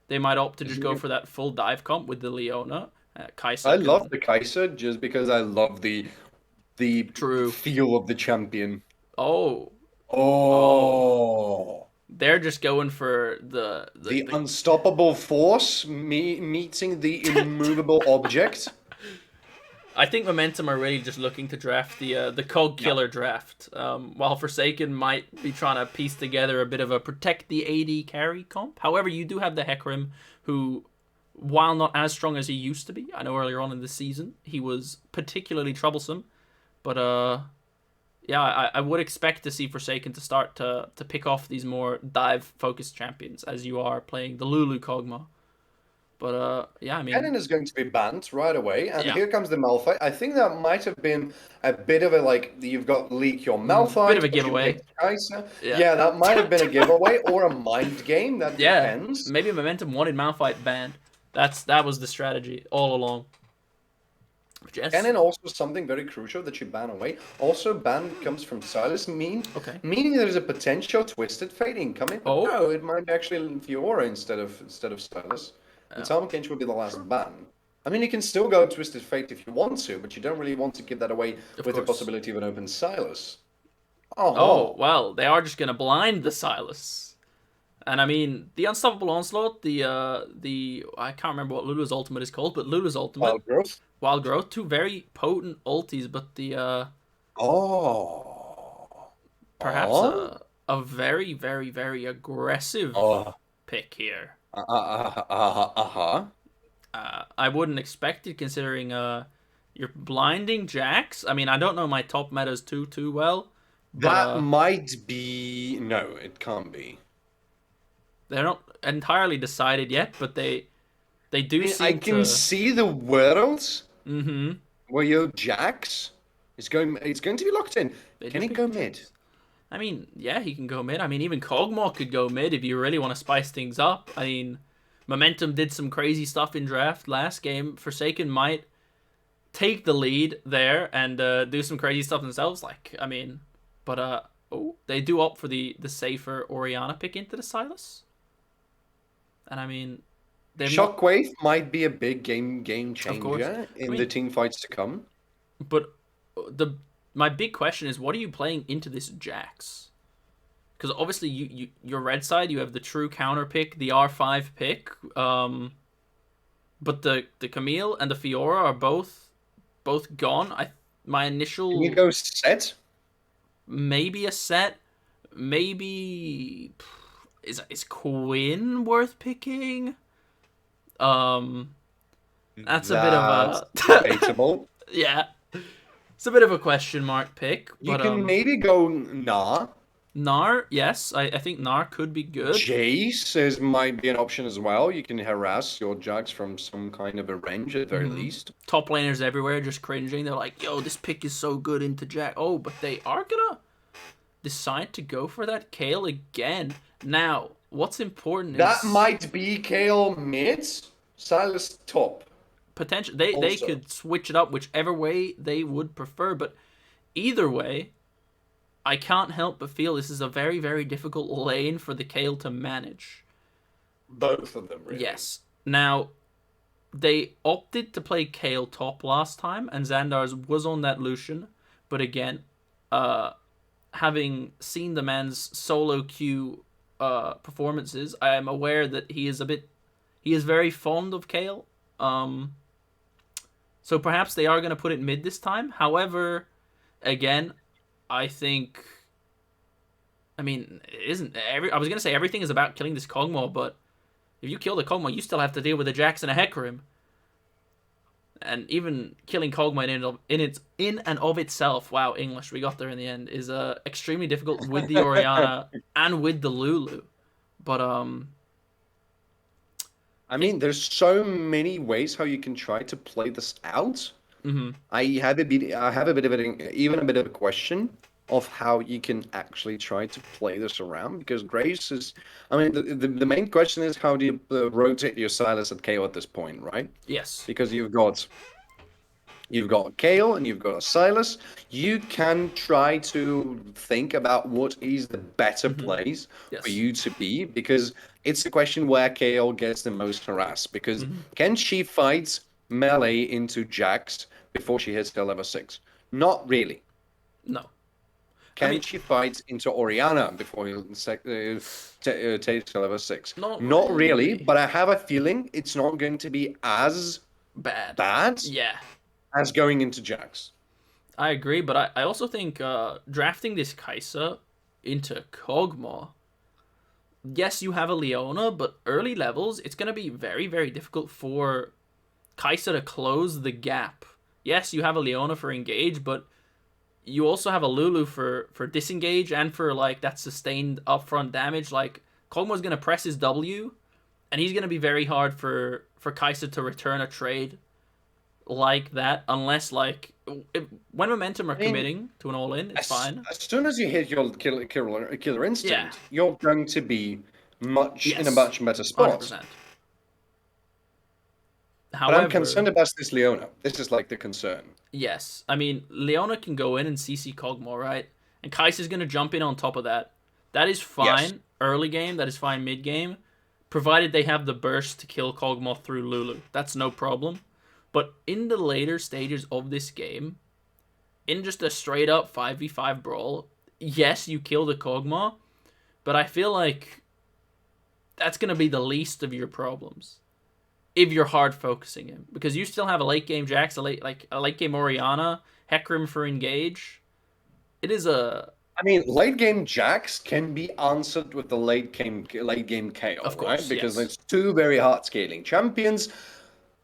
They might opt to just go for that full dive comp with the Leona. Kai'Sa I can... love the Kaiser just because I love the True. feel of the champion. Oh, Oh. they're just going for The unstoppable force meeting the immovable object. I think Momentum are really just looking to draft the Cog Killer draft, while Forsaken might be trying to piece together a bit of a protect the AD carry comp. However, you do have the Hecarim, who, while not as strong as he used to be, I know earlier on in the season he was particularly troublesome, but yeah, I would expect to see Forsaken to start to pick off these more dive-focused champions as you are playing the Lulu Kog'Maw. But yeah, I mean, Cannon is going to be banned right away, and yeah. here comes the Malphite. I think that might have been a bit of a like you've got leak your Malphite, Bit of a but you giveaway. picked Kai'Sa. Yeah. Yeah, that might have been a giveaway or a mind game. That Yeah, depends. maybe Momentum wanted Malphite banned. That was the strategy all along. Yes. Cannon also something very crucial that you ban away. Also, ban comes from Silas, Okay. meaning there's a potential Twisted Fate incoming. But Oh. no, it might be actually Fiora instead of Silas. And Tom Kinch would be the last ban. I mean, you can still go Twisted Fate if you want to, but you don't really want to give that away with the course. possibility of an open Silas. Oh well, they are just gonna blind the Silas. And I mean, the Unstoppable Onslaught, the I can't remember what Lulu's ultimate is called, but Lulu's ultimate, Wild Growth. Wild Growth, two very potent ultis, but the Oh. perhaps Oh. a very very very aggressive Oh. pick here. Uh-huh. I wouldn't expect it considering you're blinding Jax. I mean, I don't know my top metas too well. But, That might be... No, it can't be. They're not entirely decided yet, but they do I seem can to. see the world Mm-hmm. where your Jax is going. It's going to be locked in. They Can do he pick go the mid? Jax. I mean, yeah, he can go mid. I mean, even Kog'Maw could go mid if you really want to spice things up. I mean, Momentum did some crazy stuff in draft last game. Forsaken might take the lead there and do some crazy stuff themselves. Like, I mean, but oh, they do opt for the safer Orianna pick into the Silas, and I mean, they've not, Shockwave might be a big game of course. changer I in the mean, team fights to come. but the my big question is, what are you playing into this Jax? Because obviously your red side, you have the true counter pick, the R5 pick, but the Camille and the Fiora are both gone. My Can you initial go set? maybe a set, maybe is Quinn worth picking? Um, that's a bit of That's a debatable. yeah, it's a bit of a question mark pick, You but can maybe go Nah. Nar, yes, I think Nar could be good. Jace might be an option as well. You can harass your Jax from some kind of a range at the very least. Top laners everywhere just cringing. They're like, "Yo, this pick is so good into Jack." Oh, but they are gonna decide to go for that Kale again. Now, what's important That is might be Kale mid, Silas top. potential. They Also, could switch it up whichever way they would prefer, but either way, I can't help but feel this is a very very difficult lane for the Kale to manage. both of them really. Yes. Now, they opted to play Kale top last time, and Xandar's was on that Lucian. But again, uh, having seen the man's solo queue performances, I am aware that he is very fond of Kale. Um, so perhaps they are going to put it mid this time. However, again, I think. I mean, it isn't every. I was going to say everything is about killing this Kog'Maw, but if you kill the Kog'Maw, you still have to deal with a Jax and a Hecarim. And even killing Kog'Maw in and of itself, wow, English, we got there in the end, is extremely difficult with the Orianna and with the Lulu. But I think mean, there's so many ways how you can try to play this out. mm-hmm, I have a bit of even a bit of a question of how you can actually try to play this around because Grace is. I mean, the main question is how do you rotate your Silas at KO at this point, right? yes, Because you've got Kale and you've got a Silas. You can try to think about what is the better mm-hmm, place for yes, you to be because it's a question where Kale gets the most harassed. Because mm-hmm, can she fight melee into Jax before she hits the level 6? Not really. no, I Can mean she fight into Oriana before he takes the level 6? not Not really, really but I have a feeling it's not going to be as bad. bad Yeah, as going into Jax. I agree, but I also think drafting this Kaisa into Kog'Maw. Yes, you have a Leona, but early levels, it's gonna be very, very difficult for Kaisa to close the gap. Yes, you have a Leona for engage, but you also have a Lulu for disengage and for like that sustained upfront damage. Like Kog'Maw's gonna press his W, and he's gonna be very hard for Kaisa to return a trade like that unless like when Momentum are I mean, committing to an all in, it's fine. as soon as you hit your killer Yeah. instinct, you're going to be much in a Yes. much better one Hundred spot. percent. But I'm However, concerned about this Leona. This is like the concern. yes. I mean, Leona can go in and CC Kog'Maw, right? And Kai'Sa's going to jump in on top of that. That is Yes. fine early game. That is fine mid game. Provided they have the burst to kill Kog'Maw through Lulu. That's no problem. But in the later stages of this game, in just a straight up 5v5 brawl, yes, you kill the Kog'Maw, but I feel like that's going to be the least of your problems if you're hard focusing him, because you still have a late game Jax, a late game Orianna, Hecarim for engage. It is a I mean, late game Jax can be answered with the late game KO, of right? course, Because yes, it's two very hard scaling champions.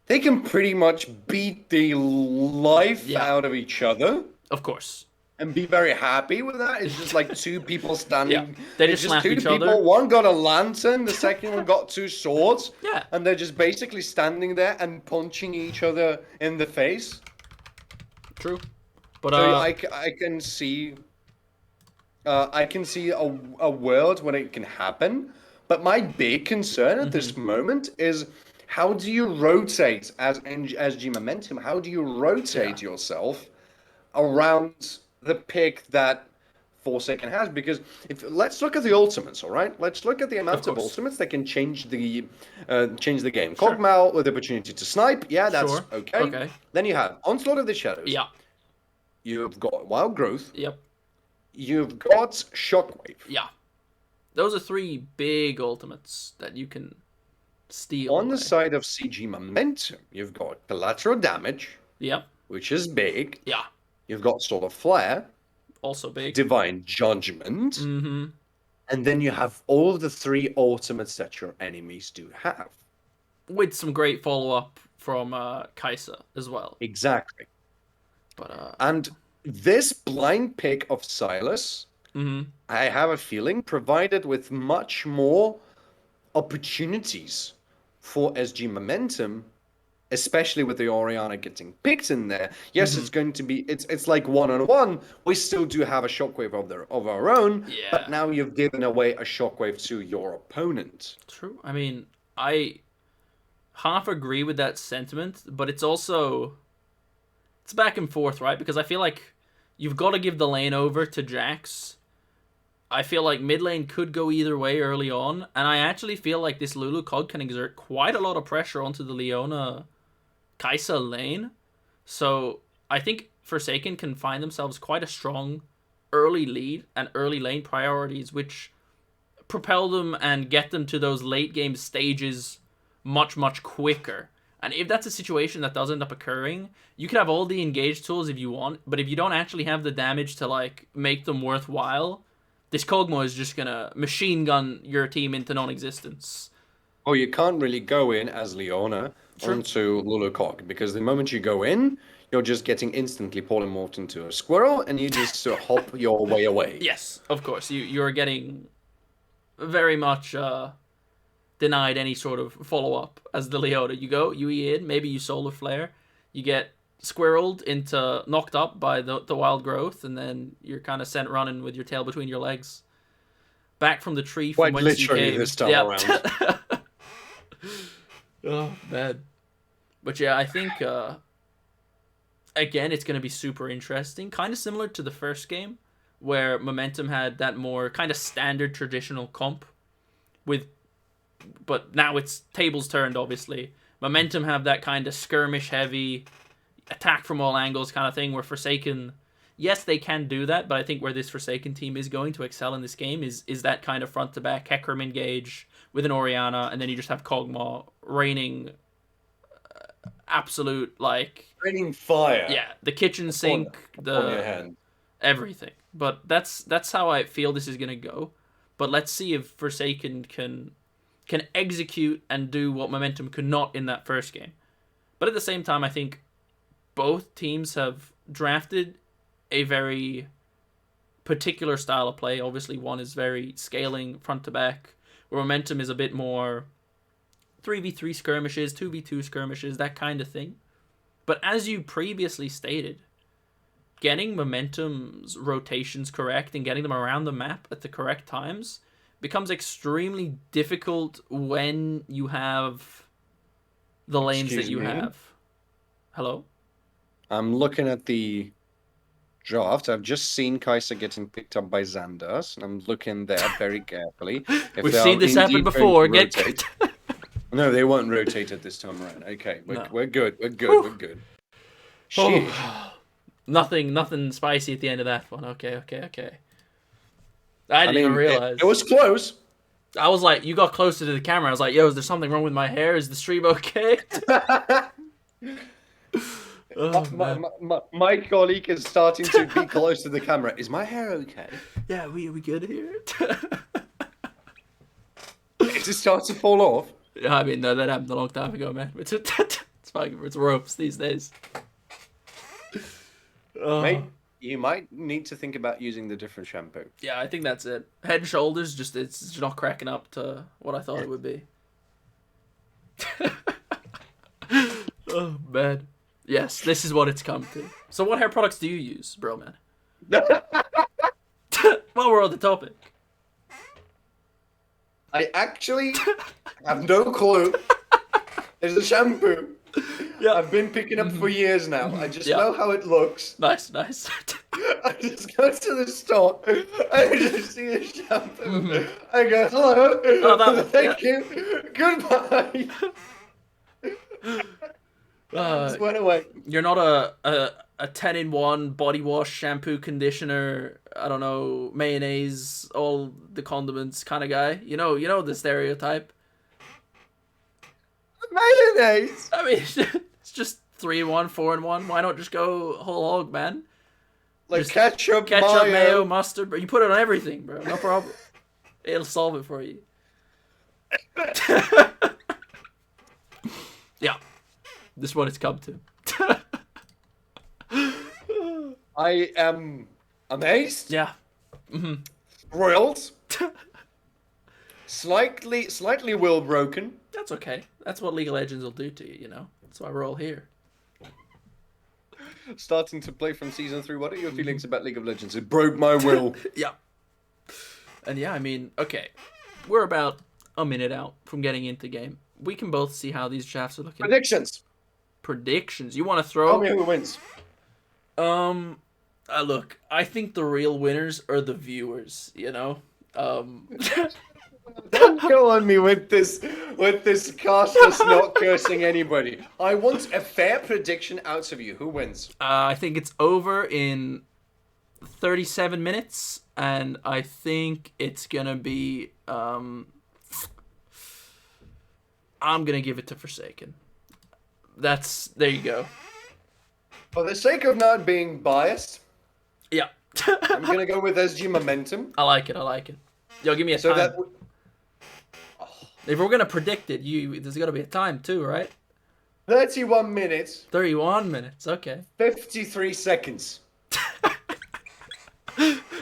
They can pretty much beat the life yeah, out of each other. of course, and be very happy with that. It's just like two people Yeah, standing. they It's just just slap two each people. other. One got a lantern, the second one got two swords, Yeah, and they're just basically standing there and punching each other in the face. true. But So I can see a world when it can happen. But my big concern at this moment is how do you rotate as SG Momentum? How do you yeah, rotate yourself around the pick that Forsaken has? Because if let's look at the ultimates, all right? Let's look at the of amount of course. ultimates that can change the game. Sure, Cogmal with the opportunity to snipe, yeah, that's sure. okay. Okay. Then you have Onslaught of the Shadows. Yeah. You've got Wild Growth. Yep. You've got Shockwave. Yeah. Those are three big ultimates that you can steal On the away. side of CG Momentum, you've got Collateral Damage, Yep. which is big. Yeah. You've got Solar Flare, Also big. Divine Judgment, Mm-hmm. and then you have all of the three ultimates that your enemies do have. With some great follow up from Kaisa as well. Exactly. But And this blind pick of Silas, mm-hmm. I have a feeling, provided with much more opportunities for SG Momentum, especially with the Oriana getting picked in there. Yes, Mm-hmm. it's going to be it's like 1-on-1. We still do have a shockwave of our own, but Yeah. now you've given away a shockwave to your opponent. True. I mean, I half agree with that sentiment, but it's also it's back and forth, right? Because I feel like you've got to give the lane over to Jax. I feel like mid lane could go either way early on, and I actually feel like this Lulu COD can exert quite a lot of pressure onto the Leona Kaisa lane. So I think Forsaken can find themselves quite a strong early lead and early lane priorities, which propel them and get them to those late game stages much quicker. And if that's a situation that does end up occurring, you can have all the engaged tools if you want, but if you don't actually have the damage to like make them worthwhile, this Kog'Maw is just gonna machine gun your team into non-existence. Oh, you can't really go in as Leona True. onto Lulukok because the moment you go in, you're just getting instantly polymorphed into a squirrel and you just hop your way away. Yes, of course. You're getting very much denied any sort of follow up as the Leona. You go, you E in, maybe you solar flare, you get squirreled into knocked up by the wild growth, and then you're kind of sent running with your tail between your legs, back from the tree from Quite whence you literally came. this time around. Oh man, but yeah, I think again it's going to be super interesting, kind of similar to the first game, where Momentum had that more kind of standard traditional comp with, but now it's tables turned. Obviously, Momentum have that kind of skirmish heavy attack from all angles kind of thing, where Forsaken, yes, they can do that, but I think where this Forsaken team is going to excel in this game is that kind of front to back Hecarim engage with an Oriana, and then you just have Kog'Maw raining absolute like Raining fire. yeah, the kitchen sink, on your hand. everything. But that's how I feel this is gonna go. But let's see if Forsaken can execute and do what Momentum could not in that first game. But at the same time, I think both teams have drafted a very particular style of play. Obviously, one is very scaling front to back, where Momentum is a bit more 3v3 skirmishes, 2v2 skirmishes, that kind of thing. But as you previously stated, getting Momentum's rotations correct and getting them around the map at the correct times becomes extremely difficult when you have the lanes Excuse that you me? have. Hello? I'm looking at the draft. I've just seen Kaiser getting picked up by Xanders, and I'm looking there very carefully. If We've they seen are this happen indeed going to before. Get rotate. No, they won't rotate it this time around. Okay, we're, No. we're good. We're good. Whew. We're good. Oh. Sheesh. Nothing spicy at the end of that one. Okay. I didn't I even mean, realize. it was close. I was like, you got closer to the camera. I was like, yo, is there something wrong with my hair? Is the stream okay? Oh, man. My colleague is starting to be close to the camera. Is my hair okay? Yeah, we good here? Is it starting to fall off? Yeah, I mean, no, that happened a long time ago, man. It's fine. It's ropes these days. Oh. Mate, You might need to think about using the different shampoo. Yeah, I think that's it. Head and Shoulders, just it's not cracking up to what I thought it would be. Oh man. Yes, this is what it's come to. So what hair products do you use, bro, man? While we're on the topic. I actually have no clue. There's a shampoo Yeah. I've been picking up for years now. I just Yeah. know how it looks. Nice, nice. I just go to the store. I just see a shampoo. I go, hello. that- Thank you. Goodbye. Just went away. You're not a 10-in-1 body wash, shampoo, conditioner, I don't know, mayonnaise, all the condiments kind of guy. You know the stereotype. Mayonnaise. I mean, it's just 3-in-1, 4-in-1. Why not just go whole hog, man? Like Just ketchup, Ketchup, mayo, mayo. mustard, but you put it on everything, bro. No problem. It'll solve it for you. Yeah. This is what it's come to. I am amazed, Yeah. thrilled, slightly will broken. That's okay. That's what League of Legends will do to you, you know? That's why we're all here. Starting to play from season 3. What are your feelings about League of Legends? It broke my will. Yeah. And yeah, I mean, okay. We're about a minute out from getting into game. We can both see how these drafts are looking. Predictions. Predictions. You want to Tell throw? me who wins. Look, I think the real winners are the viewers, you know? Don't go on me with this cast that's not cursing anybody. I want a fair prediction out of you. Who wins? I think it's over in 37 minutes, and I think it's gonna be. I'm gonna give it to Forsaken. There you go. For the sake of not being biased, Yeah. I'm gonna go with SG Momentum. I like it. Yo, give me a So time. that If we're gonna predict it, there's gotta be a time too, right? 31 minutes, 31 minutes. Okay. 53 seconds.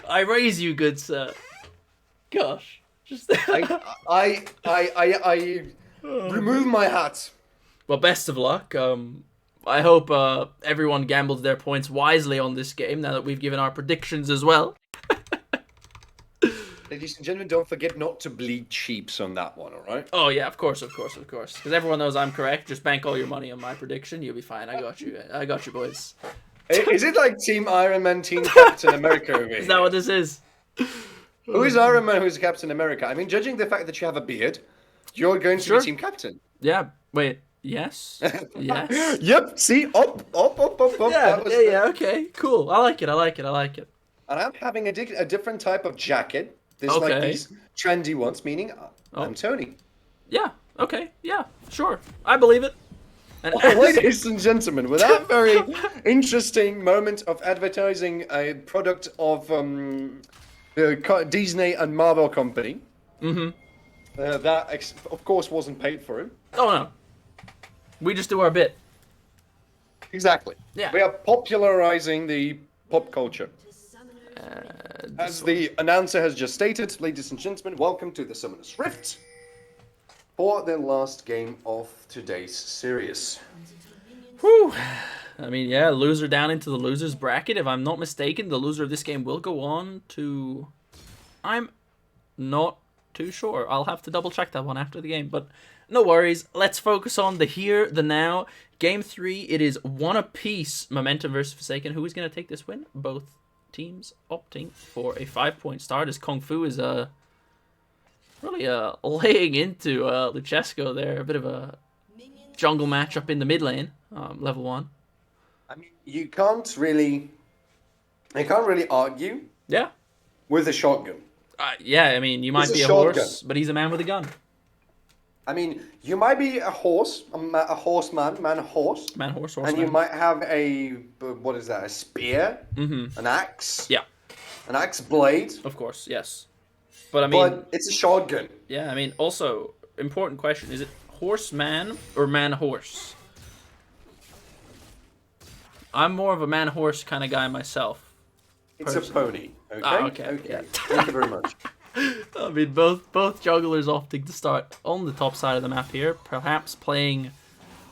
I raise you, good sir. Gosh. Just. I remove my hat. Well, best of luck. I hope everyone gambled their points wisely on this game now that we've given our predictions as well. Ladies and gentlemen, don't forget not to bleed cheaps on that one, alright? Oh, yeah, of course. Because everyone knows I'm correct. Just bank all your money on my prediction. You'll be fine. I got you, boys. Is it like Team Iron Man, Team Captain America over here? Is that what this is? Who is Iron Man, who's Captain America? I mean, judging the fact that you have a beard, you're going to Sure. be Team Captain. Yeah. Wait. Yes. Yes. Yep, see? Up. Yeah. That was Yeah. Okay. Cool. I like it. And I'm having a different type of jacket. There's like Okay. these trendy ones, meaning I'm Tony. Yeah. Okay. Yeah. Sure. I believe it. And Ladies and gentlemen, with that very interesting moment of advertising a product of the Disney and Marvel company, that of course wasn't paid for it. Oh no. We just do our bit. Exactly. Yeah. We are popularizing the pop culture. As the announcer has just stated, ladies and gentlemen, welcome to the Summoner's Rift for the last game of today's series. Whew. I mean, yeah, loser down into the losers bracket. If I'm not mistaken, the loser of this game will go on to... I'm not too sure. I'll have to double check that one after the game, but no worries. Let's focus on the here, the now. Game 3, it is one apiece. Momentum versus Forsaken. Who is going to take this win? Both teams opting for a 5-point start as Kung Fu is really laying into Luchesco there. A bit of a jungle matchup in the mid lane, level 1. I mean, you can't really argue Yeah. with a shotgun. Yeah, I mean, you might It's a be a shotgun. horse, but he's a man with a gun. I mean, you might be a horse, a horseman, horse. Man, horse, And you might have what is that, a spear? Mm-hmm. An axe? Yeah, An axe blade? of course, yes. But I mean, But it's a shotgun. yeah, I mean, also, important question, is it horseman or man-horse? I'm more of a man-horse kind of guy myself. It's a pony. Okay. Ah, okay. Okay. Yeah. Thank you very much. I mean, both jugglers opting to start on the top side of the map here, perhaps playing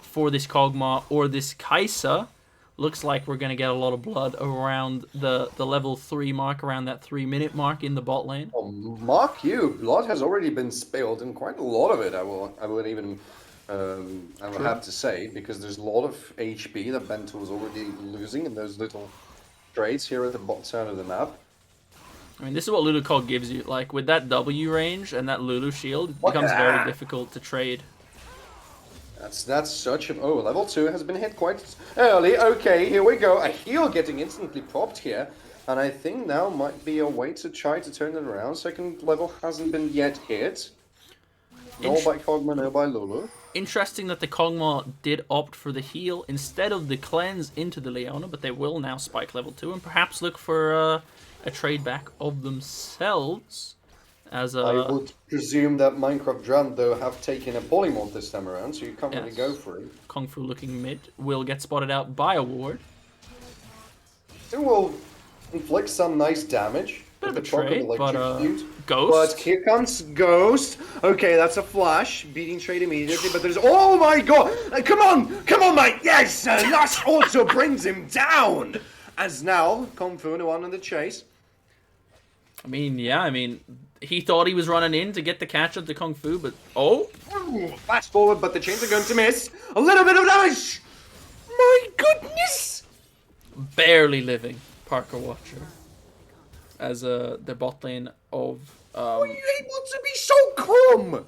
for this Kog'Maw or this Kai'Sa. Looks like we're gonna get a lot of blood around the level 3 mark, around that 3-minute mark in the bot lane. Oh, mark you! Blood has already been spilled, and quite a lot of it. I would even, I would have to say, because there's a lot of HP that Bento is already losing in those little trades here at the bot side of the map. I mean, this is what Lulu Cog gives you. Like, with that W range and that Lulu shield, it becomes very difficult to trade. That's such a... Oh, level 2 has been hit quite early. Okay, here we go. A heal getting instantly popped here. And I think now might be a way to try to turn it around. Second level hasn't been yet hit. No by Kog'Maw, no by Lulu. Interesting that the Kog'Maw did opt for the heal instead of the cleanse into the Leona, but they will now spike level 2 and perhaps look for a trade back of themselves. As I would presume that Minecraft Drum, though, have taken a polymorph this time around, so you can't really go for it. Kung Fu looking mid will get spotted out by a ward. Still will inflict some nice damage. Bit of a trade, but Ghost. But here comes Ghost. Okay, that's a flash. Beating trade immediately, but there's... Oh my god! Come on, mate! Yes! Last auto brings him down! As now, Kung Fu, the one on the chase. I mean, yeah, he thought he was running in to get the catch of the Kung Fu, but... Oh! Flash forward, but the chains are going to miss. A little bit of damage! My goodness! Barely living, Parker Watcher. As the bot lane of... Are you able to be so calm?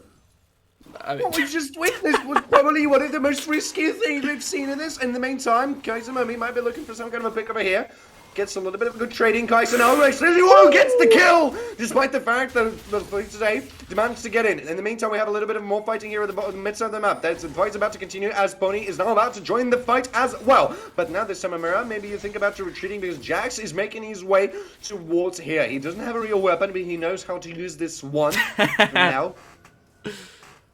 I mean, what we just witnessed was probably one of the most risky things we've seen in this. In the meantime, Kai'Sa might be looking for some kind of a pick over here. Gets a little bit of good trading. Kai'Sa now gets the kill! Despite the fact that today they managed to get in. In the meantime, we have a little bit of more fighting here at the bottom, mid side of the map. The fight's about to continue as Pony is now about to join the fight as well. But now this time around, maybe you think about retreating because Jax is making his way towards here. He doesn't have a real weapon, but he knows how to use this one. Now,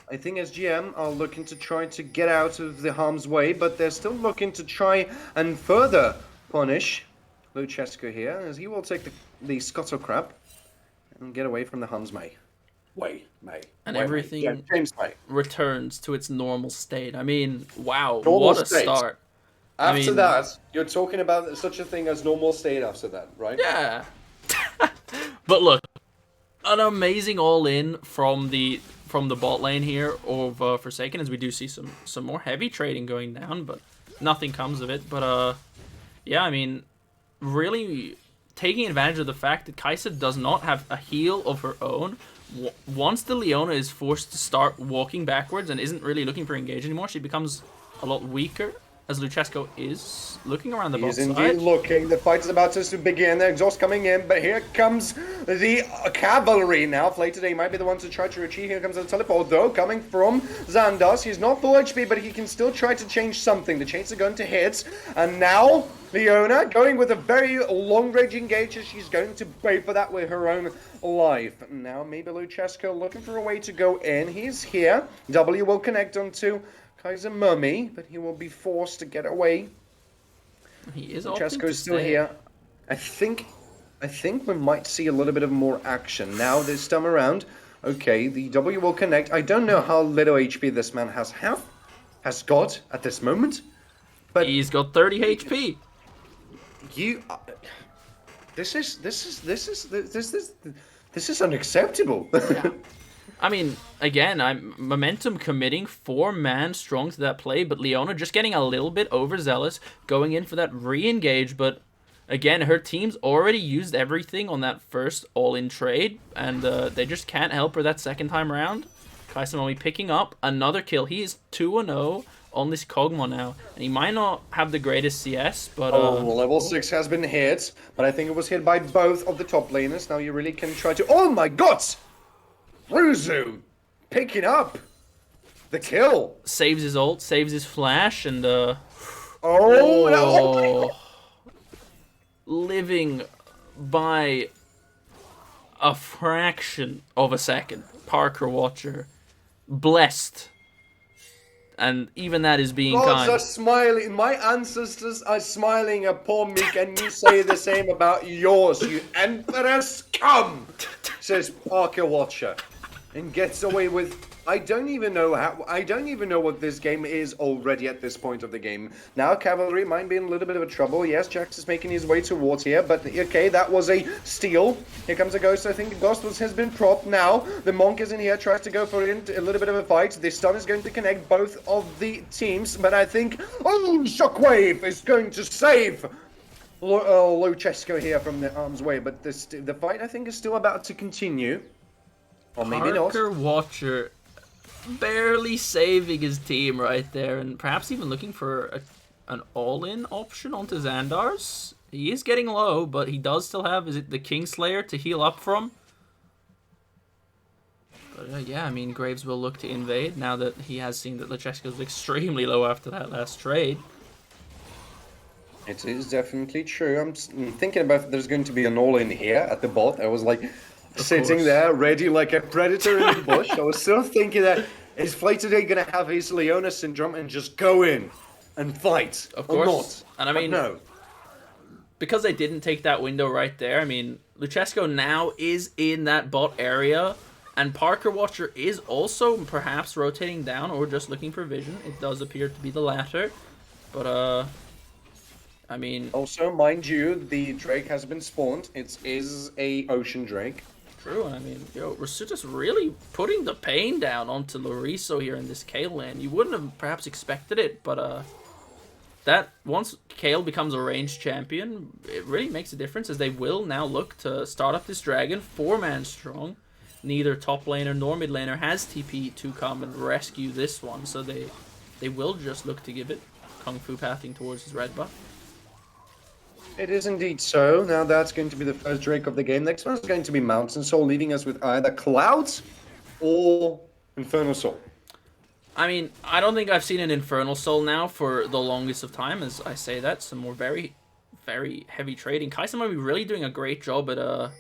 I think SGM are looking to try to get out of the harm's way, but they're still looking to try and further punish Luchescu here, as he will take the Scuttle Crab and get away from the Hans May. And everything James May returns to its normal state. I mean, wow, normal what a state. Start. After that, you're talking about such a thing as normal state after that, right? Yeah. But look, an amazing all-in from the bot lane here of Forsaken, as we do see some more heavy trading going down, but nothing comes of it. But yeah, I mean, really taking advantage of the fact that Kai'Sa does not have a heal of her own. Once the Leona is forced to start walking backwards and isn't really looking for engage anymore, she becomes a lot weaker, as Luchescu is looking around the bot side. He's indeed looking. The fight is about to begin. The exhaust coming in, but here comes the cavalry now. Flay today might be the one to try to retreat. Here comes the teleport, though, coming from Xandas. He's not full HP, but he can still try to change something. The chains are going to hit, and now Leona going with a very long-range engage, as she's going to pay for that with her own life. Now maybe Luchescu looking for a way to go in. He's here. W will connect onto Kai'Sa Mummy, but he will be forced to get away. He is Luchescu's still here. I think we might see a little bit of more action now this time around. Okay, the W will connect. I don't know how little HP this man has got at this moment, but he's got 30 HP. This is unacceptable. Yeah. I mean, again, I'm momentum committing 4-man strong to that play, but Leona just getting a little bit overzealous, going in for that re-engage, but again, her team's already used everything on that first all-in trade, and they just can't help her that second time around. Kai'Sa Mummy picking up another kill. He is 2-0 on this Kog'Maw now, and he might not have the greatest CS, but level 6 has been hit, but I think it was hit by both of the top laners. Now you really can try to... Oh my god! Ruzu picking up the kill. Saves his ult, saves his flash, and living by a fraction of a second. Parker Watcher blessed and even that is being Gods kind. are smiling. My ancestors are smiling at poor me. Can you say the same about yours, you emperor scum? Says Parker Watcher, and gets away with. I don't even know how. I don't even know what this game is already at this point of the game. Now Cavalry might be in a little bit of a trouble. Yes, Jax is making his way towards here, but okay, that was a steal. Here comes a Ghost. I think the Ghost has been propped now. The Monk is in here, tries to go for a little bit of a fight. This stun is going to connect both of the teams, but I think Shockwave is going to save Luchesco here from the arm's way. But the fight I think is still about to continue, or maybe not. Parker Watcher barely saving his team right there, and perhaps even looking for an all-in option onto Xandar's. He is getting low, but he does still have, is it the Kingslayer to heal up from? But yeah, I mean, Graves will look to invade now that he has seen that Luchesco's extremely low after that last trade. It is definitely true. I'm thinking about if there's going to be an all-in here at the bot. I was like sitting there ready like a predator in the bush. I was still thinking that is Flay today going to have his Leona syndrome and just go in and fight? Of course. Or not? And I mean, no. Because they didn't take that window right there, I mean, Luchesco now is in that bot area, and Parker Watcher is also perhaps rotating down or just looking for vision. It does appear to be the latter. But, I mean... Also, mind you, the Drake has been spawned. It is a Ocean Drake. True, and I mean, Rasutas really putting the pain down onto Loriso here in this Kale lane. You wouldn't have perhaps expected it, but that once Kale becomes a ranged champion, it really makes a difference, as they will now look to start up this dragon 4-man strong. Neither top laner nor mid laner has TP to come and rescue this one, so they will just look to give it Kung Fu pathing towards his red buff. It is indeed so. Now that's going to be the first Drake of the game. Next one is going to be Mountain Soul, leaving us with either Clouds or Infernal Soul. I mean, I don't think I've seen an Infernal Soul now for the longest of time, as I say that. Some more very, very heavy trading. Kaisa might be really doing a great job at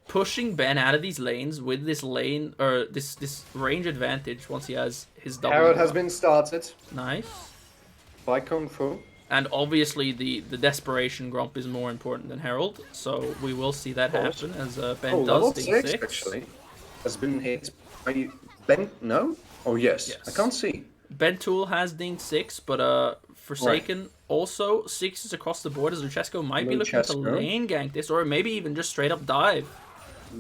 pushing Ben out of these lanes with this lane, or this range advantage once he has his double. Herald has been started. Nice. By Kung Fu. And obviously the desperation Grump is more important than Herald, so we will see that happen as Ben does Ding 6. Actually has been hit by Ben. No? Oh yes. I can't see. Ben Tool has Ding 6, but Forsaken also 6s across the board, as Luchesco might be looking to lane gank this, or maybe even just straight up dive.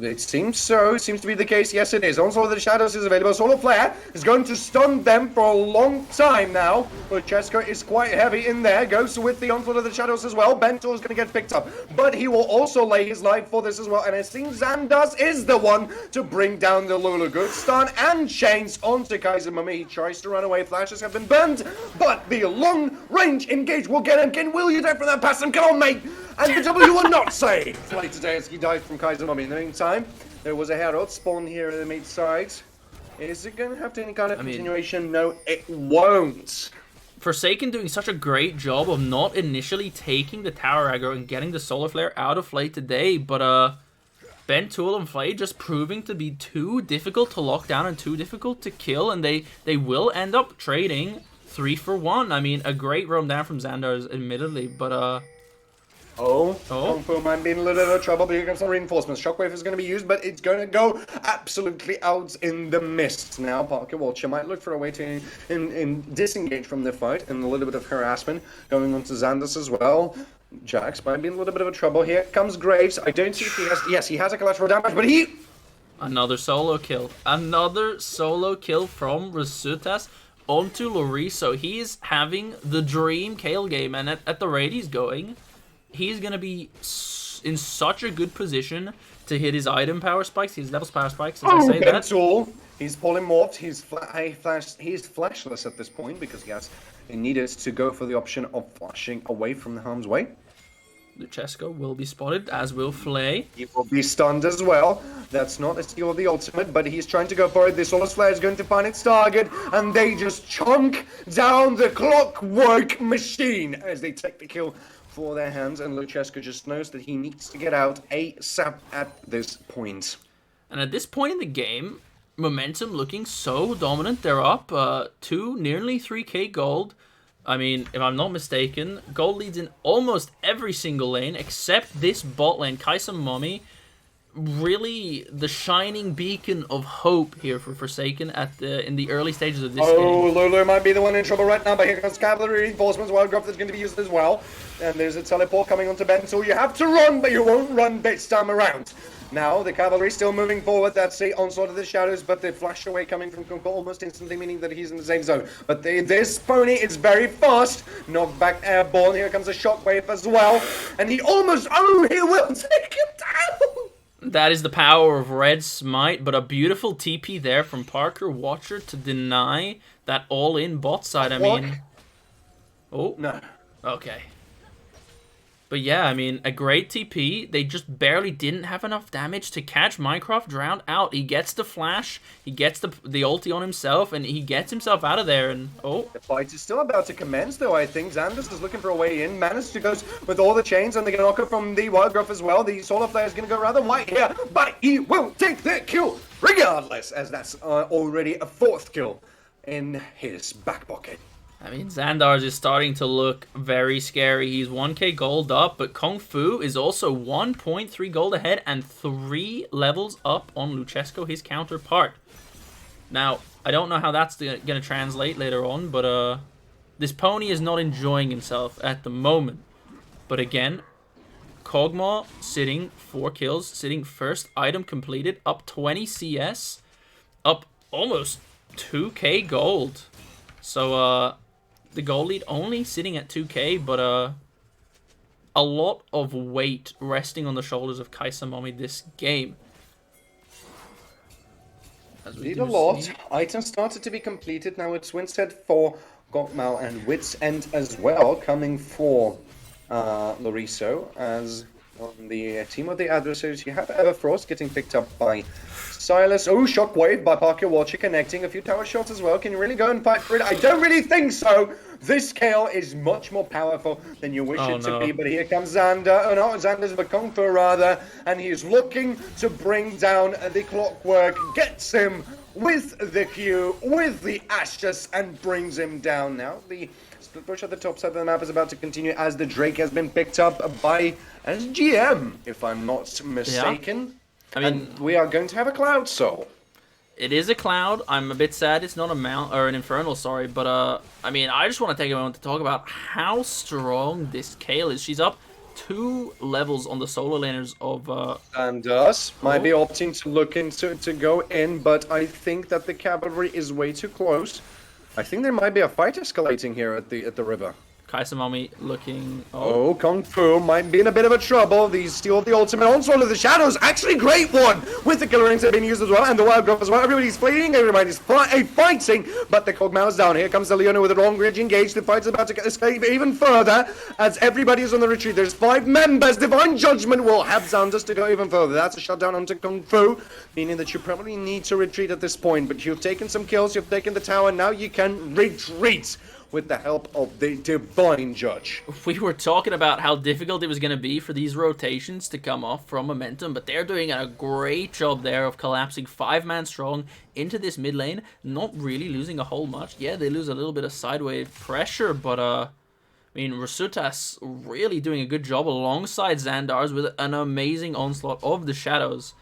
It seems so. It seems to be the case. Yes, it is. Onslaught of the Shadows is available. Solar Flare is going to stun them for a long time now. Luchesco is quite heavy in there. Goes with the Onslaught of the Shadows as well. Bentor is going to get picked up. But he will also lay his life for this as well. And it seems Xandas is the one to bring down the Lula. Good stun and chains onto Kaiser Mummy. He tries to run away. Flashes have been burned. But the long range engage will get him. Will you die from that pass? Come on, mate. And the W will not save. Like today as he died from Kaiser Mummy. In the meantime, there was a Herald spawn here at the mid side. Is it going to have any kind of continuation? No, it won't. Forsaken doing such a great job of not initially taking the tower aggro and getting the Solar Flare out of Flay today, but Ben Tool and Flay just proving to be too difficult to lock down and too difficult to kill, and they will end up trading 3 for 1. I mean, a great roam down from Xandar's, admittedly, but Kung Fu might be in a little bit of trouble, but here comes some reinforcements. Shockwave is going to be used, but it's going to go absolutely out in the mist. Now, Parker Watcher might look for a way to disengage from the fight, and a little bit of harassment going on to Xandas as well. Jax might be in a little bit of a trouble here. Comes Graves. I don't see if he has... Yes, he has a collateral damage, but he... Another solo kill. Another solo kill from Rasutas onto Loriso. He is having the dream Kale game, and at the rate he's going, he's going to be in such a good position to hit his item power spikes, his levels power spikes, as I say that. That's all. He's polymorphed. He's flashless at this point because he needed to go for the option of flashing away from the harm's way. Luchesco will be spotted, as will Flay. He will be stunned as well. That's not a steal of the ultimate, but he's trying to go for it. The Solar Flare is going to find its target, and they just chunk down the clockwork machine as they take the kill for their hands, and Luchesco just knows that he needs to get out ASAP at this point. And at this point in the game, Momentum looking so dominant. They're up 2, nearly 3k gold. I mean, if I'm not mistaken, gold leads in almost every single lane except this bot lane. Kaisa Mommy, really the shining beacon of hope here for Forsaken in the early stages of this game. Oh, Lulu might be the one in trouble right now, but here comes cavalry reinforcements. Wildgrowth is going to be used as well. And there's a teleport coming onto Ben, so you have to run, but you won't run this time around. Now, the cavalry still moving forward. That's the onslaught of the shadows, but the flash away coming from Conco almost instantly, meaning that he's in the safe zone. But this pony is very fast. Knockback airborne. Here comes a shockwave as well. And he almost... Oh, he will take him down! That is the power of Red Smite, but a beautiful TP there from Parker Watcher to deny that all-in bot side. I mean... Oh. No. Okay. But yeah, I mean, a great TP. They just barely didn't have enough damage to catch Minecraft Drowned out. He gets the flash, he gets the ulti on himself, and he gets himself out of there. And oh, the fight is still about to commence, though. I think Xanders is looking for a way in. Managed to go with all the chains, and they get a knocker from the Wildgrowth as well. The Solar Flare is going to go rather white here, but he will take the kill regardless, as that's already a 4th kill in his back pocket. I mean, Xandars is starting to look very scary. He's 1k gold up, but Kung Fu is also 1.3 gold ahead and 3 levels up on Luchesco, his counterpart. Now, I don't know how that's going to translate later on, but this pony is not enjoying himself at the moment. But again, Kog'Maw sitting 4 kills, sitting first item completed, up 20 CS, up almost 2k gold. So, the gold lead only sitting at 2k, but a lot of weight resting on the shoulders of Kaisa Mommy this game. Indeed a lot. Items started to be completed. Now it's Winstead for Kog'Maw and Wits End as well, coming for Loriso, as on the team of the adversaries you have Everfrost getting picked up by Silas. Oh, Shockwave by Parker Watcher connecting. A few tower shots as well. Can you really go and fight for it? I don't really think so. This Kale is much more powerful than you wish it to be. But here comes Xander. Oh, no, Xander's but Kung Fu rather. And he is looking to bring down the Clockwork. Gets him with the Q, with the Ashes, and brings him down. Now the split push at the top side of the map is about to continue as the Drake has been picked up by SGM, if I'm not mistaken. Yeah. I mean, and we are going to have a Cloud Soul. It is a Cloud. I'm a bit sad it's not a Mount or an Infernal, sorry. But I mean, I just want to take a moment to talk about how strong this Kale is. She's up 2 levels on the solo laners of and us might be opting to look into to go in, but I think that the cavalry is way too close. I think there might be a fight escalating here at the river. Kaisa Mommy looking... Oh, Kung Fu might be in a bit of a trouble. These steal the ultimate onslaught of the shadows. Actually, great one! With the killer rings that have been used as well, and the wild growth as well. Everybody's fleeing, everybody's fighting, but the Kog'Maw is down. Here comes the Leona with a long ridge engaged. The fight's about to escape even further, as everybody is on the retreat. There's 5 members. Divine Judgment will have Xanders to go even further. That's a shutdown onto Kung Fu, meaning that you probably need to retreat at this point, but you've taken some kills, you've taken the tower, now you can retreat with the help of the Divine Judge. We were talking about how difficult it was going to be for these rotations to come off from Momentum, but they're doing a great job there of collapsing 5-man strong into this mid lane, not really losing a whole much. Yeah, they lose a little bit of sideways pressure, but I mean, Rasutas really doing a good job alongside Xandars with an amazing onslaught of the shadows.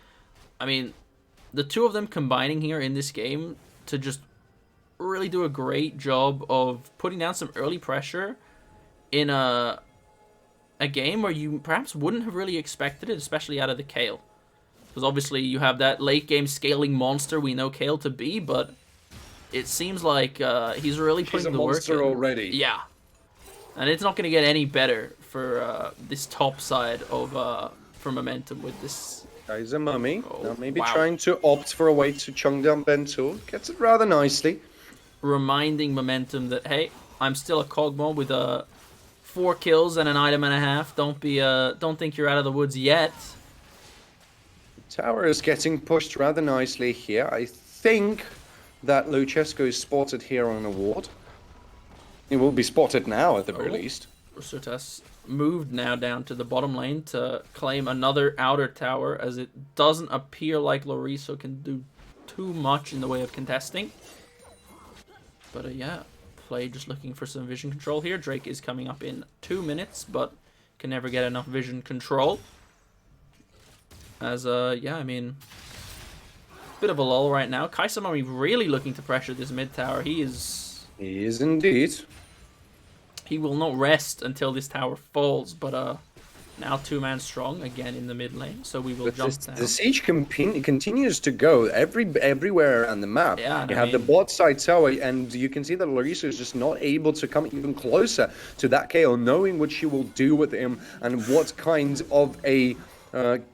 I mean, the two of them combining here in this game to just really do a great job of putting down some early pressure in a game where you perhaps wouldn't have really expected it, especially out of the Kale. Because obviously you have that late game scaling monster we know Kale to be, but it seems like he's really putting the work in. He's a monster already. Yeah. And it's not going to get any better for this top side of for Momentum with this. He's a mummy. Now maybe trying to opt for a way to chung down Ben too. Gets it rather nicely. Reminding Momentum that, hey, I'm still a Kog'Maw with 4 kills and an item and a half. Don't think you're out of the woods yet. The tower is getting pushed rather nicely here. I think that Luchesco is spotted here on a ward. He will be spotted now at the very least. Rasutas moved now down to the bottom lane to claim another outer tower, as it doesn't appear like Loriso can do too much in the way of contesting. But yeah, Play just looking for some vision control here. Drake is coming up in 2 minutes, but can never get enough vision control. As, yeah, I mean, bit of a lull right now. Kaisamami really looking to pressure this mid tower. He is indeed. He will not rest until this tower falls, but, now 2-man strong again in the mid lane, so we will jump down. The siege continues to go everywhere around the map. Yeah, you have the bot side tower, and you can see that Larissa is just not able to come even closer to that KO, knowing what she will do with him and what kind of a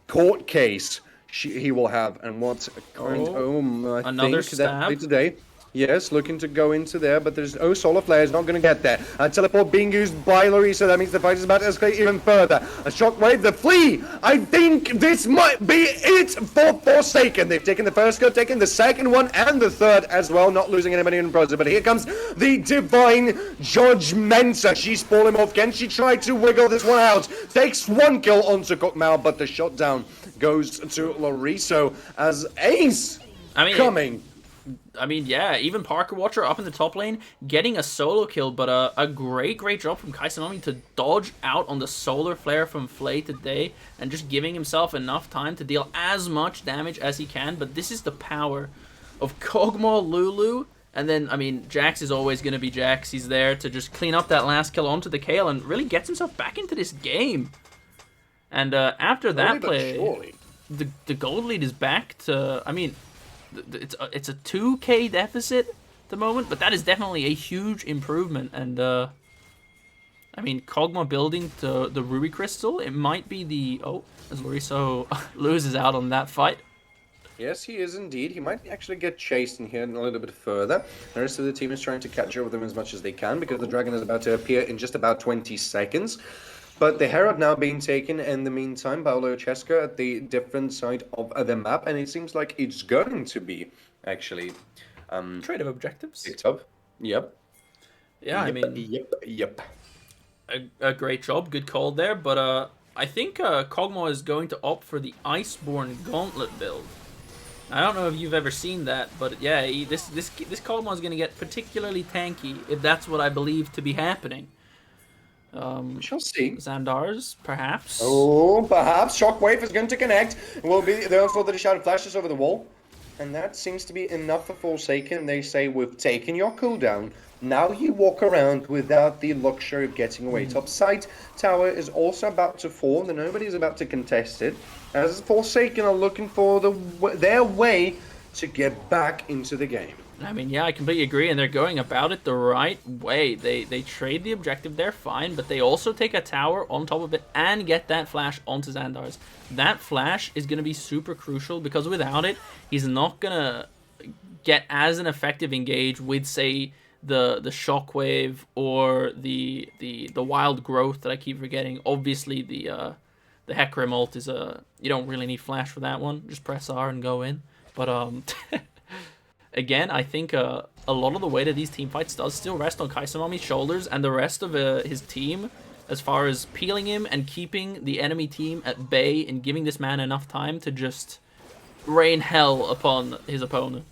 court case he will have, and what kind. I another think stab. that today. Yes, looking to go into there, but there's Solar Flare is not going to get there. Teleport being used by Larissa, that means the fight is about to escalate even further. A Shockwave, the Flea! I think this might be it for Forsaken. They've taken the first go, taken the second one, and the third as well, not losing anybody in the process. But here comes the Divine Judgmenta. She's falling off. Can she try to wiggle this one out? Takes one kill onto Cookmao, but the shot down goes to Larissa as Ace coming. I mean, yeah, even Parker Watcher up in the top lane, getting a solo kill, but a great job from Kaisamami to dodge out on the Solar Flare from Flay today, and just giving himself enough time to deal as much damage as he can. But this is the power of Kog'Maw, Lulu, and then, I mean, Jax is always going to be Jax. He's there to just clean up that last kill onto the Kayle and really gets himself back into this game. And after that play, the gold lead is back to, I mean, it's a 2k deficit at the moment, but that is definitely a huge improvement. And I mean, Kog'Maw building to the Ruby Crystal, it might be the as Larissa loses out on that fight. Yes, he is indeed. He might actually get chased in here a little bit further. The rest of the team is trying to catch up with him as much as they can, because the dragon is about to appear in just about 20 seconds. But the Herald now being taken in the meantime by Cheska at the different side of the map, and it seems like it's going to be actually trade of objectives. Picked up. Yep. Yeah, I mean, yep. A great job, good call there. But I think Kog'Maw is going to opt for the Iceborne Gauntlet build. I don't know if you've ever seen that, but yeah, this Kog'Maw is going to get particularly tanky if that's what I believe to be happening. We shall see. Xandar's, perhaps. Oh, perhaps. Shockwave is going to connect. Will be the onslaught that he shouted flashes over the wall. And that seems to be enough for Forsaken. They say, we've taken your cooldown. Now you walk around without the luxury of getting away. Top side tower is also about to fall, and nobody's about to contest it. As Forsaken are looking for their way to get back into the game. I mean, yeah, I completely agree, and they're going about it the right way. They trade the objective, they're fine, but they also take a tower on top of it and get that flash onto Xandar's. That flash is going to be super crucial, because without it, he's not going to get as an effective engage with, say, the Shockwave or the Wild Growth that I keep forgetting. Obviously, the Hecarim ult is you don't really need flash for that one. Just press R and go in. But again, I think a lot of the weight of these team fights does still rest on Kaisamami's shoulders, and the rest of his team, as far as peeling him and keeping the enemy team at bay and giving this man enough time to just rain hell upon his opponent.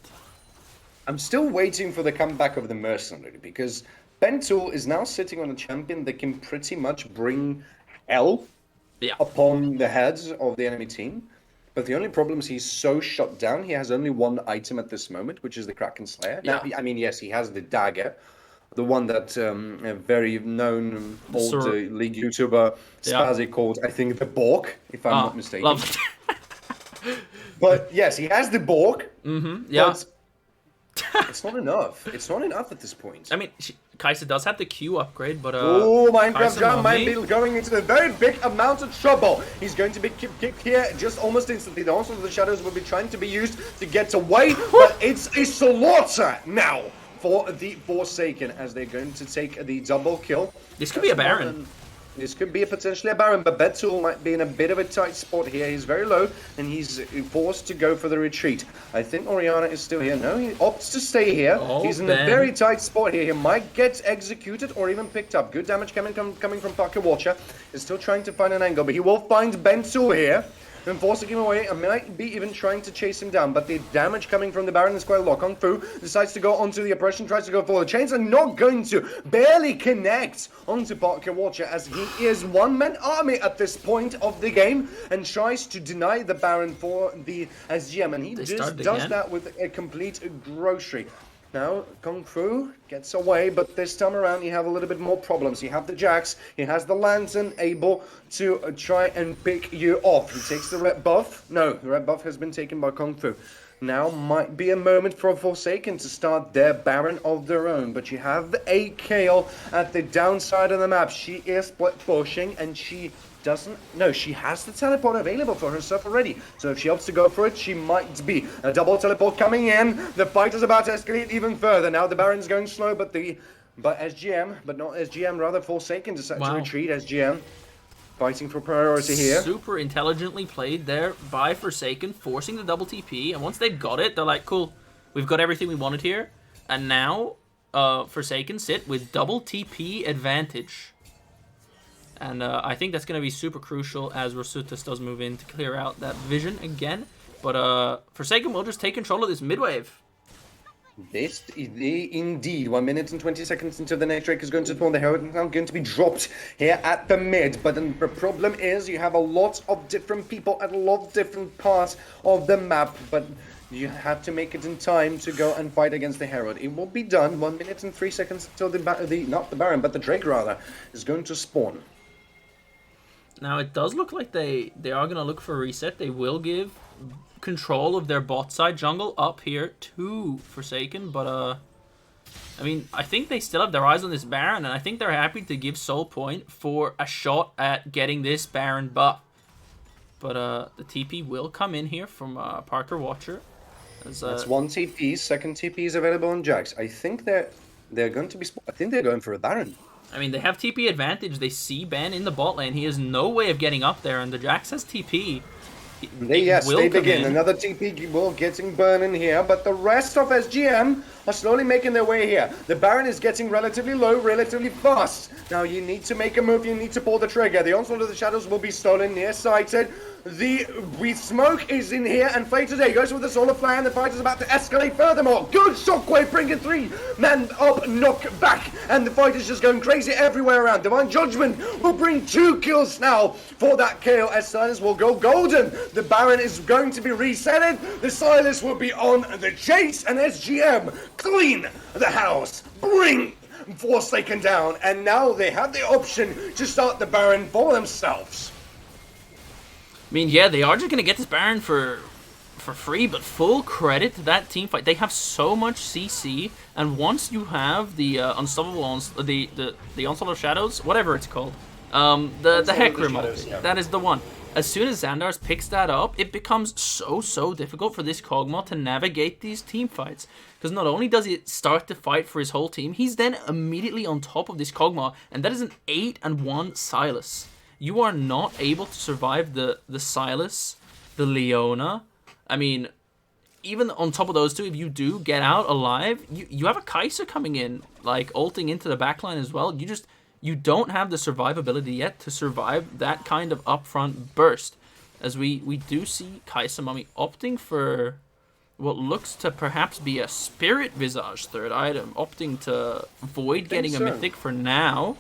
I'm still waiting for the comeback of the Mercenary, because Pentool is now sitting on a champion that can pretty much bring hell upon the heads of the enemy team. But the only problem is he's so shut down. He has only one item at this moment, which is the Kraken Slayer. Yeah. Now, I mean, yes, he has the dagger, the one that a very known old league YouTuber Spazzy called, I think, the Bork, if I'm not mistaken. But yes, he has the Bork. Yeah. But it's not enough. It's not enough at this point. I mean, Kai'Sa does have the Q upgrade, but oh, Minecraft John might be going into a very big amount of trouble. He's going to be kicked here just almost instantly. The Onslaught of the Shadows will be trying to be used to get away, but it's a slaughter now for the Forsaken, as they're going to take the double kill. This could be a Baron. This could be potentially a Baron, but Betul might be in a bit of a tight spot here. He's very low, and he's forced to go for the retreat. I think Orianna is still here. No, he opts to stay here. He's in a very tight spot here. He might get executed or even picked up. Good damage coming from Parker Watcher. He's still trying to find an angle, but he will find Bentul here. and forcing him away and might be even trying to chase him down. But the damage coming from the Baron is quite a lot. Kung Fu decides to go onto the oppression, tries to go for the chains, and not going to. Barely connect onto Parker Watcher as he is one-man army at this point of the game and tries to deny the Baron for the SGM. And he just does that with a complete grocery. Now, Kung Fu gets away, but this time around you have a little bit more problems. You have the Jax, he has the Lantern able to try and pick you off. He takes the red buff. No, the red buff has been taken by Kung Fu. Now might be a moment for Forsaken to start their Baron of their own, but you have a Kayle at the downside of the map. She is split pushing and she doesn't. No, she has the teleport available for herself already. So if she opts to go for it, she might be. A double teleport coming in. The fight is about to escalate even further. Now the Baron's going slow, but SGM, but not SGM, rather Forsaken decides to retreat. SGM fighting for priority here. Super intelligently played there by Forsaken, forcing the double TP. And once they've got it, they're like, cool, we've got everything we wanted here. And now Forsaken sit with double TP advantage. And I think that's going to be super crucial as Rasutus does move in to clear out that vision again. But Forsaken will just take control of this mid-wave. This indeed. 1 minute and 20 seconds until the next Drake is going to spawn. The Herald is now going to be dropped here at the mid. But the problem is you have a lot of different people at a lot of different parts of the map. But you have to make it in time to go and fight against the Herald. It will be done. 1 minute and 3 seconds until not the Baron, but the Drake rather, is going to spawn. Now, it does look like they are going to look for a reset. They will give control of their bot side jungle up here to Forsaken. But, I mean, I think they still have their eyes on this Baron. And I think they're happy to give Soul Point for a shot at getting this Baron buff. But the TP will come in here from Parker Watcher. That's one TP. Second TP is available on Jax. I think they're going to be... I think they're going for a Baron. I mean, they have TP advantage. They see Ben in the bot lane. He has no way of getting up there, and the Jax has TP. They begin. Another TP will getting burning here, but the rest of SGM are slowly making their way here. The Baron is getting relatively low, relatively fast. Now you need to make a move, you need to pull the trigger. The Onslaught of the Shadows will be stolen, near-sighted. The smoke is in here, and Flay today goes with the Solar Flare, and the fight is about to escalate furthermore. Good Shockwave, bringing 3 men up, knock back, and the fight is just going crazy everywhere around. Divine Judgment will bring 2 kills now for that Kayle, as Silas will go golden. The Baron is going to be resetted. The Silas will be on the chase, and SGM clean the house, bring Forsaken down, and now they have the option to start the Baron for themselves. I mean, yeah, they are just going to get this Baron for free, but full credit to that team fight. They have so much CC, and once you have the Unstoppable, the Onslaught of Shadows, whatever it's called, the Heck Remote, yeah. That is the one. As soon as Xandars picks that up, it becomes so difficult for this Kog'Maw to navigate these team fights. Because not only does it start to fight for his whole team, he's then immediately on top of this Kog'Maw, and that is an 8-1 Sylas. You are not able to survive the Sylas, the Leona. I mean, even on top of those two, if you do get out alive, you have a Kai'Sa coming in, like ulting into the backline as well. You don't have the survivability yet to survive that kind of upfront burst. As we do see Kai'Sa Mummy opting for what looks to perhaps be a Spirit Visage third item, opting to avoid getting a Mythic for now,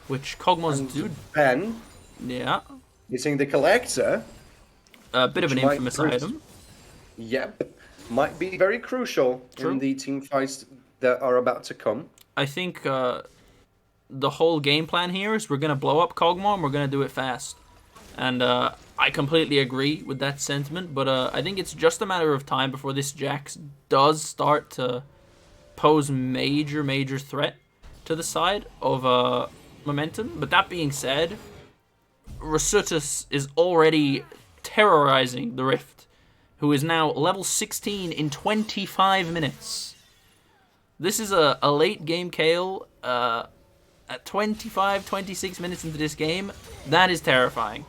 which Kog'Maws do. Ben. Yeah. Missing the Collector. A bit of an infamous item. Yep. Might be very crucial in the team fights that are about to come. I think the whole game plan here is we're going to blow up Kog'Maw and we're going to do it fast. And I completely agree with that sentiment, but I think it's just a matter of time before this Jax does start to pose major threat to the side of Momentum. But that being said, Rasutus is already terrorizing the Rift, who is now level 16 in 25 minutes. This is a late game Kayle at 25-26 minutes into this game. That is terrifying.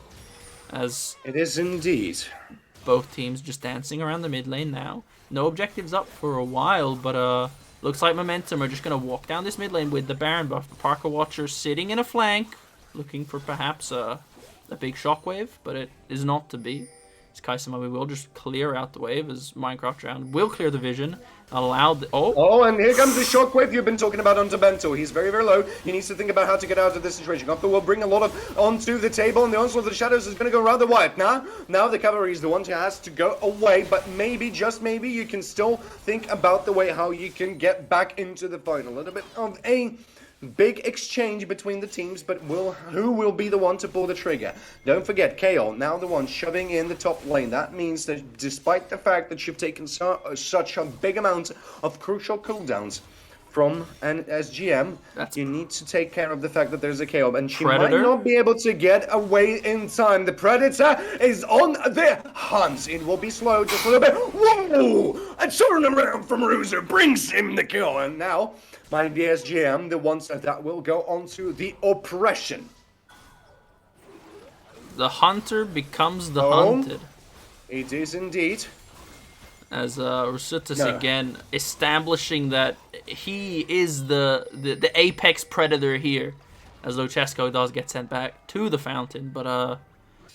As it is indeed. Both teams just dancing around the mid lane now. No objectives up for a while, but looks like Momentum are just going to walk down this mid lane with the Baron buff. The Parker Watcher sitting in a flank, looking for perhaps a big shockwave, but it is not to be. Kaisama, we will just clear out the wave as Minecraft Drowned will clear the vision, allow the... Oh, and here comes the shockwave you've been talking about onto Bento. He's very, very low. He needs to think about how to get out of this situation. Gunther will bring a lot of onto the table, and the onslaught of the shadows is going to go rather wide. Now the cavalry is the one who has to go away, but maybe, just maybe, you can still think about the way how you can get back into the fight. A little bit of a big exchange between the teams, but who will be the one to pull the trigger? Don't forget, KO, now the one shoving in the top lane. That means that despite the fact that you've taken such a big amount of crucial cooldowns from an SGM, you need to take care of the fact that there's a KO, and she might not be able to get away in time. The Predator is on the hunt. It will be slow just a little bit. Whoa! A turnaround from Ruser brings him the kill, and now might be SGM, the ones that will go on to the oppression. The hunter becomes the hunted. It is indeed. As Rusutas again establishing that he is the apex predator here, as Luchesco does get sent back to the fountain. But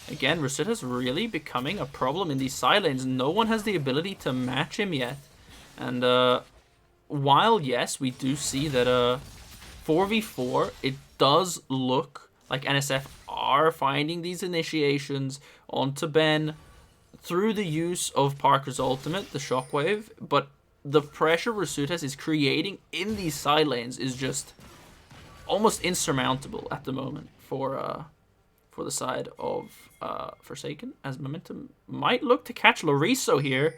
again, Rusutas really becoming a problem in these side lanes. No one has the ability to match him yet. And while, yes, we do see that 4v4, it does look like NSF are finding these initiations onto Ben through the use of Parker's ultimate, the Shockwave, but the pressure Rusutas is creating in these side lanes is just almost insurmountable at the moment for the side of Forsaken, as Momentum might look to catch Loriso here.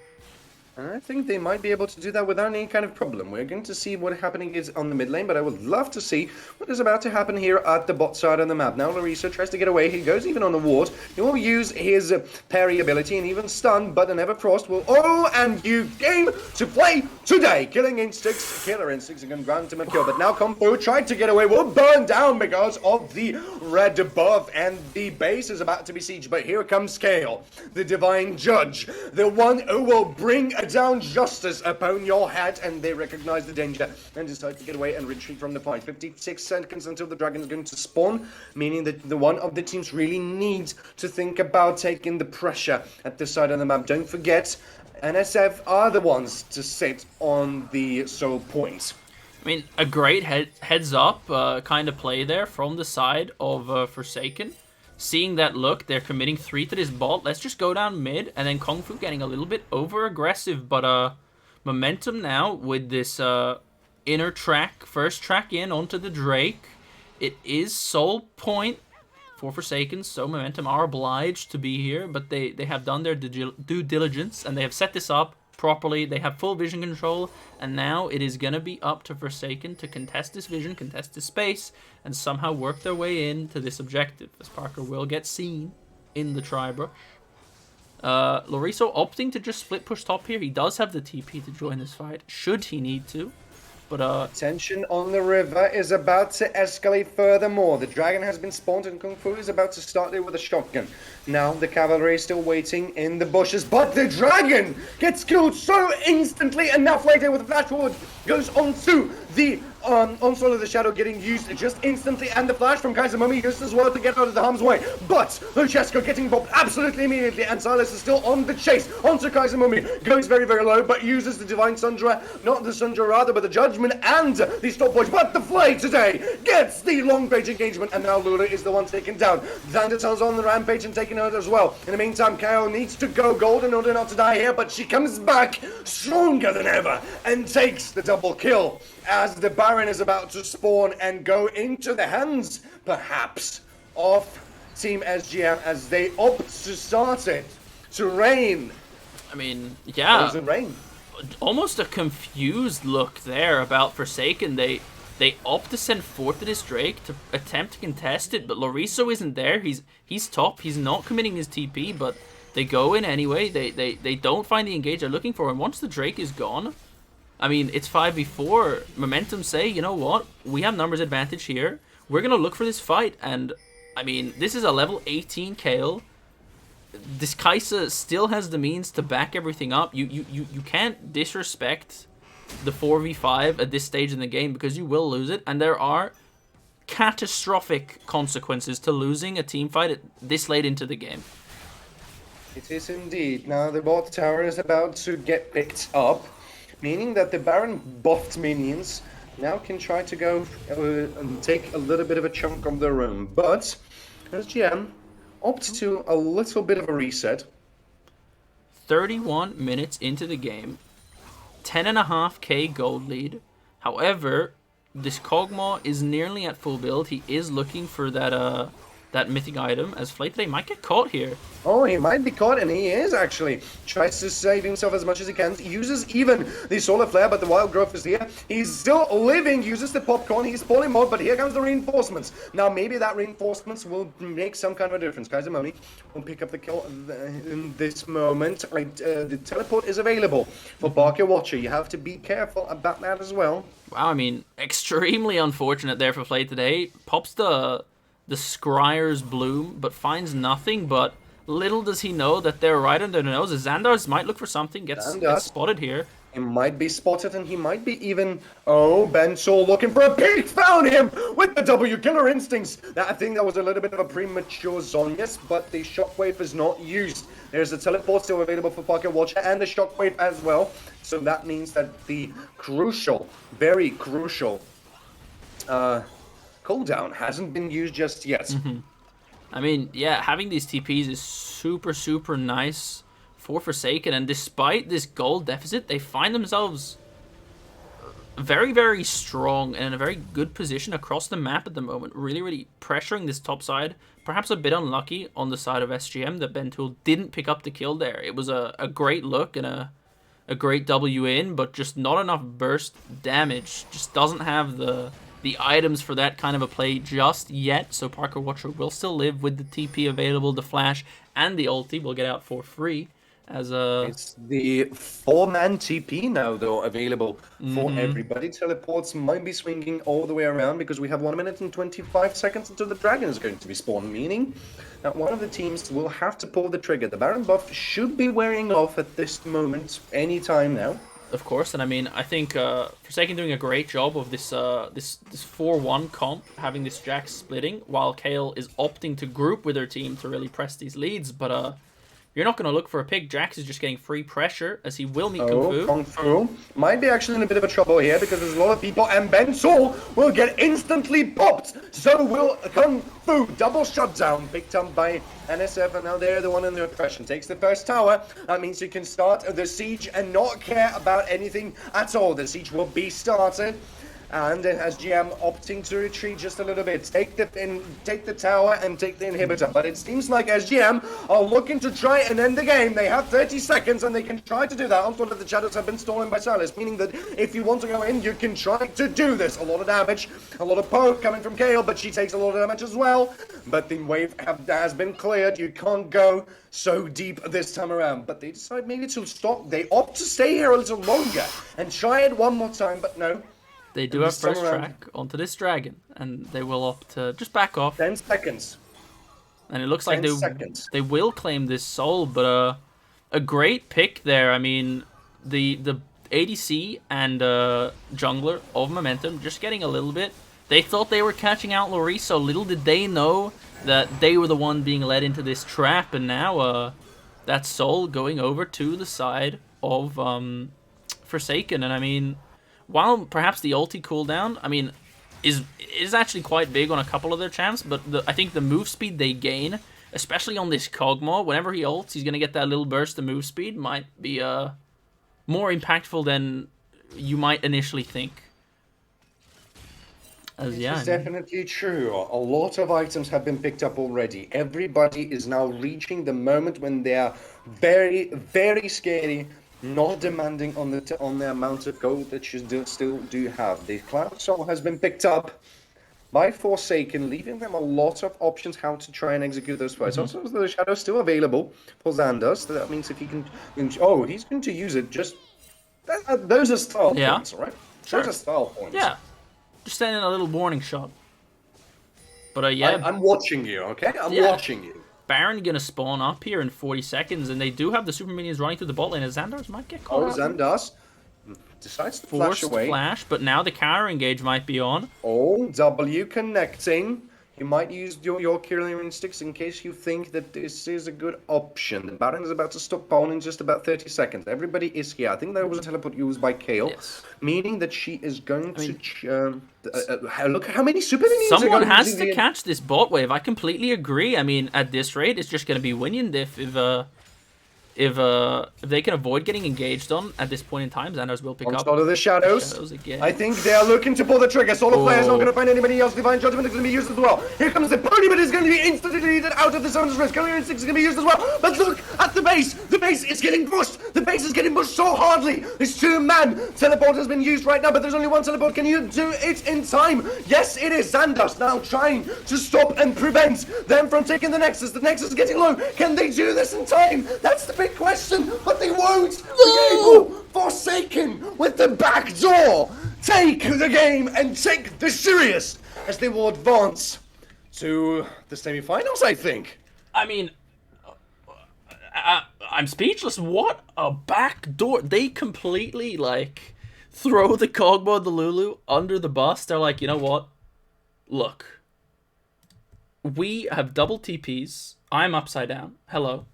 I think they might be able to do that without any kind of problem. We're going to see what happening is on the mid lane, but I would love to see what is about to happen here at the bot side of the map. Now Larissa tries to get away. He goes even on the ward. He will use his parry ability and even stun, but an Everfrost will... Oh, and you game to play today. Killing Instincts. Killer Instincts are going to grant him a kill, but now Combo tried to get away. Will burn down because of the red buff, and the base is about to be sieged. But here comes Kale, the Divine Judge, the one who will bring down justice upon your head, and they recognize the danger and decide to get away and retreat from the fight. 56 seconds until the dragon is going to spawn, meaning that the one of the teams really needs to think about taking the pressure at this side of the map. Don't forget, NSF are the ones to sit on the soul points. I mean, a great heads up kind of play there from the side of Forsaken. Seeing that look, they're committing 3 to this bot. Let's just go down mid, and then Kung Fu getting a little bit over-aggressive. But Momentum now with this inner track, first track in onto the Drake. It is soul point for Forsaken, so Momentum are obliged to be here. But they have done their due diligence, and they have set this up properly. They have full vision control, and now it is going to be up to Forsaken to contest this vision, contest this space, and somehow work their way into this objective, as Parker will get seen in the tri-brush. Loriso opting to just split push top here. He does have the TP to join this fight, should he need to. But tension on the river is about to escalate furthermore. The dragon has been spawned, and Kung Fu is about to start there with a shotgun. Now the cavalry is still waiting in the bushes, but the dragon gets killed so instantly. Enough later with a flash forward goes onto the onslaught of the shadow, getting used just instantly, and the flash from Kaisermomi used as well to get out of the harm's way. But Luchesco getting bopped absolutely immediately, and Silas is still on the chase onto Kaisermomi. Goes very, very low, but uses the Divine Sundra, not the Sundra rather, but the Judgment and the stopwatch. But the Flay today gets the long range engagement, and now Lula is the one taken down. Xander's on the rampage and taken out as well. In the meantime, Kyle needs to go gold in order not to die here, but she comes back stronger than ever and takes the double kill as the Baron is about to spawn and go into the hands, perhaps, of Team SGM as they opt to start it to rain. I mean, yeah, rain. Almost a confused look there about Forsaken. They opt to send forth to this Drake to attempt to contest it, but Loriso isn't there. He's top. He's not committing his TP, but they go in anyway. They don't find the engage they're looking for, and once the Drake is gone, I mean, it's 5v4. Momentum say, you know what? We have numbers advantage here. We're going to look for this fight. And, I mean, this is a level 18 Kale. This Kaisa still has the means to back everything up. You can't disrespect the 4v5 at this stage in the game, because you will lose it. And there are catastrophic consequences to losing a team fight this late into the game. It is indeed. Now the bot tower is about to get picked up, meaning that the Baron buffed minions now can try to go and take a little bit of a chunk of their own. But SGM opts to a little bit of a reset. 31 minutes into the game, 10.5k gold lead. However, this Kog'Maw is nearly at full build. He is looking for that mythic item, as Flay today might get caught here. Oh, he might be caught, and he is actually. Tries to save himself as much as he can. He uses even the Solar Flare, but the Wild Growth is here. He's still living, uses the Popcorn. He's pulling mode, but here comes the reinforcements. Now, maybe that reinforcements will make some kind of a difference. Kaizamoni will pick up the kill in this moment. The teleport is available for Barker Watcher. You have to be careful about that as well. Wow, I mean, extremely unfortunate there for Flay today. Pops the Scryer's Bloom, but finds nothing. But little does he know that they're right under their nose. Xandars might look for something, gets spotted here. He might be spotted, and he might be even... Oh, Bensol looking for a peek! Found him with the W Killer Instincts! I think that was a little bit of a premature Zonius, but the Shockwave is not used. There's a teleport still available for Pocket Watcher, and the Shockwave as well. So that means that the crucial, very crucial cooldown hasn't been used just yet. I mean, yeah, having these TPs is super, super nice for Forsaken, and despite this gold deficit, they find themselves very, very strong and in a very good position across the map at the moment. Really, really pressuring this top side. Perhaps a bit unlucky on the side of SGM that Bentool didn't pick up the kill there. It was a great look and a great W in, but just not enough burst damage. Just doesn't have the items for that kind of a play just yet. So Parker Watcher will still live with the TP available, the flash, and the ulti will get out for free. As It's the 4-man TP now, though, available for everybody. Teleports might be swinging all the way around because we have 1 minute and 25 seconds until the dragon is going to be spawned, meaning that one of the teams will have to pull the trigger. The Baron buff should be wearing off at this moment, any time now. Of course, and I mean, I think Forsaken doing a great job of this 4-1 comp, having this Jax splitting, while Kale is opting to group with her team to really press these leads, but you're not going to look for a pick. Jax is just getting free pressure as he will meet Kung Fu. Kung Fu might be actually in a bit of a trouble here because there's a lot of people, and Bensol will get instantly popped. So will Kung Fu. Double shutdown picked up by NSF, and now they're the one in the oppression. Takes the first tower. That means you can start the siege and not care about anything at all. The siege will be started. And SGM opting to retreat just a little bit. Take the tower and take the inhibitor. But it seems like SGM are looking to try and end the game. They have 30 seconds and they can try to do that. Also, the shadows have been stolen by Silas, meaning that if you want to go in, you can try to do this. A lot of damage, a lot of poke coming from Kale, but she takes a lot of damage as well. But the wave has been cleared. You can't go so deep this time around. But they decide maybe to stop. They opt to stay here a little longer and try it one more time, but no. They do have first track onto this dragon, and they will opt to just back off. 10 seconds. And it looks like they will claim this soul, but a great pick there. I mean, the ADC and jungler of Momentum just getting a little bit. They thought they were catching out Loree, so little did they know that they were the one being led into this trap, and now that soul going over to the side of Forsaken, and I mean, while perhaps the ulti cooldown, I mean, is actually quite big on a couple of their champs, but I think the move speed they gain, especially on this Kog'Maw, whenever he ults, he's going to get that little burst of move speed, might be more impactful than you might initially think. It's definitely true. A lot of items have been picked up already. Everybody is now reaching the moment when they are very, very scary, not demanding on the amount of gold that you still do have. The Cloud Soul has been picked up by Forsaken, leaving them a lot of options how to try and execute those fights. Also, the Shadow is still available for Xandar, so that means if he can... Oh, he's going to use it just... Those are style points, right? Sure. Those are style points. Yeah. Just sending a little warning shot. But yeah. I'm watching you, okay? I'm watching you. Baron gonna spawn up here in 40 seconds, and they do have the super minions running through the bot lane, and Xandars might get caught. Xandars decides to flash away. Flash, but now the counter engage might be on. Oh, W connecting. You might use your killer instincts in case you think that this is a good option. The Baron is about to stop Pawn in just about 30 seconds. Everybody is here. I think there was a teleport used by Kale, Yes. meaning that she is going I mean, to... look at how many super minions are someone going has into to the... catch this bot wave. I completely agree. I mean, at this rate, it's just going to be Winion if they can avoid getting engaged on at this point in time. Xandos will pick up Onslaught of the Shadows. Shadows again. I think they are looking to pull the trigger. Solo Player's not Oh. going to find anybody else. Divine Judgment is going to be used as well. Here comes the pony, but it's going to be instantly deleted out of the Summon's Risk. Killer Instinct is going to be used as well. But look at the base. The base is getting pushed. The base is getting pushed so hardly. This two-man teleport has been used right now, but there's only one teleport. Can you do it in time? Yes, it is. Xandos now trying to stop and prevent them from taking the Nexus. The Nexus is getting low. Can they do this in time? That's the big question. But they won't be able. Forsaken with the back door. Take the game and take the Sirius as they will advance to the semi-finals, I think. I mean, I'm speechless. What a back door! They completely like throw the Kog'Maw and the Lulu under the bus. They're like, you know what? Look, we have double TPs. I'm upside down. Hello.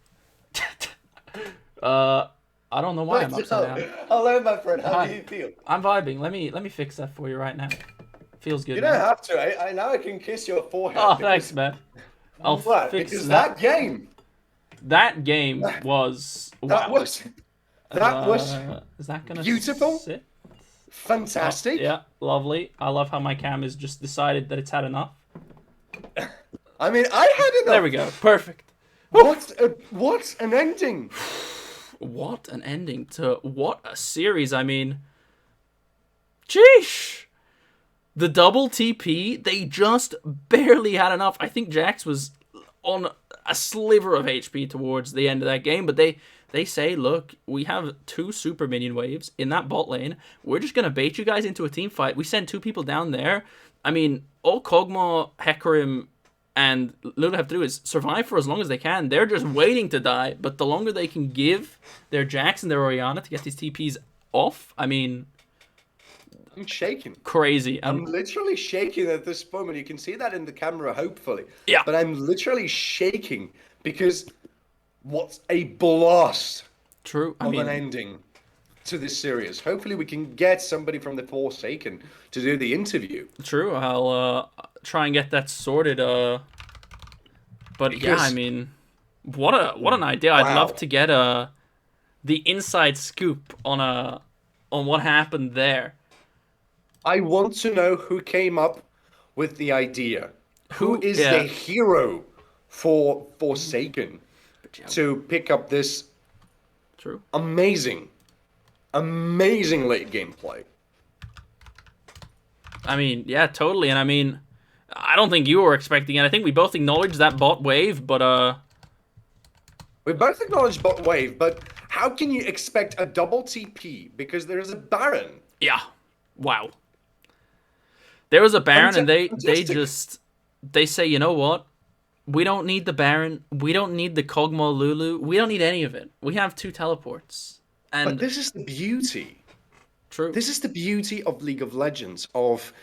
I don't know why I'm upside down. Hello, my friend. How Hi. do you feel? I'm vibing. Let me fix that for you right now. Feels good. You don't man. have to. I now I can kiss your forehead. Oh, because- thanks, man. I'll What? fix Because that. that game. That game was That wow. was. That was Is that gonna beautiful. sit? fantastic. Yeah, lovely. I love how my cam has just decided that it's had enough. I mean, I had enough. There we go. Perfect. What an ending. What an ending to what a series. I mean, sheesh. The double TP, they just barely had enough. I think Jax was on a sliver of HP towards the end of that game, but they say, look, we have 2 super minion waves in that bot lane. We're just going to bait you guys into a team fight. We send 2 people down there. I mean, all Kog'Maw, Hecarim, and Lulu have to do is survive for as long as they can. They're just waiting to die, but the longer they can give their Jax and their Orianna to get these TPs off, I mean, I'm shaking. crazy. I'm literally shaking at this moment. You can see that in the camera, hopefully. Yeah. But I'm literally shaking because what a blast True. I of mean, an ending to this series. Hopefully we can get somebody from the Forsaken to do the interview. true. I'll try and get that sorted. But yeah, Because- I mean, what an idea. I'd Wow. love to get the inside scoop on what happened there. I want to know who came up with the idea. Who is yeah. the hero for Forsaken to pick up this True. amazing late gameplay? I mean, yeah, totally. And I mean, I don't think you were expecting it. I think we both acknowledged that bot wave, but We both acknowledge bot wave, but how can you expect a double TP because there is a Baron? yeah, wow. There was a Baron, and they Fantastic. they say, you know what? We don't need the Baron. We don't need the Kog'Maw Lulu. We don't need any of it. We have 2 teleports. But And this is the beauty. true. This is the beauty of League of Legends, of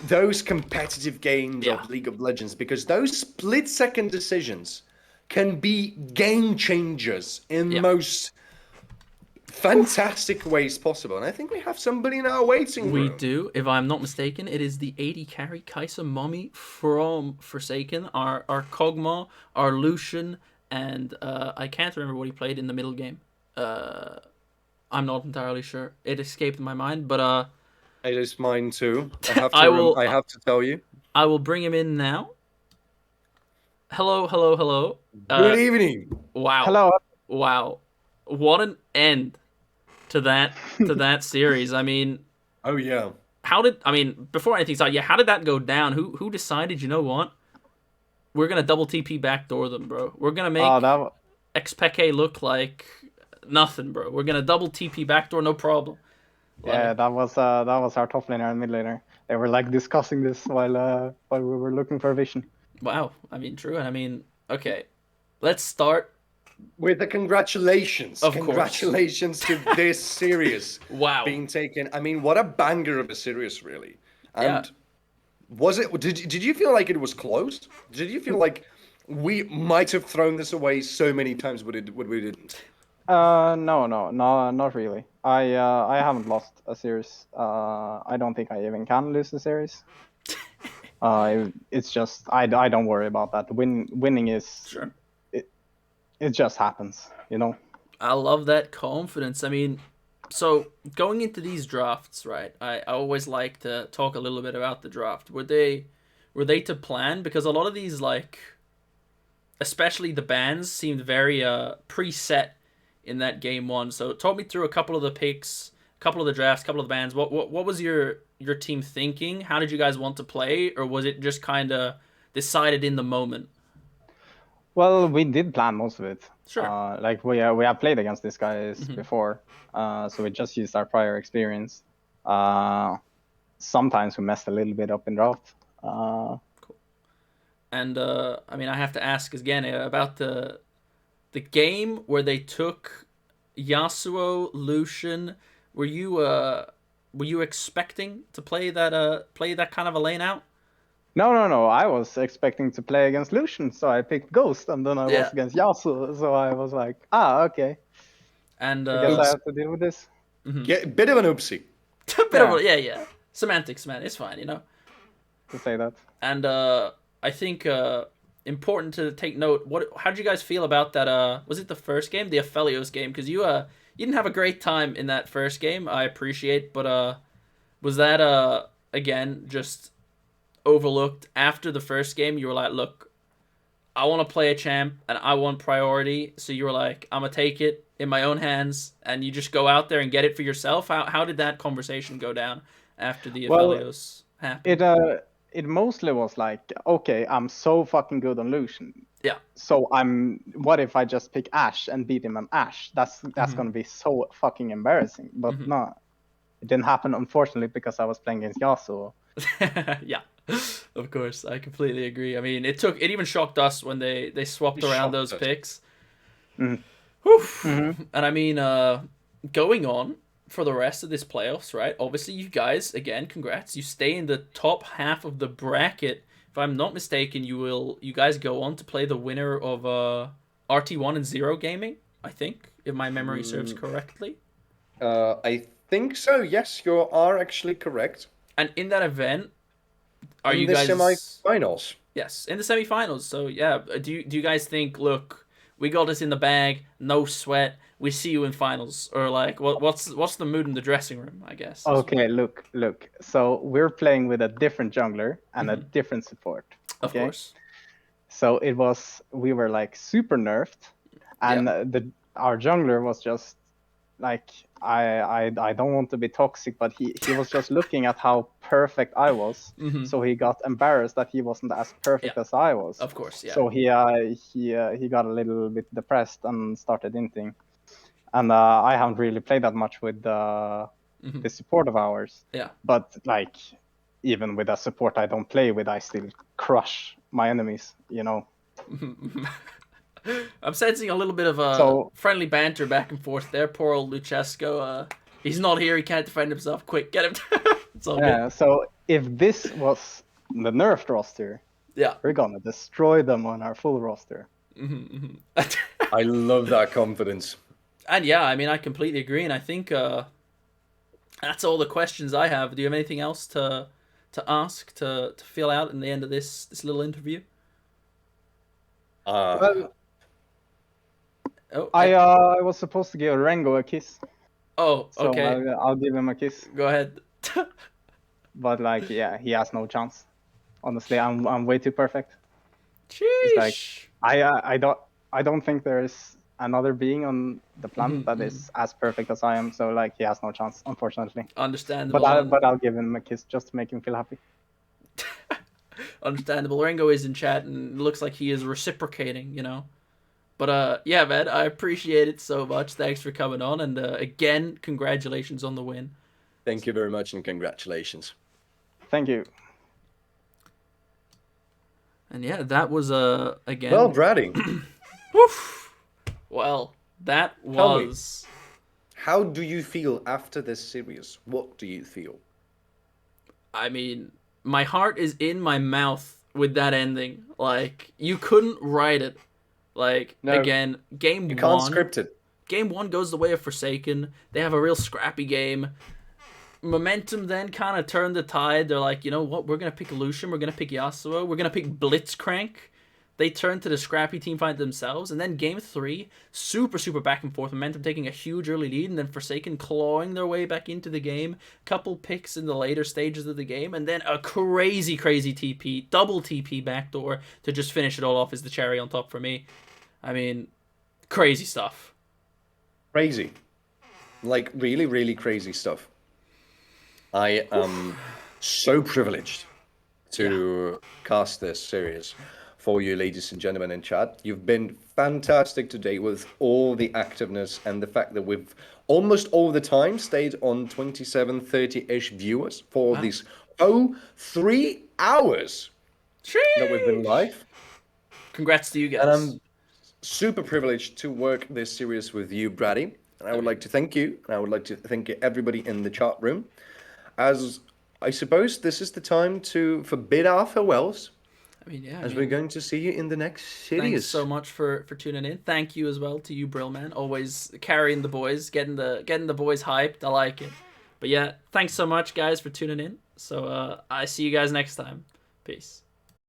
those competitive games Yeah. of League of Legends, because those split-second decisions can be game changers in Yeah. most fantastic ways possible. And I think we have somebody in our waiting We room. do. If I'm not mistaken, it is the 80 carry Kaisa Mommy from Forsaken, our Kog'Maw, our Lucian, and I can't remember what he played in the middle game. I'm not entirely sure. It escaped my mind, but It is mine too. I have to. I I have to tell you. I will bring him in now. Hello, hello, hello. Good evening. Wow. Hello. Wow. What an end to that series. I mean, Oh yeah. before anything started, yeah, how did that go down? Who decided, you know what? We're gonna double TP backdoor them, bro. We're gonna make Oh, that XPK look like nothing, bro. We're gonna double TP backdoor, no problem. yeah, that was our top laner and mid laner. They were like discussing this while we were looking for a vision. Wow. I mean, true. And I mean, okay. Let's start. With the congratulations. Of course. Congratulations to this series Wow. being taken. I mean, what a banger of a series, really. And Yeah. Was it? Did you feel like it was close? Did you feel like we might have thrown this away so many times, but we didn't? No, not really. I haven't lost a series. I don't think I even can lose a series. It's just I don't worry about that. Winning is Sure. it just happens, you know. I love that confidence. I mean, so going into these drafts, right? I always like to talk a little bit about the draft. Were they to plan? Because a lot of these, like, especially the bans, seemed very preset in that game one. So talk me through a couple of the picks, a couple of the drafts, a couple of the bans. What was your team thinking? How did you guys want to play, or was it just kind of decided in the moment? Well, we did plan most of it. Sure. Like we have played against these guys before, so we just used our prior experience. Sometimes we messed a little bit up in draft. And I mean, I have to ask again about the game where they took Yasuo, Lucian. Were you expecting to play that kind of a lane out? No. I was expecting to play against Lucian, so I picked Ghost, and then I Yeah. was against Yasuo, so I was like, okay, And I guess I have to deal with this. Yeah, bit of an oopsie. a bit of yeah. Semantics, man. It's fine, you know. To say that. And I think important to take note. How did you guys feel about that? Was it the first game, the Aphelios game? Because you didn't have a great time in that first game. I appreciate, but was that again just overlooked after the first game? You were like, look, I want to play a champ and I want priority. So you were like, I'm gonna take it in my own hands, and you just go out there and get it for yourself. How did that conversation go down after the Aphelios happened? It mostly was like, okay, I'm so fucking good on Lucian. Yeah. So what if I just pick Ashe and beat him on Ashe? That's gonna be so fucking embarrassing. But no, it didn't happen, unfortunately, because I was playing against Yasuo. Yeah, of course, I completely agree. I mean, it even shocked us when they swapped around those picks. And I mean, going on for the rest of this playoffs, right? Obviously, you guys, again, congrats. You stay in the top half of the bracket. If I'm not mistaken, you guys go on to play the winner of RT1 and Zero Gaming, I think, if my memory serves correctly. I think so. Yes, you are actually correct. And in that event, are you the guys semifinals? Yes, in the semifinals. So yeah, do you guys think, look, we got this in the bag, no sweat, we see you in finals, or like what's the mood in the dressing room? I guess. Okay, look. So we're playing with a different jungler and a different support. Of Okay? course. So we were like super nerfed, and our jungler was just like, I don't want to be toxic, but he was just looking at how perfect I was, so he got embarrassed that he wasn't as perfect as I was. Of course, yeah. So he got a little bit depressed and started inting, and I haven't really played that much with the support of ours. Yeah. But like, even with a support I don't play with, I still crush my enemies, you know. I'm sensing a little bit of friendly banter back and forth there. Poor old Luchesco. He's not here. He can't defend himself. Quick, get him. It's all good. So if this was the nerfed roster, we're gonna destroy them on our full roster. I love that confidence. And yeah, I mean, I completely agree, and I think that's all the questions I have. Do you have anything else to ask, to fill out in the end of this little interview? I was supposed to give Rengo a kiss. Oh, so okay. I'll give him a kiss. Go ahead. But like, yeah, he has no chance. Honestly, I'm way too perfect. Sheesh. Like, I don't think there is another being on the planet that is as perfect as I am. So like, he has no chance, unfortunately. Understandable. But I'll give him a kiss just to make him feel happy. Understandable. Rengo is in chat and looks like he is reciprocating, you know. But yeah, man, I appreciate it so much. Thanks for coming on, and again, congratulations on the win. Thank you very much, and congratulations. Thank you. And yeah, that was again. Well, Brady. Woof. Well, that was. How do you feel after this series? What do you feel? I mean, my heart is in my mouth with that ending. Like, you couldn't write it. Like, No, again, you can't script it. Game 1 goes the way of Forsaken. They have a real scrappy game. Momentum then kind of turned the tide. They're like, you know what? We're going to pick Lucian. We're going to pick Yasuo. We're going to pick Blitzcrank. They turned to the scrappy team fight themselves. And then game 3, super, super back and forth. Momentum taking a huge early lead. And then Forsaken clawing their way back into the game. Couple picks in the later stages of the game. And then a crazy, crazy TP. Double TP backdoor to just finish it all off is the cherry on top for me. I mean, crazy stuff. Crazy. Like, really, really crazy stuff. I am so privileged to cast this series for you, ladies and gentlemen in chat. You've been fantastic today with all the activeness and the fact that we've almost all the time stayed on 27, 30-ish viewers for these 3 hours that we've been live. Congrats to you guys. And I'm super privileged to work this series with you, Brady. And I would like to thank you. And I would like to thank everybody in the chat room. As I suppose this is the time for bid our farewells. We're going to see you in the next series. Thanks so much for tuning in. Thank you as well to you, Brillman. Always carrying the boys, getting the boys hyped. I like it. But yeah, thanks so much, guys, for tuning in. So I see you guys next time. Peace.